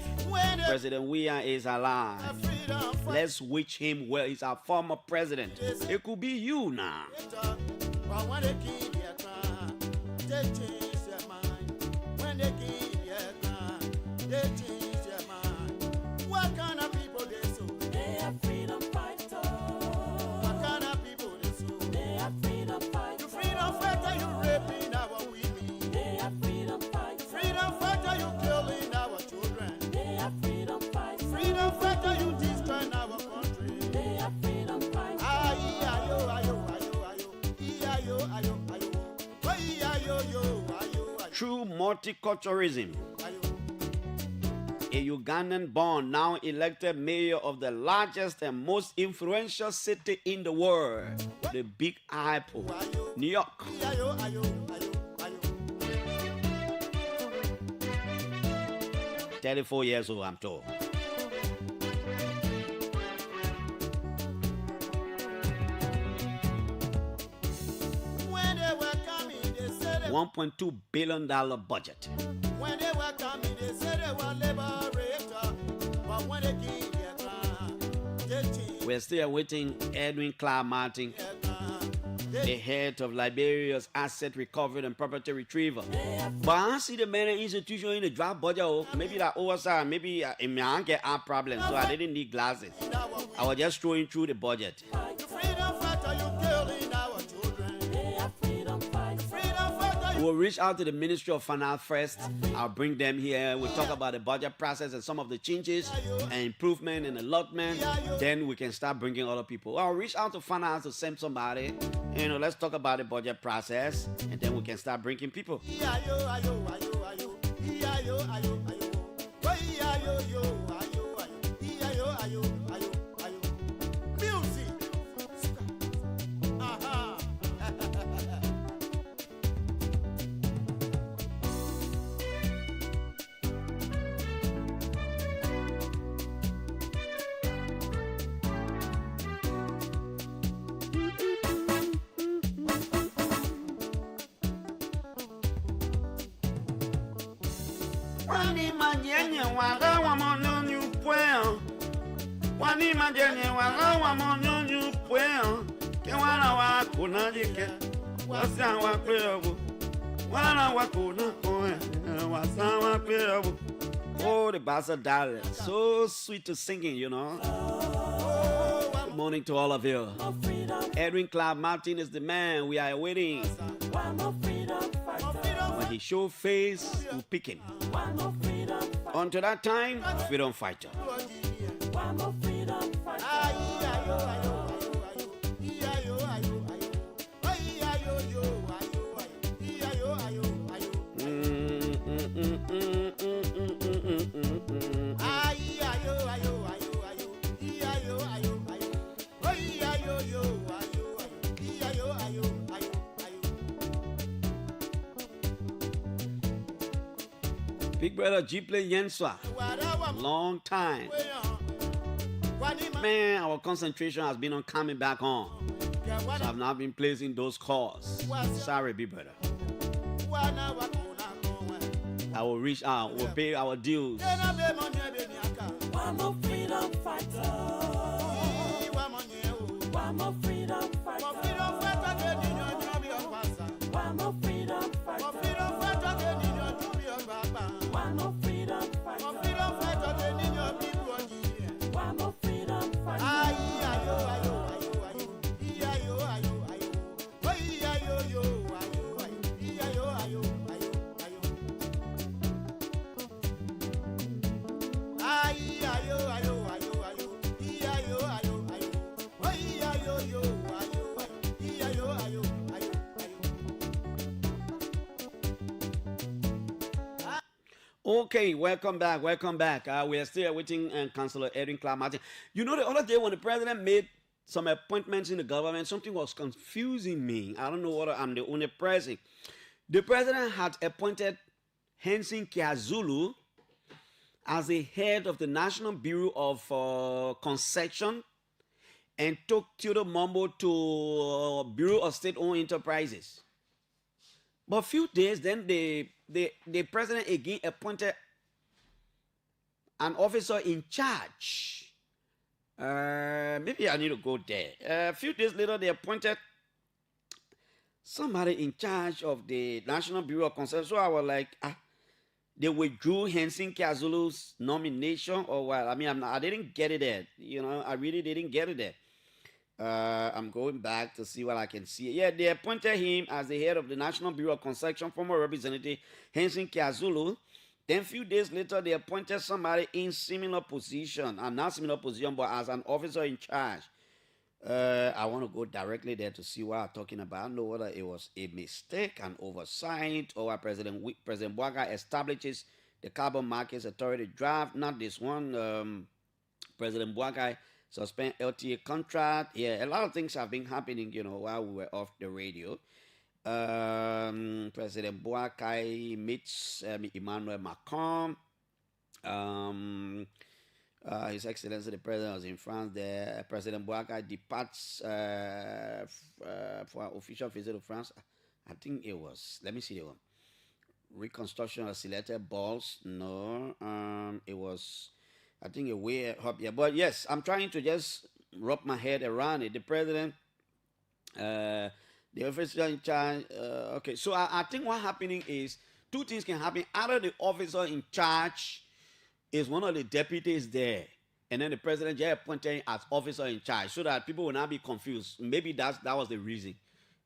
President Weah is alive. Let's wish him well. He's our former president. It could be you now. But when they keep their crime, they change their mind. When they keep their crime, they change their mind. What kind of people they so? They are freedom fighters. What kind of people they so? They are freedom fighters. You freedom fighter, you raping our women. They are freedom fighters. Freedom fighter, you killing our children. They are freedom fighters. Freedom fighter, you destroying our country. They are freedom fighters. True multiculturalism. A Ugandan born, now elected mayor of the largest and most influential city in the world, the Big Apple, New York. 34 years old, I'm told. $1.2 billion budget. When they were coming, they said they were liberator. But when they came, they changed. We're still awaiting Edwin Clark Martin, the head of Liberia's asset recovery and property retrieval. But I see the main institution in the draft budget. Maybe that oversight, maybe it may get our problem, so I didn't need glasses. I was just throwing through the budget. We'll reach out to the Ministry of Finance first. I'll bring them here. We'll talk about the budget process and some of the changes and improvement and allotment. Then we can start bringing other people. I'll reach out to Finance to send somebody. Let's talk about the budget process, and then we can start bringing people. Oh, the Bassa dialect. So sweet to singing, Good morning to all of you. Edwin Clark Martin is the man we are waiting. When he show face, we'll pick him. Until that time, freedom fighter. Big brother Jiple Yenswa, long time. Man, our concentration has been on coming back home. So I've not been placing those calls. Sorry, big brother. I will reach out, we'll pay our dues. Okay, welcome back. We are still waiting Councillor Edwin Clark Martin. The other day when the president made some appointments in the government, something was confusing me. I don't know whether I'm the only person. The president had appointed Hensin Kiazulu as the head of the National Bureau of Concession and took Theodore Mombo to Bureau of State-Owned Enterprises. But a few days, then the president again appointed an officer in charge. Maybe I need to go there. A few days later, they appointed somebody in charge of the National Bureau of Concession. So I was like, they withdrew Hensin Kiazulu's nomination, or what? I mean, I didn't get it there. You know, I really didn't get it there. I'm going back to see what I can see. Yeah, they appointed him as the head of the National Bureau of Concession, former representative Hensin Kiazulu. Then a few days later, they appointed somebody in similar position, and not similar position, but as an officer in charge. I want to go directly there to see what I'm talking about. I don't know whether it was a mistake, an oversight, or what President Bwaga establishes the Carbon Markets Authority draft. Not this one. President Bwaga suspend LTA contract. Yeah, a lot of things have been happening, you know, while we were off the radio. President Bwaga meets Emmanuel Macron. His Excellency the President was in France there. President Bwaga departs for an official visit to France. I think it was, let me see the one. Reconstruction of selected balls. No, it was, I think, a way up. Yeah, but yes, I'm trying to just wrap my head around it. The president, the officer in charge. Okay, so I think what's happening is two things can happen. Either the officer in charge is one of the deputies there, and then the president just appointed as officer in charge, so that people will not be confused. Maybe that was the reason.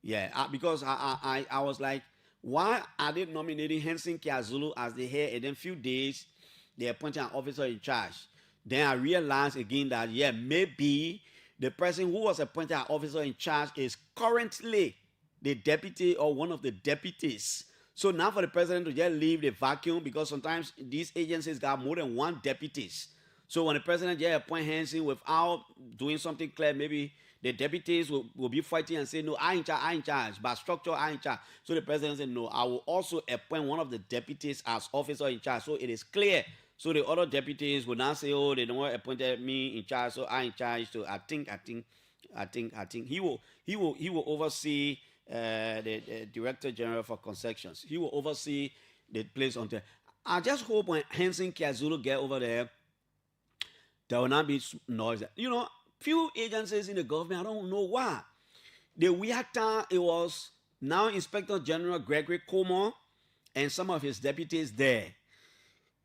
Yeah, because I was like, why are they nominating Hensin Kiazulu as the head, and then few days they appointed an officer in charge? Then I realized again that, yeah, maybe the person who was appointed an officer in charge is currently the deputy or one of the deputies. So now for the president to just leave the vacuum, because sometimes these agencies got more than one deputies. So when the president just appoint Hensin without doing something clear, maybe the deputies will be fighting and say, no, I in charge, by structure, I in charge. So the president said, no, I will also appoint one of the deputies as officer in charge. So it is clear. So the other deputies will not say, oh, they don't want to appoint me in charge, so I in charge. So I think he will oversee the Director General for Concessions. He will oversee the place on there. I just hope when Hensin Kiazulu get over there, there will not be noise. You know, few agencies in the government, I don't know why. The weird time it was now Inspector General Gregory Como and some of his deputies there.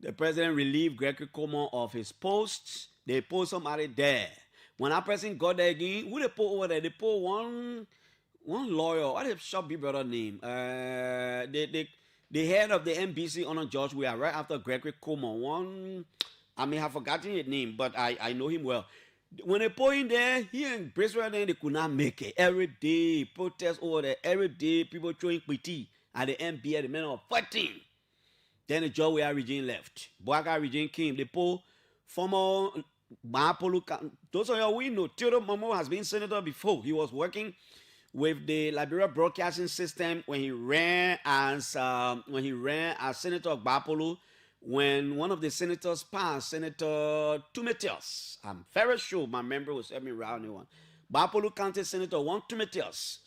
The president relieved Gregory Como of his posts. They put somebody there. When that person got there again, who they put over there? They put one lawyer. What is short big brother name? The head of the NBC Honor George, we are right after Gregory Como. I may have forgotten his name, but I know him well. When they put in there, he and Brisbane, they could not make it. Every day, protests over there. Every day, people throwing PT at the NBA, the men of 14. Then the Joe regime left. Bwaga regime came. They put former Mahapolu. Those of you we know, Theodore Momo has been senator before. He was working with the Liberia Broadcasting System when he ran as senator of Bapolu. When one of the senators passed, Senator Tumetios, I'm very sure my member was helping me around the one. Bapolu County Senator Juan Tumetios.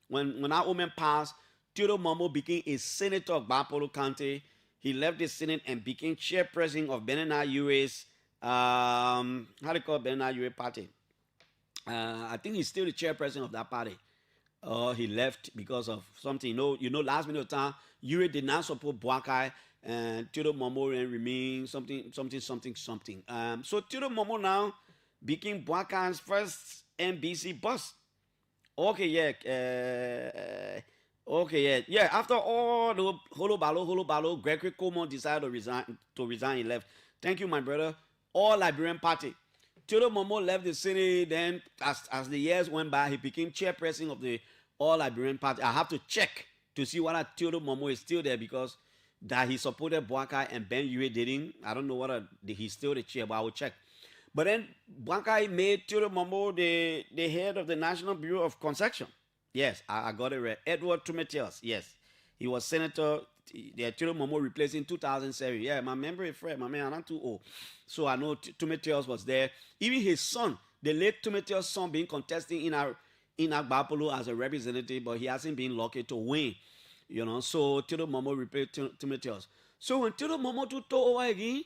When that woman passed, Theodore Momo became a senator of Bapolu County. He left the Senate and became chairperson of Benena Ure's, how do you call Benena Ure party? I think he's still the chairperson of that party. He left because of something. You know, last minute of time, Ure did not support Bwakai, and Theodore Momo remained something. So Theodore Momo now became Bwakai's first NBC boss. Okay, yeah. After all the holo balo, Gregory Como decided to resign. He left. Thank you, my brother. All Liberian party. Theodore Momo left the city. Then, as the years went by, he became chairperson of the All Liberian Party. I have to check to see whether Theodore Momo is still there, because that he supported Bwakai and Ben Yue didn't. I don't know whether he's still the chair, but I will check. But then Bwakai made Theodore Momo the head of the National Bureau of Concession. Yes, I got it right. Edward Tumetios. Yes. He was senator. The Tito Momo replaced in 2007. Yeah, my memory is fresh. My man, I'm not too old. So I know Tumeteos was there. Even his son, the late Tumeteos' son, being contesting in Agbapolo as a representative, but he hasn't been lucky to win. So Tito Momo replaced Tumeteos. So when Tito Momo took over again,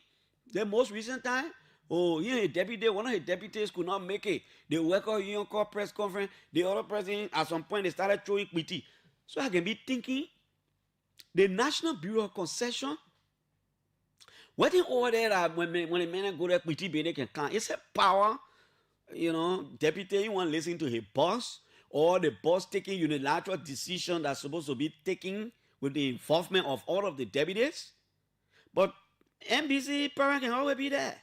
the most recent time, a deputy, one of his deputies could not make it. They work out union call press conference. The other president, at some point, they started throwing pity. So I can be thinking, the National Bureau of Concession, waiting over there that when the men go there, pity they can count. It's a power, deputy, you want to listen to his boss, or the boss taking unilateral decision that's supposed to be taken with the involvement of all of the deputies. But NBC parent can always be there.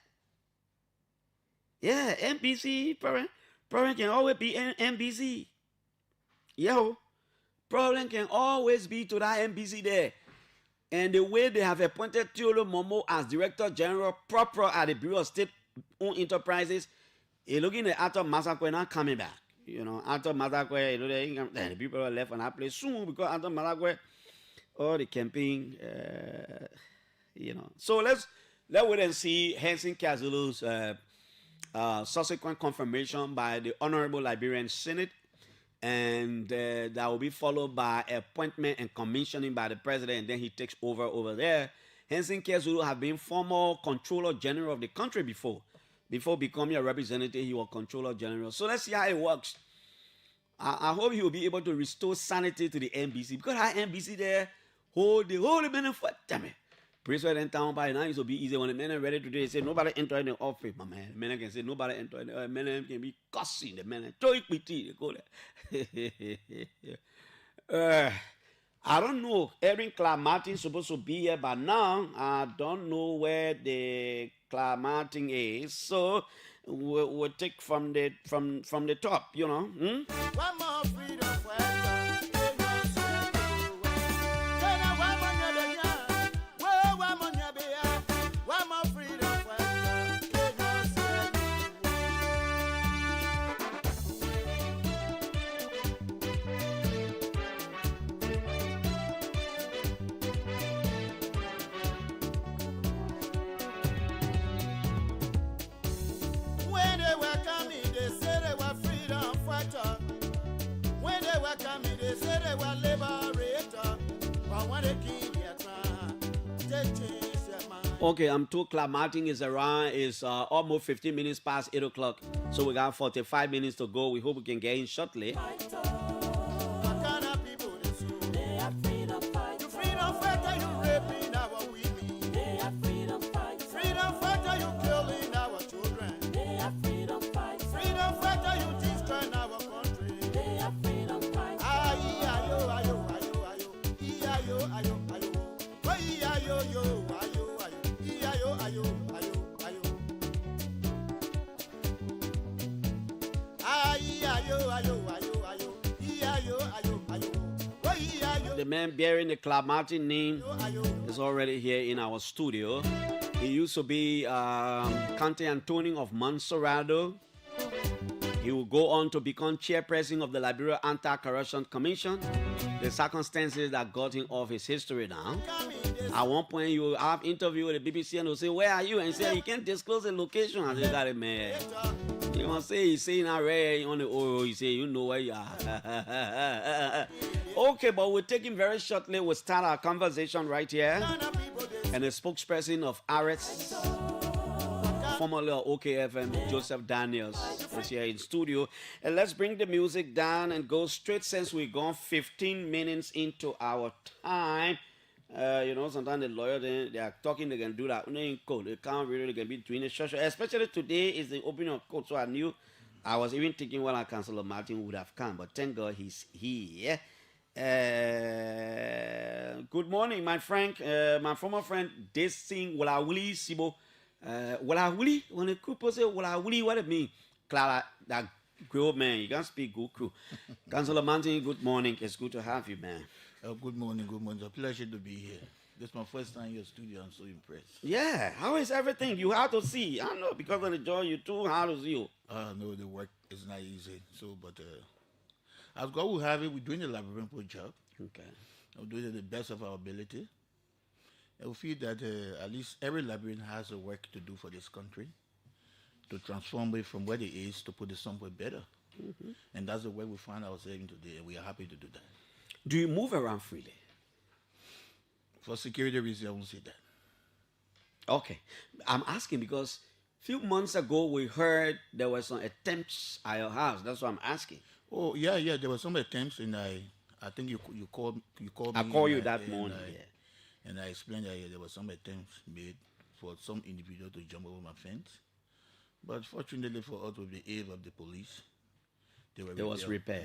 Yeah, NBC parent can always be NBC. Problem can always be to that NBC there. And the way they have appointed Teolo Momo as Director General proper at the Bureau of State-Owned Enterprises, he's looking at Arthur Masakwe not coming back. Arthur Masakwe, the people are left on that place soon because Arthur Masakwe, the campaign, So let's wait and see Henson Kazulu's subsequent confirmation by the Honorable Liberian Senate. And that will be followed by appointment and commissioning by the president, and then he takes over there. Henson Kezulu have been former controller general of the country before becoming a representative. He was controller general. So let's see how it works. I hope he will be able to restore sanity to the NBC, because our NBC there hold the men for damn it. President town by now, it will be easy when the men are ready to do it. Say nobody enter in the office, my man. The men can say nobody enter in the men can be cussing the men. Throw it with tea, go there. I don't know. Erin Clark Martin supposed to be here, but now I don't know where the Clark Martin is. So we'll take from the top, One more freedom for Okay, I'm told Clark Martin is around. It's almost 15 minutes past 8 o'clock. So we got 45 minutes to go. We hope we can get in shortly. The man bearing the Clark Martin name is already here in our studio. He used to be County Attorney of Monserrado. He will go on to become chairperson of the Liberia Anti-Corruption Commission. The circumstances that got him off his history now. At one point, you will have interview with the BBC and they'll say, "Where are you?" And he say, "You can't disclose the location." And they got it, man. You must say he's saying that right on the oil. He say, "You know where you are." Okay, but we'll take him very shortly. We'll start our conversation right here. And the spokesperson of ARES, formerly of OKFM, Joseph Daniels, is here in studio. And let's bring the music down and go straight, since we've gone 15 minutes into our time. Sometimes the lawyer, they are talking, they can do that in code. They can't really, they can be doing it short. Especially today is the opening of court. So I was even thinking, well, Councillor Martin would have come. But thank God he's here. Good morning, my friend, my former friend, Desing Walawuli Sibo. Walawuli, when the couple say Walawuli, what it mean? Clara, that good man, you can speak good crew. Councillor Martin, good morning. It's good to have you, man. Good morning, good morning. It's a pleasure to be here. This is my first time in your studio. I'm so impressed. Yeah, how is everything? You have to see. I know because of the joy you too. How to see you? No, the work is not easy. So, but as God will have it, we're doing a labyrinthal job. Okay. We'll do it to the best of our ability. And we feel that at least every Liberian has a work to do for this country to transform it from where it is to put it somewhere better. And that's the way we find ourselves in today, and we are happy to do that. Do you move around freely? For security reasons, I won't say that. Okay. I'm asking because a few months ago we heard there were some attempts at your house. That's why I'm asking. Oh yeah, there were some attempts, and I think you called me. I called you and that morning. And I explained that there were some attempts made for some individual to jump over my fence, but fortunately for us, with the aid of the police, There was repair.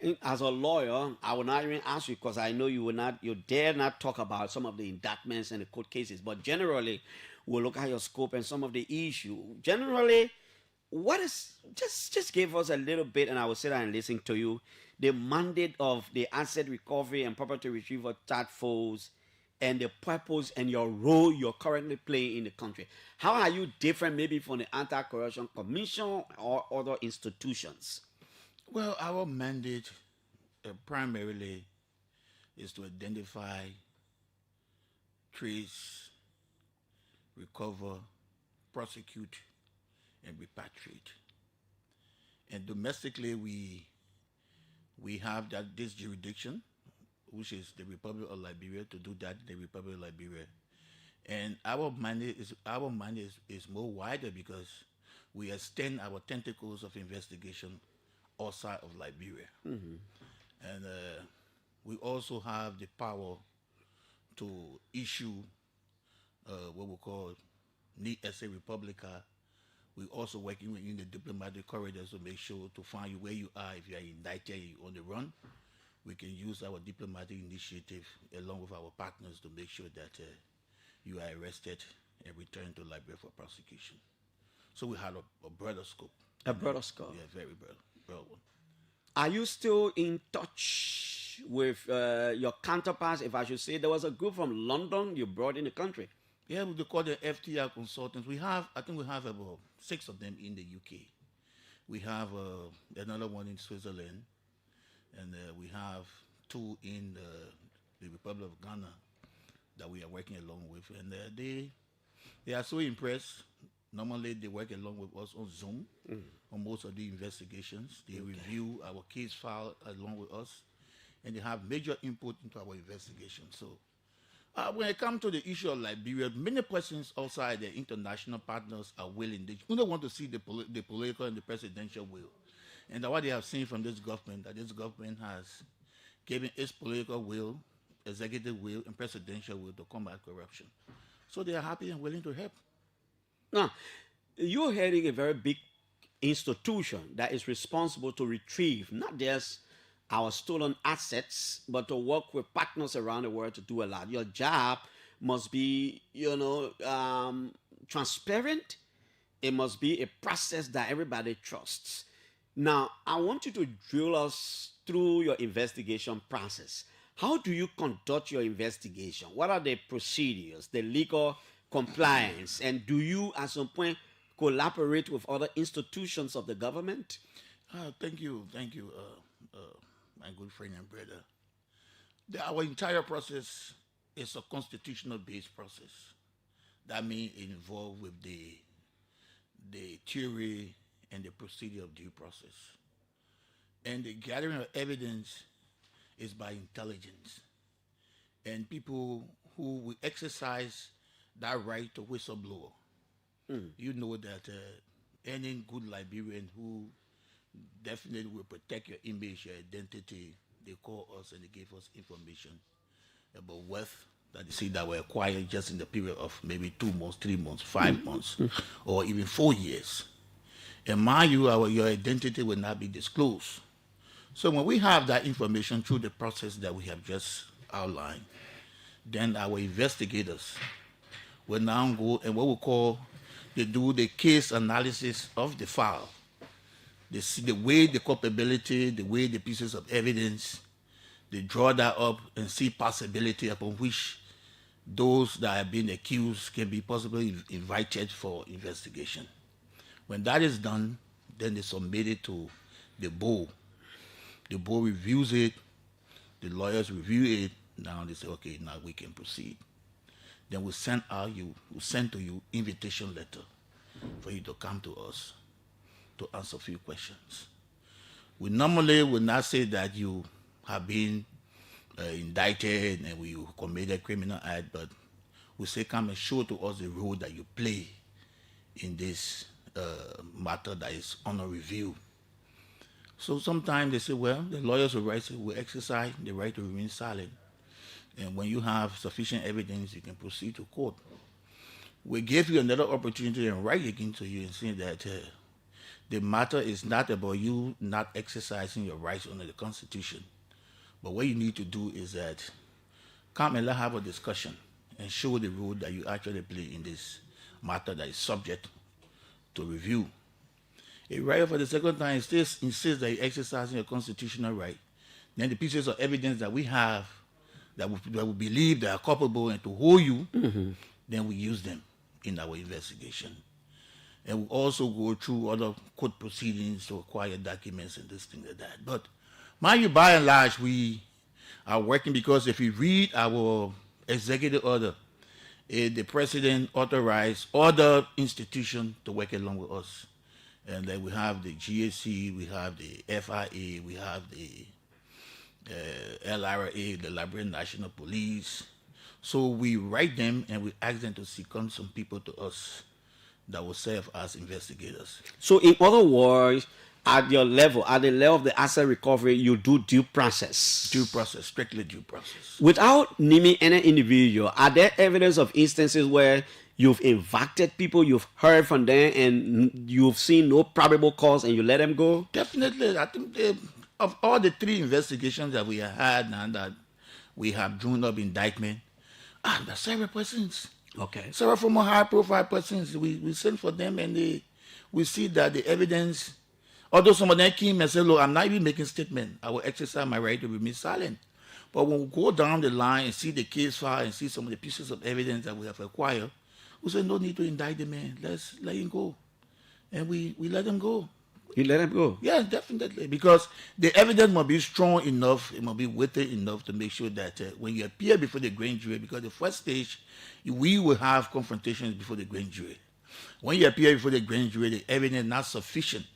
Yeah. As a lawyer, I will not even ask you because I know you dare not talk about some of the indictments and the court cases. But generally, we'll look at your scope and some of the issue. Generally, what is just give us a little bit, and I will sit down and listen to you. The mandate of the asset recovery and property retrieval task force, and the purpose and your role you're currently playing in the country. How are you different maybe from the Anti-Corruption Commission or other institutions? Well, our mandate primarily is to identify, trace, recover, prosecute, and repatriate. And domestically, we have this jurisdiction, which is the Republic of Liberia, to do that in the Republic of Liberia. And our mandate is more wider because we extend our tentacles of investigation outside of Liberia. And we also have the power to issue what we call Need Essay Republica. We're also working within the diplomatic corridors to make sure to find you where you are. If you are indicted, you're on the run, we can use our diplomatic initiative along with our partners to make sure that you are arrested and returned to Liberia for prosecution. So we had a broader scope. A broader scope. Yeah, very broad one. Are you still in touch with your counterparts, if I should say? There was a group from London you brought in the country. Yeah, we call the FTR consultants. I think we have about 6 of them in the UK. We have another one in Switzerland, and we have 2 in the Republic of Ghana that we are working along with. And they are so impressed. Normally, they work along with us on Zoom on most of the investigations. They review our case file along with us, and they have major input into our investigation. So when it comes to the issue of Liberia, many persons outside the international partners are willing. They only want to see the political and the presidential will. And what they have seen from this government, that this government has given its political will, executive will, and presidential will to combat corruption. So they are happy and willing to help. Now, you're heading a very big institution that is responsible to retrieve not just our stolen assets, but to work with partners around the world to do a lot. Your job must be, transparent. It must be a process that everybody trusts. Now, I want you to drill us through your investigation process. How do you conduct your investigation? What are the procedures, the legal compliance, and do you at some point collaborate with other institutions of the government? Thank you, my good friend and brother. Our entire process is a constitutional-based process. That means it involves with the theory and the procedure of due process. And the gathering of evidence is by intelligence. And people who will exercise that right to whistleblower. You know that any good Liberian who definitely will protect your image, your identity, they call us and they give us information about wealth that they see that were acquired just in the period of maybe 2 months, 3 months, 5 months, or even 4 years. And mind you, your identity will not be disclosed. So when we have that information through the process that we have just outlined, then our investigators will now go and what we call, they do the case analysis of the file. They see the way the culpability, the way the pieces of evidence, they draw that up and see possibility upon which those that have been accused can be possibly invited for investigation. When that is done, then they submit it to the board. The board reviews it. The lawyers review it. Now they say, okay, now we can proceed. Then we send to you invitation letter for you to come to us to answer a few questions. We normally will not say that you have been indicted and you committed criminal act, but we say come and show to us the role that you play in this matter that is under review. So sometimes they say, well, the lawyers will exercise the right to remain silent. And when you have sufficient evidence, you can proceed to court. We gave you another opportunity and write again to you and say that the matter is not about you not exercising your rights under the Constitution. But what you need to do is that come and let's have a discussion and show the role that you actually play in this matter that is subject to review. A right for the second time insists that you're exercising your constitutional right. Then the pieces of evidence that we have that we believe they are culpable and to hold you, then we use them in our investigation. And we also go through other court proceedings to acquire documents and this thing like that. But mind you, by and large, we are working because if you read our executive order, the president authorized other institutions to work along with us. And then we have the GAC, we have the FIA, we have the LRA, the Liberian National Police. So we write them and we ask them to second some people to us that will serve as investigators. So in other words, at your level, at the level of the asset recovery, you do due process. Due process, strictly due process. Without naming any individual, are there evidence of instances where you've invited people, you've heard from them, and you've seen no probable cause and you let them go? Definitely. I think of all the 3 investigations that we have had and that we have drawn up indictment, there's several persons. Okay. Several former high-profile persons. We send for them and we see that the evidence, although some of them came and said, look, I'm not even making statement. I will exercise my right to remain silent. But when we go down the line and see the case file and see some of the pieces of evidence that we have acquired, we say no need to indict the man. Let's let him go. And we let him go. You let him go? Yeah, definitely. Because the evidence must be strong enough, it must be weighted enough to make sure that when you appear before the grand jury, because the first stage, we will have confrontations before the grand jury. When you appear before the grand jury, the evidence is not sufficient,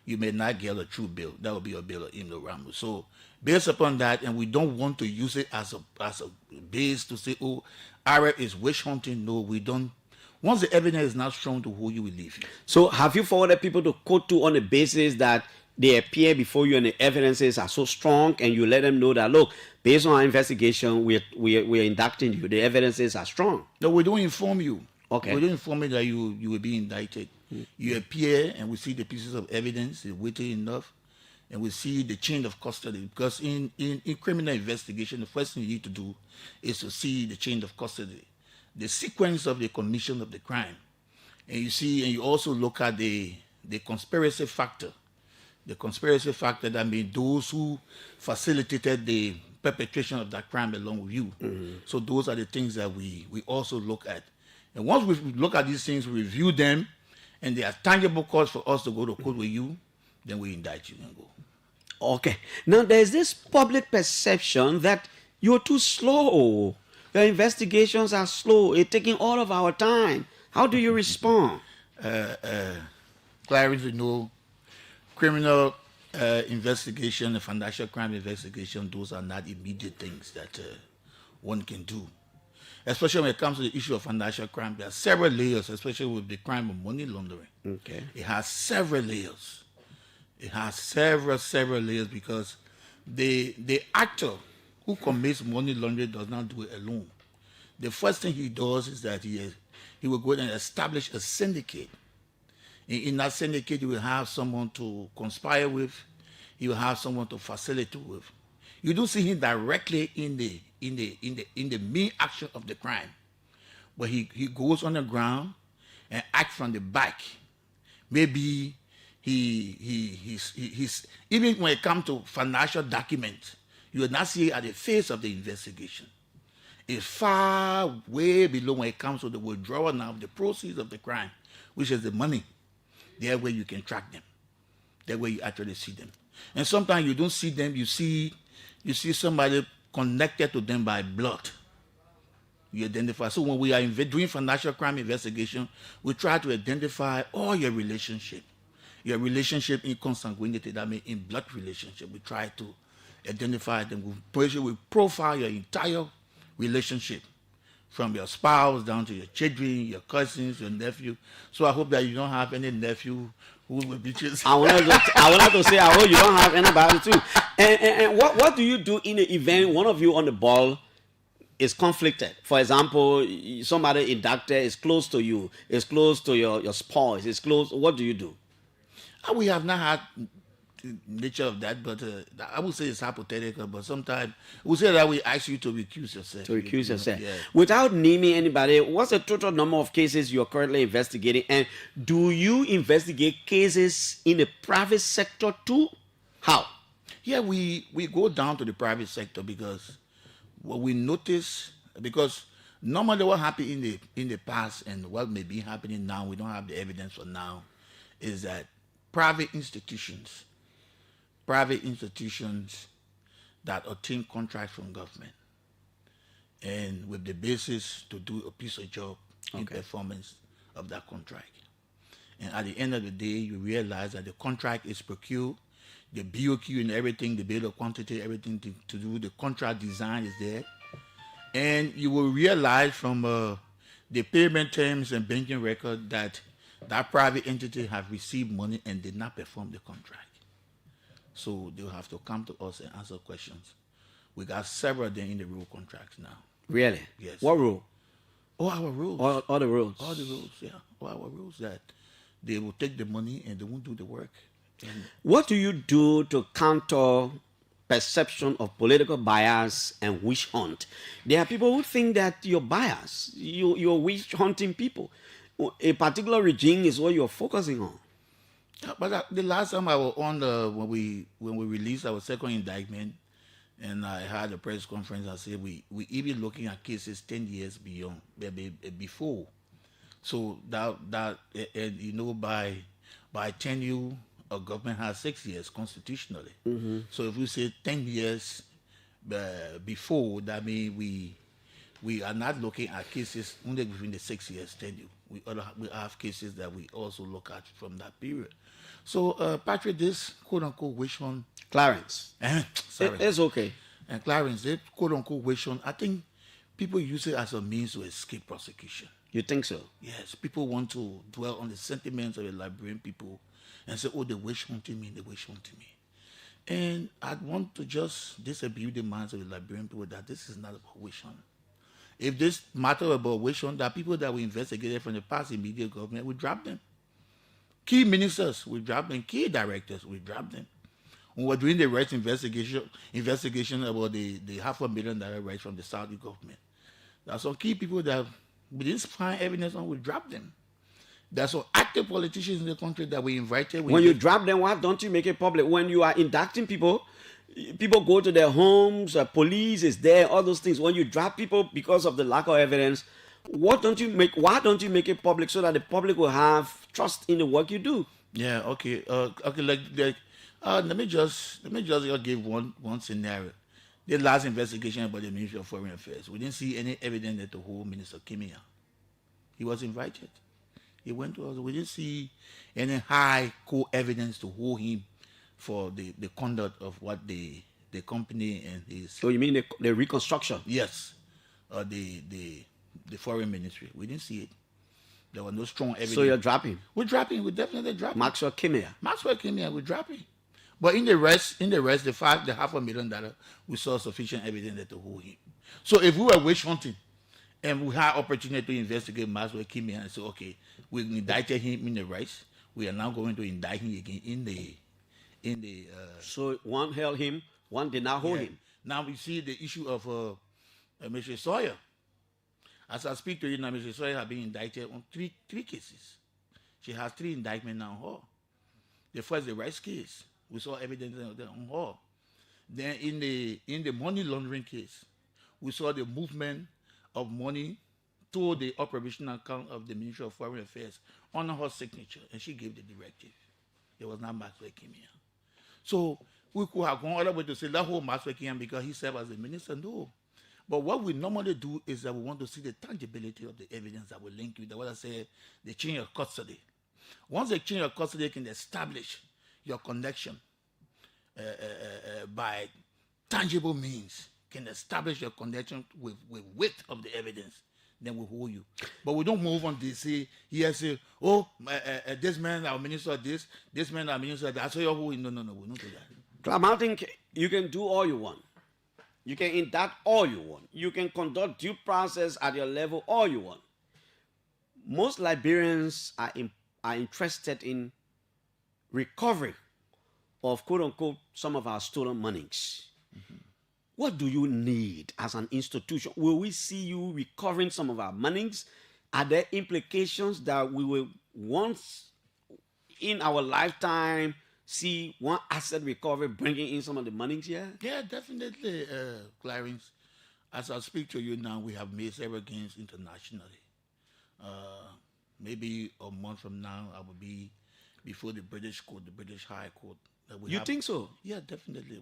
you may not get a true bail. That will be a bail of Imno Ramos. So based upon that, and we don't want to use it as a base to say, oh, Arab is witch hunting. No, we don't. Once the evidence is not strong to who you will leave you. So have you forwarded people to court to on the basis that they appear before you and the evidences are so strong and you let them know that, look, based on our investigation, we're inducting you. The evidences are strong. No, we don't inform you. Okay. We don't inform you that you will be indicted. You appear and we see the pieces of evidence, it's weighted enough, and we see the chain of custody. Because in criminal investigation, the first thing you need to do is to see the chain of custody, the sequence of the commission of the crime. And you see, and you also look at the conspiracy factor. The conspiracy factor, that means those who facilitated the perpetration of that crime along with you. So those are the things that we also look at. And once we look at these things, we review them, and they are tangible cause for us to go to court with you, then we indict you and go. Okay. Now, there's this public perception that you're too slow. Your investigations are slow. It's taking all of our time. How do you respond? Clarence, you know, criminal investigation and financial crime investigation, those are not immediate things that one can do. Especially when it comes to the issue of financial crime, there are several layers, especially with the crime of money laundering. Okay. It has several layers. It has several layers because the actor who commits money laundering does not do it alone. The first thing he does is that he will go and establish a syndicate. In that syndicate, you will have someone to conspire with. You will have someone to facilitate with. You don't see him directly in the main action of the crime, but he goes on the ground and acts from the back. Maybe he's even when it comes to financial documents, you will not see it at the face of the investigation. It's far way below when it comes to the withdrawal now of the proceeds of the crime, which is the money. That way you can track them. That way you actually see them. And sometimes you don't see them. You see somebody connected to them by blood. You identify. So when we are doing financial crime investigation, we try to identify all your relationship in consanguinity, that means in blood relationship. We try to identify them. We profile your entire relationship, from your spouse down to your children, your cousins, your nephew. So I hope that you don't have any nephew who will be chasing. I wanted to say, I hope you don't have anybody too. And what do you do in an event? One of you on the ball is conflicted. For example, somebody inducted is close to you, is close to your spouse, is close. What do you do? We have not had the nature of that, but I would say it's hypothetical. But sometimes we say that we ask you to recuse yourself. To recuse yourself. Yeah. Without naming anybody, what's the total number of cases you're currently investigating? And do you investigate cases in the private sector too? How? Yeah, we go down to the private sector because what we notice, because normally what happened in the past and what may be happening now, we don't have the evidence for now, is that private institutions that obtain contracts from government and with the basis to do a piece of job in performance of that contract. And at the end of the day, you realize that the contract is procured, the BOQ and everything, the bill of quantity, everything to do the contract design is there. And you will realize from the payment terms and banking record that that private entity have received money and did not perform the contract. So they'll have to come to us and answer questions. We got several of them in the rule contracts now. Really? Yes. What rule? All our rules. All the rules. All the rules, yeah. All our rules that they will take the money and they won't do the work. And what do you do to counter perception of political bias and witch hunt? There are people who think that you're biased. You're witch hunting people. A particular regime is what you're focusing on. Yeah, but the last time I was on when we released our second indictment, and I had a press conference, I said we even looking at cases 10 years before. So that and you know by tenure, a government has 6 years constitutionally. Mm-hmm. So if we say 10 years before, that means we are not looking at cases only within the 6 years tenure. We have cases that we also look at from that period. So, Patrick, this quote-unquote witch hunt... Clarence. Sorry. It's okay. And Clarence, this quote-unquote witch hunt, I think people use it as a means to escape prosecution. You think so? Yes. People want to dwell on the sentiments of the Liberian people and say, oh, the witch hunting me, the witch hunting me. And I want to just disabuse the minds of the Liberian people that this is not about witch hunt. If this matter about witch hunt, that people that we investigated from the past immediate government, we drop them. Key ministers, we drop them. Key directors, we drop them. When we're doing the rights investigation about the $500,000 rights from the Saudi government, there are some key people that we didn't find evidence on, we drop them. There are some active politicians in the country that we invited. When you drop them, why don't you make it public? When you are inducting people go to their homes, police is there, all those things. When you drop people because of the lack of evidence, why don't you make it public so that the public will have trust in the work you do? Yeah, okay. Let me just give one scenario. The last investigation about the Ministry of Foreign Affairs, we didn't see any evidence that the whole minister came here. He was invited. He went to us. We didn't see any high core evidence to hold him for the conduct of what the company and his... So you mean the reconstruction? Yes. The foreign ministry. We didn't see it. There was no strong evidence. So you're dropping? We're dropping. We're definitely dropping. Maxwell came here. We're dropping. But in the rest, the $500,000, we saw sufficient evidence to hold him. So if we were witch hunting and we had opportunity to investigate Maxwell came here and say, okay, we indicted him in the rest, we are now going to indict him again in the so one held him, one did not hold him. Now we see the issue of Mr. Sawyer. As I speak to you now, Mr. Sawyer has been indicted on three cases. She has 3 indictments now on her. The first, the rice case, we saw evidence on her. Then in the money laundering case, we saw the movement of money to the operational account of the Ministry of Foreign Affairs on her signature, and she gave the directive. It was not Maxwell came here. So we could have gone all the way to say that whole mass working because he served as a minister. No. But what we normally do is that we want to see the tangibility of the evidence that will link you. That's what I say, the chain of custody. Once the chain of custody can establish your connection by tangible means, can establish your connection with weight of the evidence, then we hold you. But we don't move on to say, say, oh, this man, our minister, this man, our minister, that. So you're holding. No, we don't do that. Clam, I think you can do all you want. You can indict all you want. You can conduct due process at your level all you want. Most Liberians are interested in recovery of quote unquote some of our stolen monies. What do you need as an institution? Will we see you recovering some of our monies? Are there implications that we will once in our lifetime see one asset recovery bringing in some of the monies here? Yeah, definitely, Clarence. As I speak to you now, we have made several gains internationally. Maybe a month from now, I will be before the British court, the British High Court. You think so? Yeah, definitely.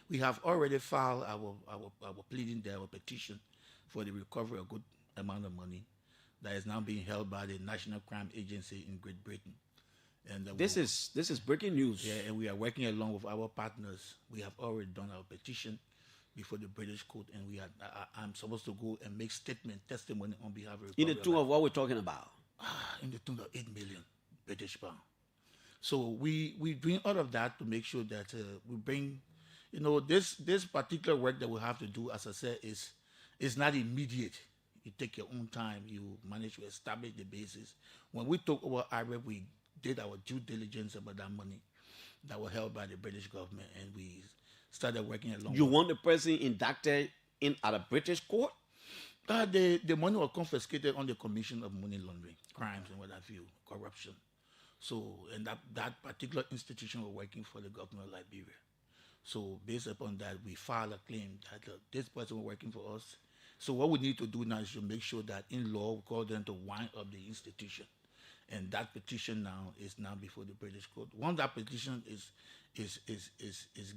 We have already filed our pleading there, our petition for the recovery of a good amount of money that is now being held by the National Crime Agency in Great Britain. And this is breaking news. Yeah, and we are working along with our partners. We have already done our petition before the British court, and I'm supposed to go and make testimony on behalf of the in the tune of what we're talking about. In the tune of 8 million British pound. So we're doing all of that to make sure that we bring, this particular work that we have to do, as I said, is not immediate. You take your own time. You manage to establish the basis. When we took over Arab, we did our due diligence about that money that was held by the British government, and we started working along. You want the person indicted in at a British court? The money was confiscated on the commission of money laundering, crimes and what have you, corruption. So, and that particular institution was working for the government of Liberia. So, based upon that, we filed a claim that this person was working for us. So, what we need to do now is to make sure that in law we call them to wind up the institution. And that petition now is before the British court. Once that petition is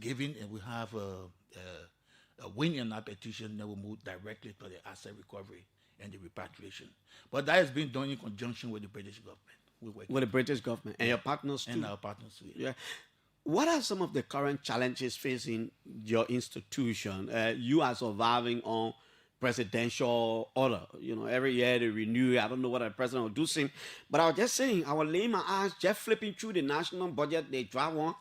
given and we have a win in that petition, then we move directly to the asset recovery and the repatriation. But that has been done in conjunction with the British government. With the British government and your partners too. And our partners too. Yeah. What are some of the current challenges facing your institution? You are surviving on presidential order. Every year they renew. I don't know what the president will do soon. But I was just saying, I was laying my eyes, just flipping through the national budget they draft one.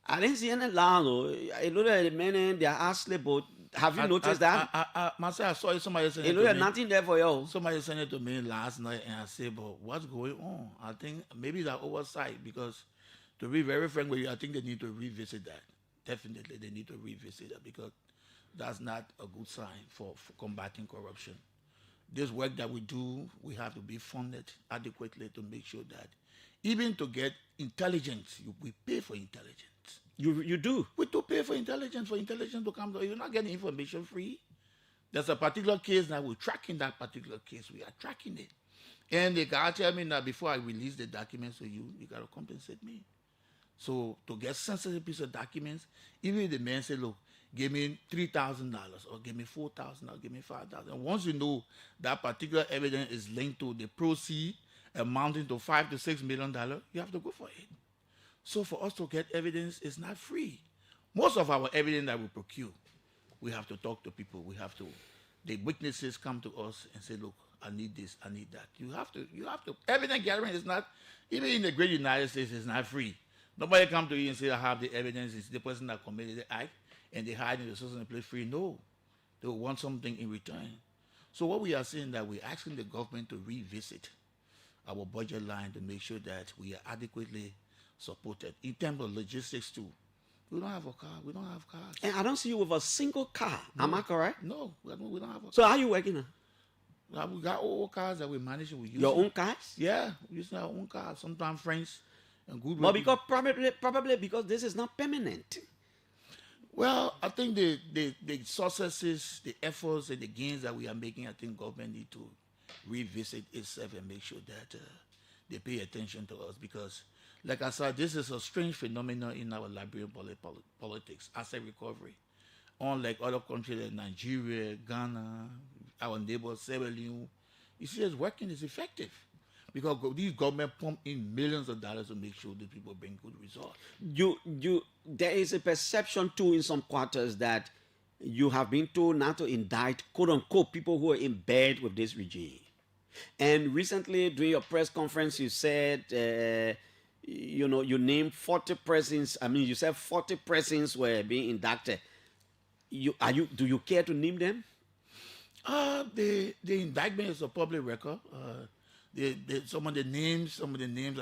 I didn't see any law. I looked at the men and their ass slip, but have you noticed that? Myself, I saw somebody saying it. There's nothing there for you. Somebody sent it to me last night, and I said, but what's going on? I think maybe that oversight, because to be very frank with you, I think they need to revisit that. Definitely, they need to revisit that, because that's not a good sign for combating corruption. This work that we do, we have to be funded adequately to make sure that even to get intelligence, we pay for intelligence. You do? We do pay for intelligence to come. You're not getting information free. There's a particular case now, we're tracking that particular case. We are tracking it. And they got to tell me that before I release the documents to you, you got to compensate me. So to get sensitive piece of documents, even if the man say, look, give me $3,000 or give me $4,000 or give me $5,000. Once you know that particular evidence is linked to the proceeds amounting to $5 to $6 million, you have to go for it. So for us to get evidence, it's not free. Most of our evidence that we procure, we have to talk to people. The witnesses come to us and say, look, I need this, I need that. You have to. Evidence gathering is not, even in the great United States, it's not free. Nobody come to you and say, I have the evidence, it's the person that committed the act, and they hide in the social place free. No. They want something in return. So what we are saying that we're asking the government to revisit our budget line to make sure that we are adequately supported in terms of logistics too. We don't have a car. We don't have cars. And I don't see you with a single car. No. Am I correct? No, we don't have a car. So how are you working now? We got all cars that we manage. We use your own cars? Yeah, we use our own cars. Sometimes friends and good. But because probably because this is not permanent. Well, I think the successes, the efforts, and the gains that we are making, I think government need to revisit itself and make sure that they pay attention to us, because Like I said, this is a strange phenomenon in our Liberian politics, asset recovery. Unlike other countries like Nigeria, Ghana, our neighbors, Sierra Leone, you see, it's working, it's effective. Because these government pump in millions of dollars to make sure that people bring good results. There is a perception too in some quarters that you have been told not to indict, quote unquote, people who are in bed with this regime. And recently, during your press conference, you said, you named 40 persons. I mean, you said 40 persons were being indicted. Do you care to name them? The indictment is a public record. Some of the names,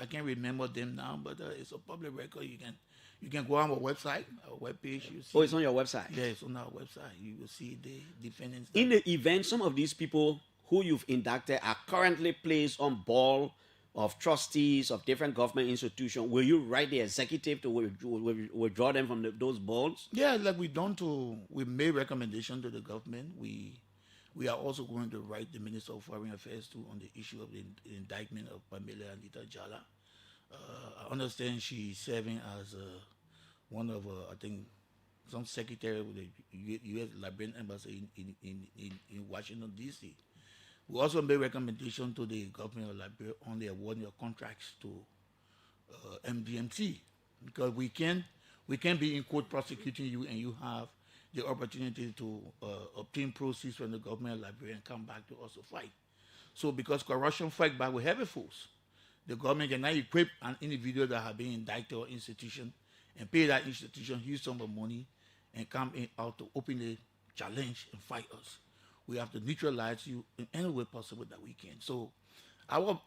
I can't remember them now, but it's a public record. You can go on our website, our webpage. You see. Oh, it's on your website? Yeah, it's on our website. You will see the defendants. In the event, some of these people who you've indicted are currently placed on board of trustees of different government institutions. Will you write the executive to withdraw them from those boards? Yeah, like we made recommendation to the government. We are also going to write the Minister of Foreign Affairs too on the issue of the indictment of Pamela Anita Jala. I understand she's serving as one of, I think, some secretary with the U.S. Liberian Embassy in Washington, D.C. We also made recommendation to the government of Liberia on the awarding of contracts to MDMT, because we can be in court prosecuting you and you have the opportunity to obtain proceeds from the government of Liberia and come back to us to fight. So because corruption fight back with heavy force, the government cannot equip an individual that have been indicted or institution and pay that institution huge sum of money and come out to openly challenge and fight us. We have to neutralize you in any way possible that we can. So our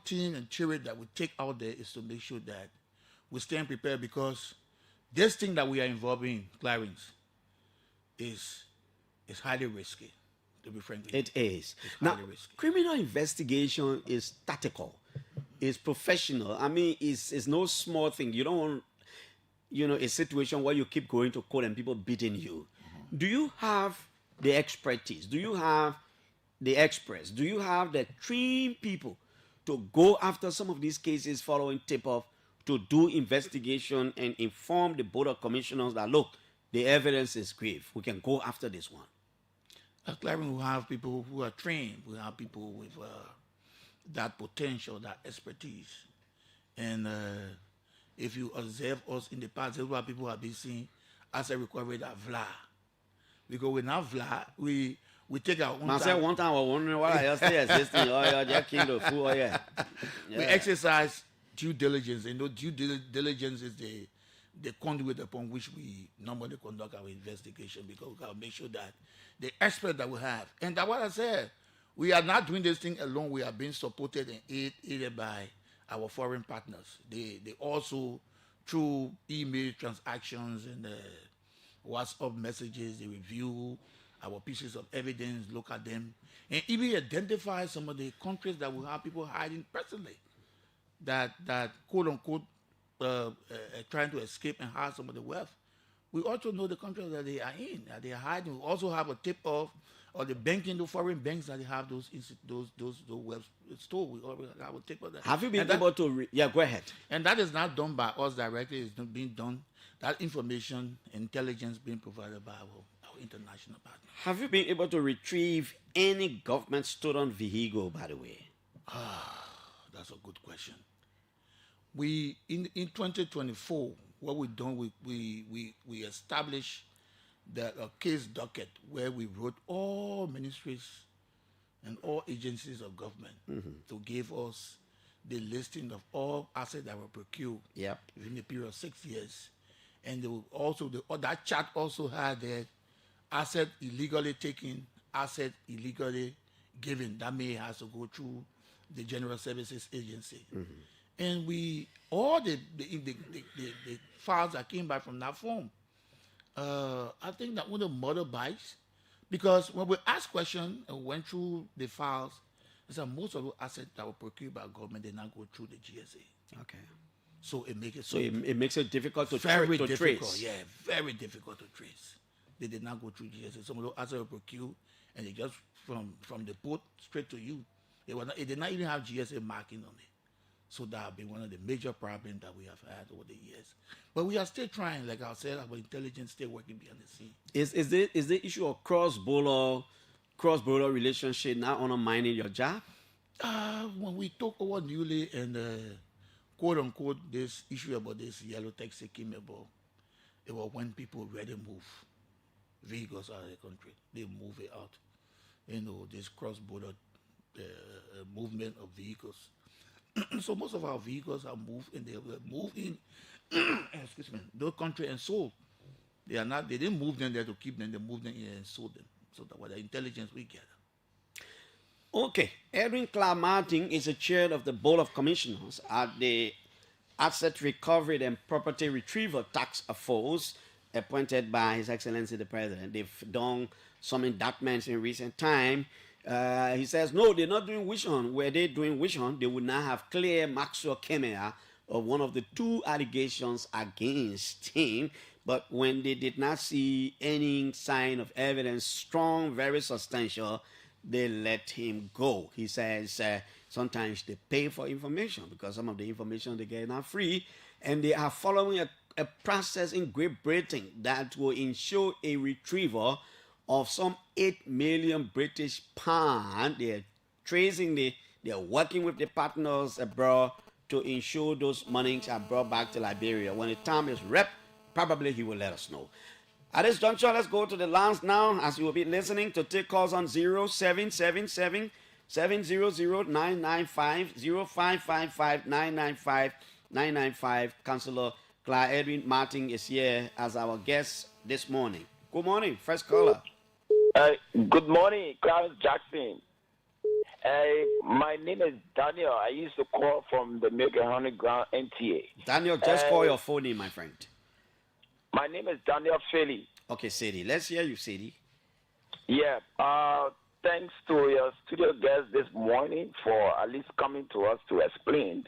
team and spirit that we take out there is to make sure that we stand prepared, because this thing that we are involved in, Clarence, is highly risky, to be frank. It is. It's Now, highly risky. criminal investigation is tactical. It's professional. I mean, it's no small thing. You don't want, a situation where you keep going to court and people beating you. Do you have the expertise? Do you have the experts? Do you have the trained people to go after some of these cases following tip-off, to do investigation and inform the board of commissioners that, look, the evidence is grave, we can go after this one? At Clarence, we have people who are trained. We have people with that potential, that expertise. And if you observe us in the past, those are people who have been seen as a recovery that VLA. Because we're not VLA, we take our own time. Myself, one time I was wondering why I still existing. Oh, yeah, just killed the fool. Oh, yeah. We exercise due diligence, and due diligence is the conduit upon which we normally conduct our investigation, because we got to make sure that the expert that we have, and that what I said, we are not doing this thing alone. We are being supported and aided by our foreign partners. They also, through email transactions and WhatsApp messages, they review our pieces of evidence, look at them, and even identify some of the countries that we have people hiding personally, that quote unquote trying to escape and hide some of the wealth. We also know the countries that they are in, that they are hiding. We also have a tip of the banking, the foreign banks that they have those wealth stored. We already have a tip of that. Have you been able to? Yeah, go ahead. And that is not done by us directly. It's not being done. That information, intelligence, being provided by our international partners. Have you been able to retrieve any government stolen vehicle, by the way? That's a good question. We in 2024, what we done, we established a case docket where we wrote all ministries and all agencies of government to give us the listing of all assets that were procured within the period of 6 years. And they will also that chart also had the asset illegally taken, asset illegally given. That may have to go through the General Services Agency. And all the files that came back from that form, I think that one of the motorbikes, because when we asked questions and went through the files, they said most of the assets that were procured by government did not go through the GSA. Okay. So it makes it it makes it difficult to trace. Yeah, very difficult to trace. They did not go through GSA. Some of those assets were procured and they just from the port straight to you. It did not even have GSA marking on it. So that has been one of the major problems that we have had over the years. But we are still trying, like I said, our intelligence still working behind the scene. Is the issue of cross-border relationship now undermining your job? When we talk about newly and quote unquote this issue about this yellow taxi came about, it was when people ready move vehicles out of the country. They move it out. This cross-border movement of vehicles. So most of our vehicles are moved and they were moved in excuse me, those country and sold. They didn't move them there to keep them, they moved them here and sold them. So that was the intelligence we gather. Okay, Edwin Clark Martin is the chair of the Board of Commissioners at the Asset Recovery and Property Retrieval Task Force appointed by His Excellency the President. They've done some indictments in recent time. He says, no, they're not doing witch hunt. Were they doing witch hunt, they would not have clear Maxwell Kemea of one of the two allegations against him. But when they did not see any sign of evidence, strong, very substantial, they let him go. He says sometimes they pay for information because some of the information they get are free, and they are following a process in Great Britain that will ensure a retrieval of some 8 million British pounds. They're they're working with the partners abroad to ensure those monies are brought back to Liberia. When the time is ripe, probably he will let us know. At this juncture, let's go to the lines now as you will be listening to take calls on 0777 700 995 0555 995 995. Councillor Clark Edwin Martin is here as our guest this morning. Good morning, first caller. Good morning, Clarence Jackson. My name is Daniel. I used to call from the Milk and Honey Ground NTA. Daniel, just call your phone in, my friend. My name is Daniel Philly. Okay, Sadie. Let's hear you, Sadie. Yeah. Thanks to your studio guest this morning for at least coming to us to explain.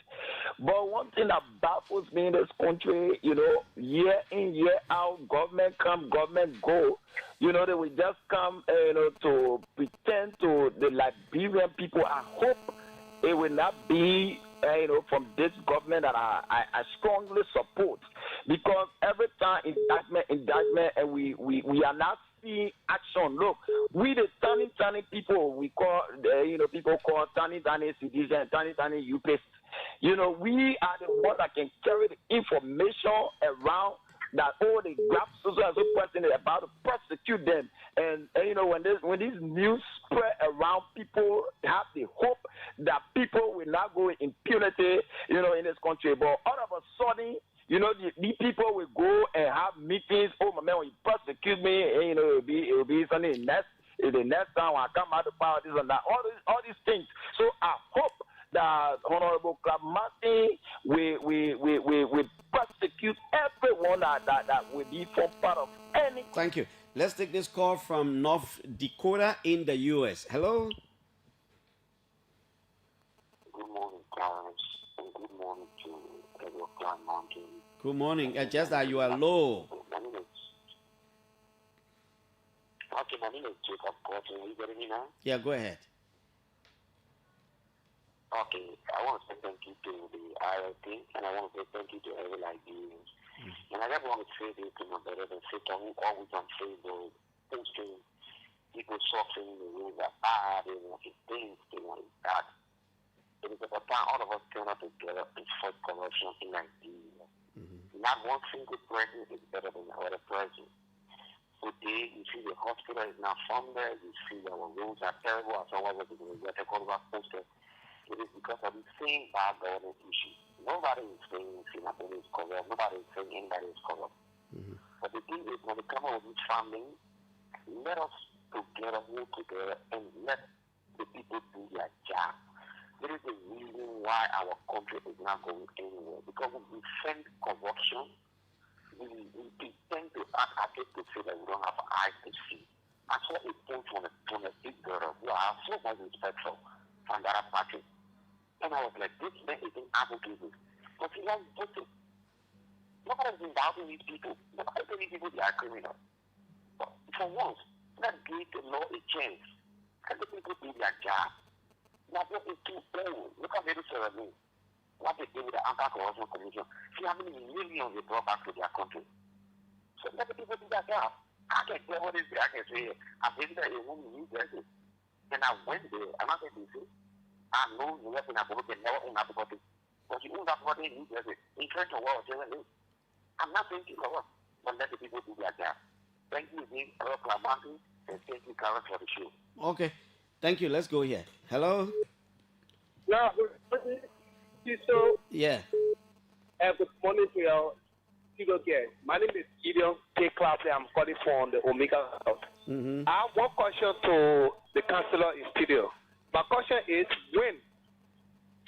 But one thing that baffles me in this country, year in, year out, government come, government go. They will just come, to pretend to the Liberian people. I hope it will not be, from this government that I strongly support. Because every time indictment, and we are not seeing action. Look, we the tiny people, we call, people call tiny citizens, tiny UPS. We are the ones that can carry the information around that the grab so person is about to prosecute them. And when this news spread around, people have the hope that people will not go in impunity, in this country. But all of a sudden, the people will go and have meetings. Oh, my man, when you prosecute me, it will be something next. The next time I come out of power, this and that, all these things. So I hope that Honorable Clark Martin we prosecute everyone that will be from part of any. Thank you. Let's take this call from North Dakota in the U.S. Hello. Good morning, Clarence, and good morning to Edward Clark Martin. Good morning. Just that you are low. My name is Jacob Cotton. Are you getting me now? Yeah, go ahead. Okay, I want to say thank you to the ILP, and I want to say thank you to every Liberians. And I just want to say this to my brothers and sisters who always on Facebook posting people suffering the rules are bad, they want it things, they want it bad. It is about time all of us turn up together and fight corruption in Nigeria. Not one single president is better than the other president. Today, you see the hospital is not funded, you see our roads are terrible, as well as the Guatemala posted. It is because of the same bad governance issue. Nobody is saying Singapore is corrupt. Nobody is saying anybody is corrupt. But the thing is, when we come out with this family, let us together, hold together, and let the people do their job. There is a reason why our country is not going anywhere. Because when we defend corruption, we tend to act as if to say that we don't have eyes to see. I saw a post on a big girl who I have so much respect for, Sandara Patrick. And I was like, this man is an advocate. But he has voted. Nobody has been doubting these people. Nobody telling people they are criminal. But for once, let's give the law a chance. Let the people do their job. Now, what is too old? Look how very Sarah means. what they did with the Anti-Corruption Commission. See how many millions they brought back to their country. So let the people do that job. I can tell what is I can say. I visited a woman in New Jersey. And I went there. I'm not going to say, I know you have been able to never own that property. But you own that property in New Jersey. In trying to work, I'm not saying to corrupt, but let the people do their job. Thank you again, Clarence, and thank you, Clarence, for the show. Okay. Thank you. Let's go here. Hello? Yeah, Piso. Yeah. Good morning to your studio guest. My name is Gideon K. Classy. I'm calling from the Omega House. Mm-hmm. I have one question to the councillor in studio. My question is, when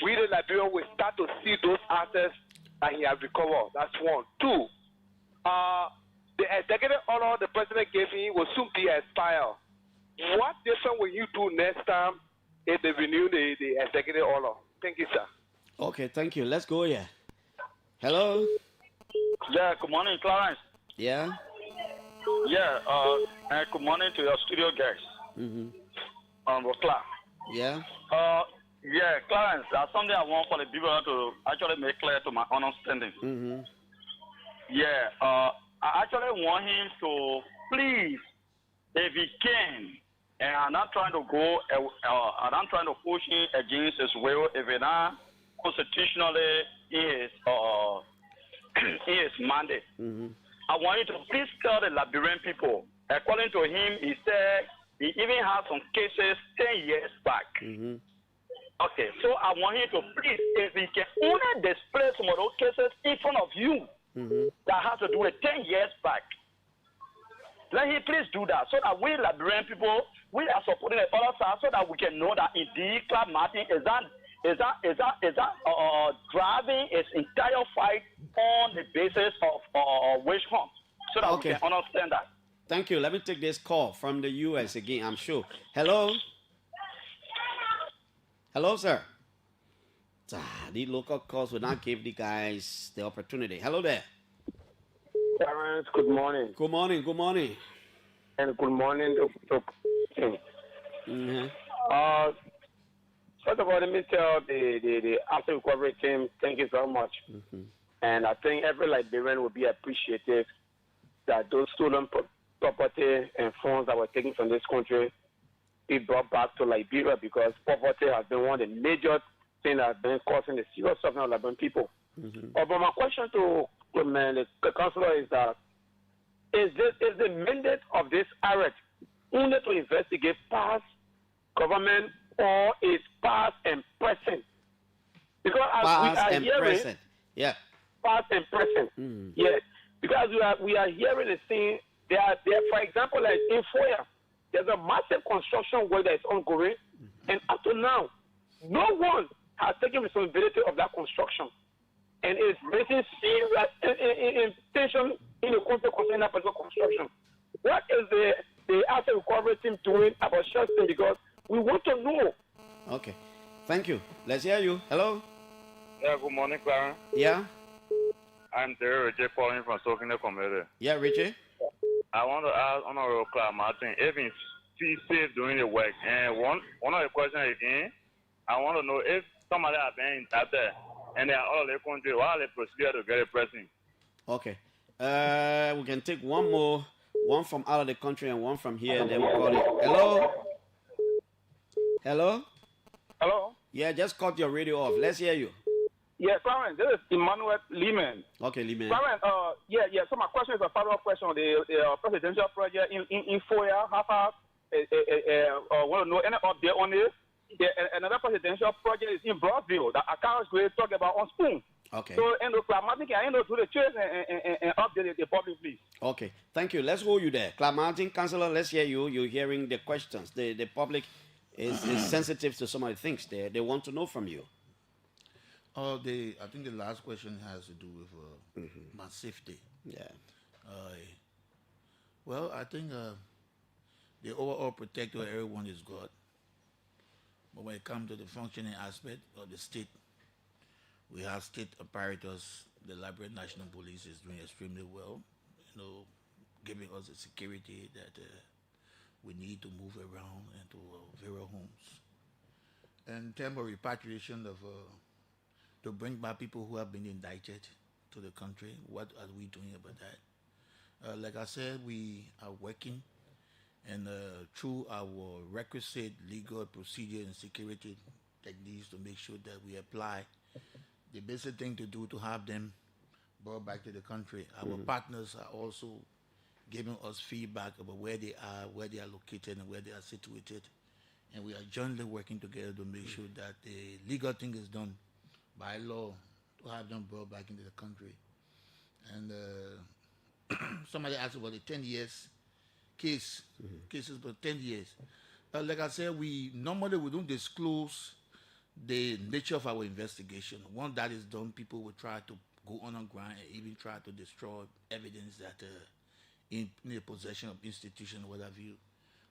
we the Liberian will start to see those assets that he has recovered? That's one. Two, the executive order the president gave him will soon be expired. What different will you do next time if they renew the executive order? Thank you, sir. Okay, thank you. Let's go here. Hello? Yeah, good morning, Clarence. Yeah? Yeah, and good morning to your studio guests. Mm-hmm. Clark. Yeah? Yeah, Clarence, that's something I want for the people to actually make clear to my understanding. Mm-hmm. Yeah, I actually want him to please, if he can, and I'm not trying to go, I'm not trying to push him against his will if it's not constitutionally in his mandate. Mm-hmm. I want you to please tell the Liberian people. According to him, he said he even had some cases 10 years back. Mm-hmm. Okay, so I want him to please, if he can only display some of those cases in front of you that has to do with 10 years back. Let him please do that so that we Liberian people, we are supporting the other side so that we can know that indeed Clark Martin is driving his entire fight on the basis of witch hunt so that we can understand that. Thank you. Let me take this call from the U.S. again, I'm sure. Hello? Hello, sir. The local calls will not give the guys the opportunity. Hello there. Clarence, good morning. Good morning, good morning. And good morning to First of all, let me tell the after recovery team, thank you very much. Mm-hmm. And I think every Liberian will be appreciative that those stolen property and funds that were taken from this country be brought back to Liberia, because poverty has been one of the major things that has been causing the serious suffering of Liberian people. Mm-hmm. But my question to the councillor is that is the mandate of this arrest only to investigate past government or is past and present? Because as Past we are and hearing, present. Yeah. past and present, yes, because we are hearing and seeing there, for example, like in Foya, there's a massive construction work that is ongoing, and up to now, no one has taken responsibility of that construction, and it's raising serious tension in the country concerning that particular construction. What is the asset recovery team doing about Shaston? Because we want to know. Okay. Thank you. Let's hear you. Hello? Yeah, good morning, Clarence. Yeah? I'm Terry Richie calling from Sokine Community. Yeah, Richie? I want to ask Honorable Clark Martin if he's safe doing the work. And one of the questions again, I want to know if somebody has been indicted and they are all the country, what are the procedure to get a person? Okay. We can take one more, one from out of the country and one from here, and then we'll call it. Hello? Hello? Hello? Yeah, just cut your radio off. Let's hear you. Yeah, Clarence, this is Emmanuel Lehman. Okay, Lehman. Clarence, so my question is a follow-up question on the presidential project in Foya. How far, want to know any update on it? Yeah, another presidential project is in Broadville that Akash Gray talk about on Spoon. Okay. So, and Clark can do the chase and update the public, please. Okay, thank you. Let's hold you there. Clark Martin, Councillor, let's hear you. You're hearing the questions. The public is sensitive to some of the things they want to know from you. I think the last question has to do with my safety. Yeah. Well, I think the overall protector of everyone is God. But when it comes to the functioning aspect of the state, we have state apparatus. The Liberian National Police is doing extremely well, giving us the security that we need to move around into various homes. And in terms of repatriation of to bring back people who have been indicted to the country. What are we doing about that? Like I said, we are working and through our requisite legal procedure and security techniques to make sure that we apply the basic thing to do to have them brought back to the country. Our partners are also giving us feedback about where they are located, and where they are situated. And we are jointly working together to make sure that the legal thing is done by law to have them brought back into the country. And somebody asked about the 10 years cases for 10 years. Like I said, we don't disclose the nature of our investigation. Once that is done, people will try to go on ground and even try to destroy evidence that in the possession of institution, what have you.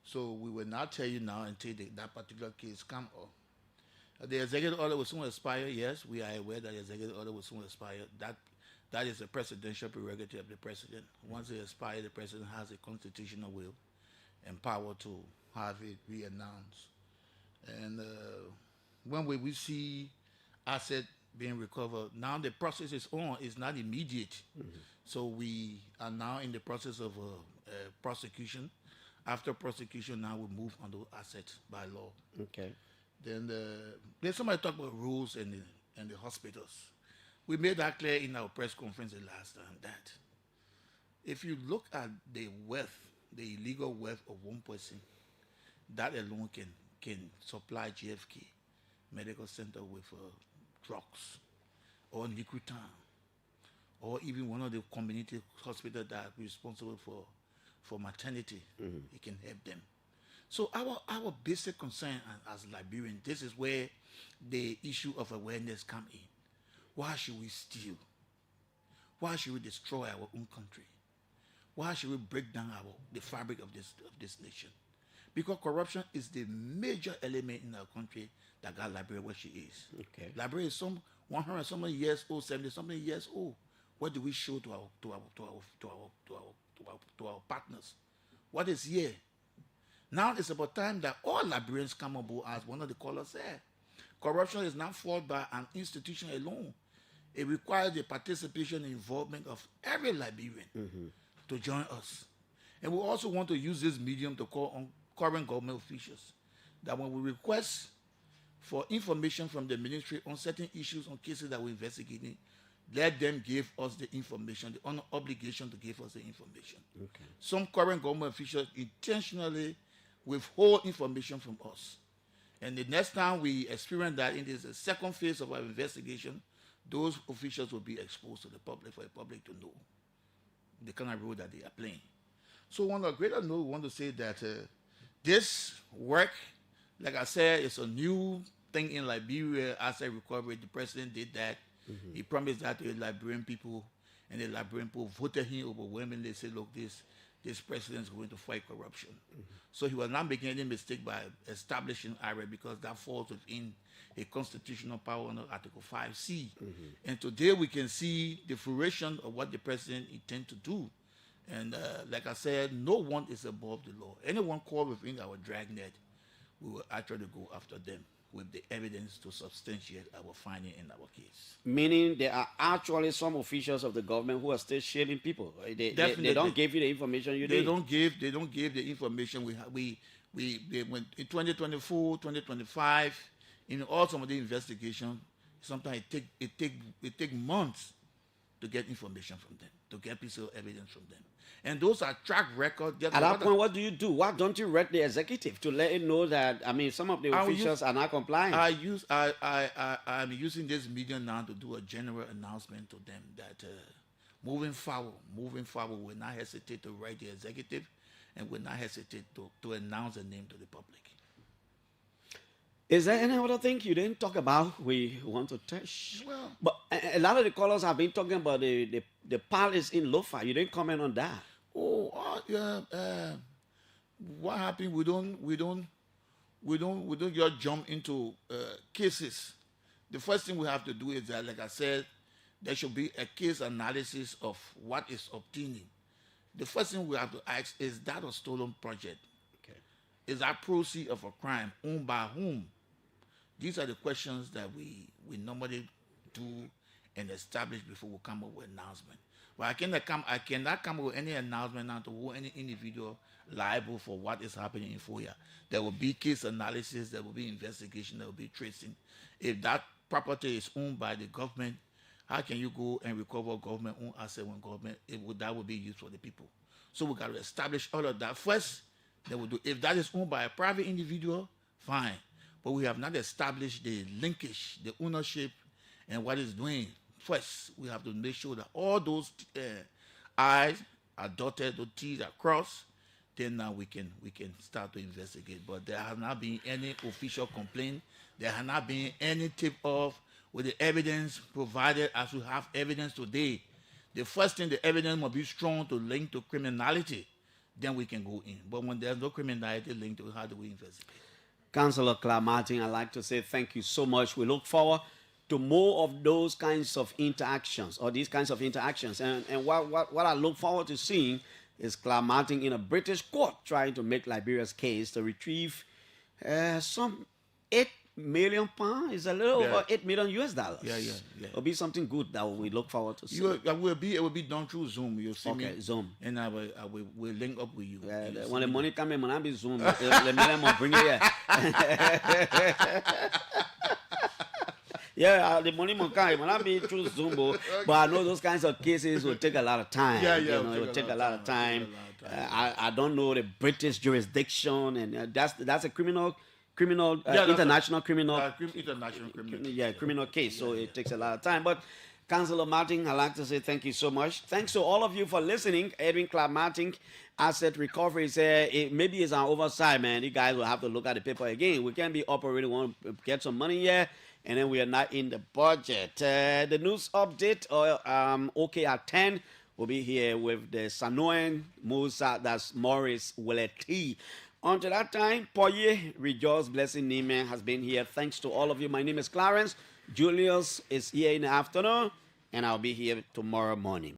So we will not tell you now until that particular case come up. The executive order will soon expire. Yes, we are aware that the executive order will soon expire. That is a presidential prerogative of the president. Once it expires, the president has a constitutional will and power to have it re-announced. And when we see asset being recovered, now the process is on. It's not immediate. So we are now in the process of prosecution. After prosecution, now we move on to assets by law. Okay. Then there's somebody talk about rules in the hospitals. We made that clear in our press conference the last time that if you look at the wealth, the illegal wealth of one person, that alone can supply GFK Medical Center with drugs or Nicotan or even one of the community hospitals that are responsible for maternity. It can help them. So our basic concern as Liberians, this is where the issue of awareness come in. Why should we steal? Why should we destroy our own country? Why should we break down the fabric of this nation? Because corruption is the major element in our country that got Liberia where she is. Okay. Liberia is some 100 something years old, 70 something years old. What do we show to our partners? What is here? Now it's about time that all Liberians come on board, as one of the callers said. Corruption is not fought by an institution alone. It requires the participation and involvement of every Liberian to join us. And we also want to use this medium to call on current government officials that when we request for information from the ministry on certain issues, on cases that we're investigating, let them give us the information, the obligation to give us the information. Okay. Some current government officials intentionally withhold information from us. And the next time we experience that in this second phase of our investigation, those officials will be exposed to the public for the public to know the kind of role that they are playing. So on a greater note, we want to say that this work, like I said, is a new thing in Liberia. Asset recovery, the president did that. He promised that to the Liberian people, and the Liberian people voted him overwhelmingly. They said, look, this president is going to fight corruption. So he was not making any mistake by establishing IRA, because that falls within a constitutional power under Article 5C. And today we can see the fruition of what the president intends to do. And like I said, no one is above the law. Anyone caught within our dragnet, we will actually go after them with the evidence to substantiate our finding in our case. Meaning there are actually some officials of the government who are still shielding people. They don't give you the information you need. They don't give the information. We went in 2024, 2025, in all some of the investigation, sometimes it take months to get information from them, to get piece of evidence from them. And those are track records. At that point, what do you do? Why don't you read the executive to let it know that, some of the officials are not complying? I'm using this medium now to do a general announcement to them that moving forward, we'll not hesitate to write the executive, and we'll not hesitate to announce the name to the public. Is there any other thing you didn't talk about we want to touch? Well, but a lot of the callers have been talking about the palace in Lofa. You didn't comment on that. Yeah. What happened? We don't just jump into cases. The first thing we have to do is that, like I said, there should be a case analysis of what is obtaining. The first thing we have to ask is that a stolen project? Okay. Is that proceed of a crime? Owned by whom? These are the questions that we normally do and establish before we come up with announcement. But I cannot come up with any announcement now to hold any individual liable for what is happening in FOIA. There will be case analysis, there will be investigation, there will be tracing. If that property is owned by the government, how can you go and recover government-owned asset when that would be used for the people? So we got to establish all of that first. Then we'll do. If that is owned by a private individual, fine. But we have not established the linkage, the ownership, and what it's doing. First, we have to make sure that all those I's are dotted, those T's are crossed. Then now we can start to investigate. But there has not been any official complaint. There has not been any tip-off with the evidence provided as we have evidence today. The first thing, the evidence must be strong to link to criminality. Then we can go in. But when there's no criminality linked to it, how do we investigate? Councillor Clarence Martin, I'd like to say thank you so much. We look forward to more of those kinds of interactions or these kinds of interactions. And what I look forward to seeing is Clarence Martin in a British court trying to make Liberia's case to retrieve some £8 million. It's a little over $8 million US. Yeah. It'll be something good that we look forward to see. It will be done through Zoom. You'll see me. Zoom. And I will link up with you. When the money come in, when I be Zoom, the million will bring it here. Yeah, the money will come when I be through Zoom. But I know those kinds of cases will take a lot of time. Yeah, it will take a lot of time. I don't know the British jurisdiction, and that's a criminal international criminal criminal case. So it takes a lot of time. But Councillor Martin, I'd like to say thank you so much. Thanks to all of you for listening. Edwin Clarence Martin, asset recovery. Maybe it's an oversight, man. You guys will have to look at the paper again. We can't be operating, want to get some money here, and then we are not in the budget. The news update, okay at 10. We'll be here with the Sanoan Musa, that's Morris Willeti. Until that time, Poye Rejoice Blessing Neiman has been here. Thanks to all of you. My name is Clarence. Julius is here in the afternoon, and I'll be here tomorrow morning.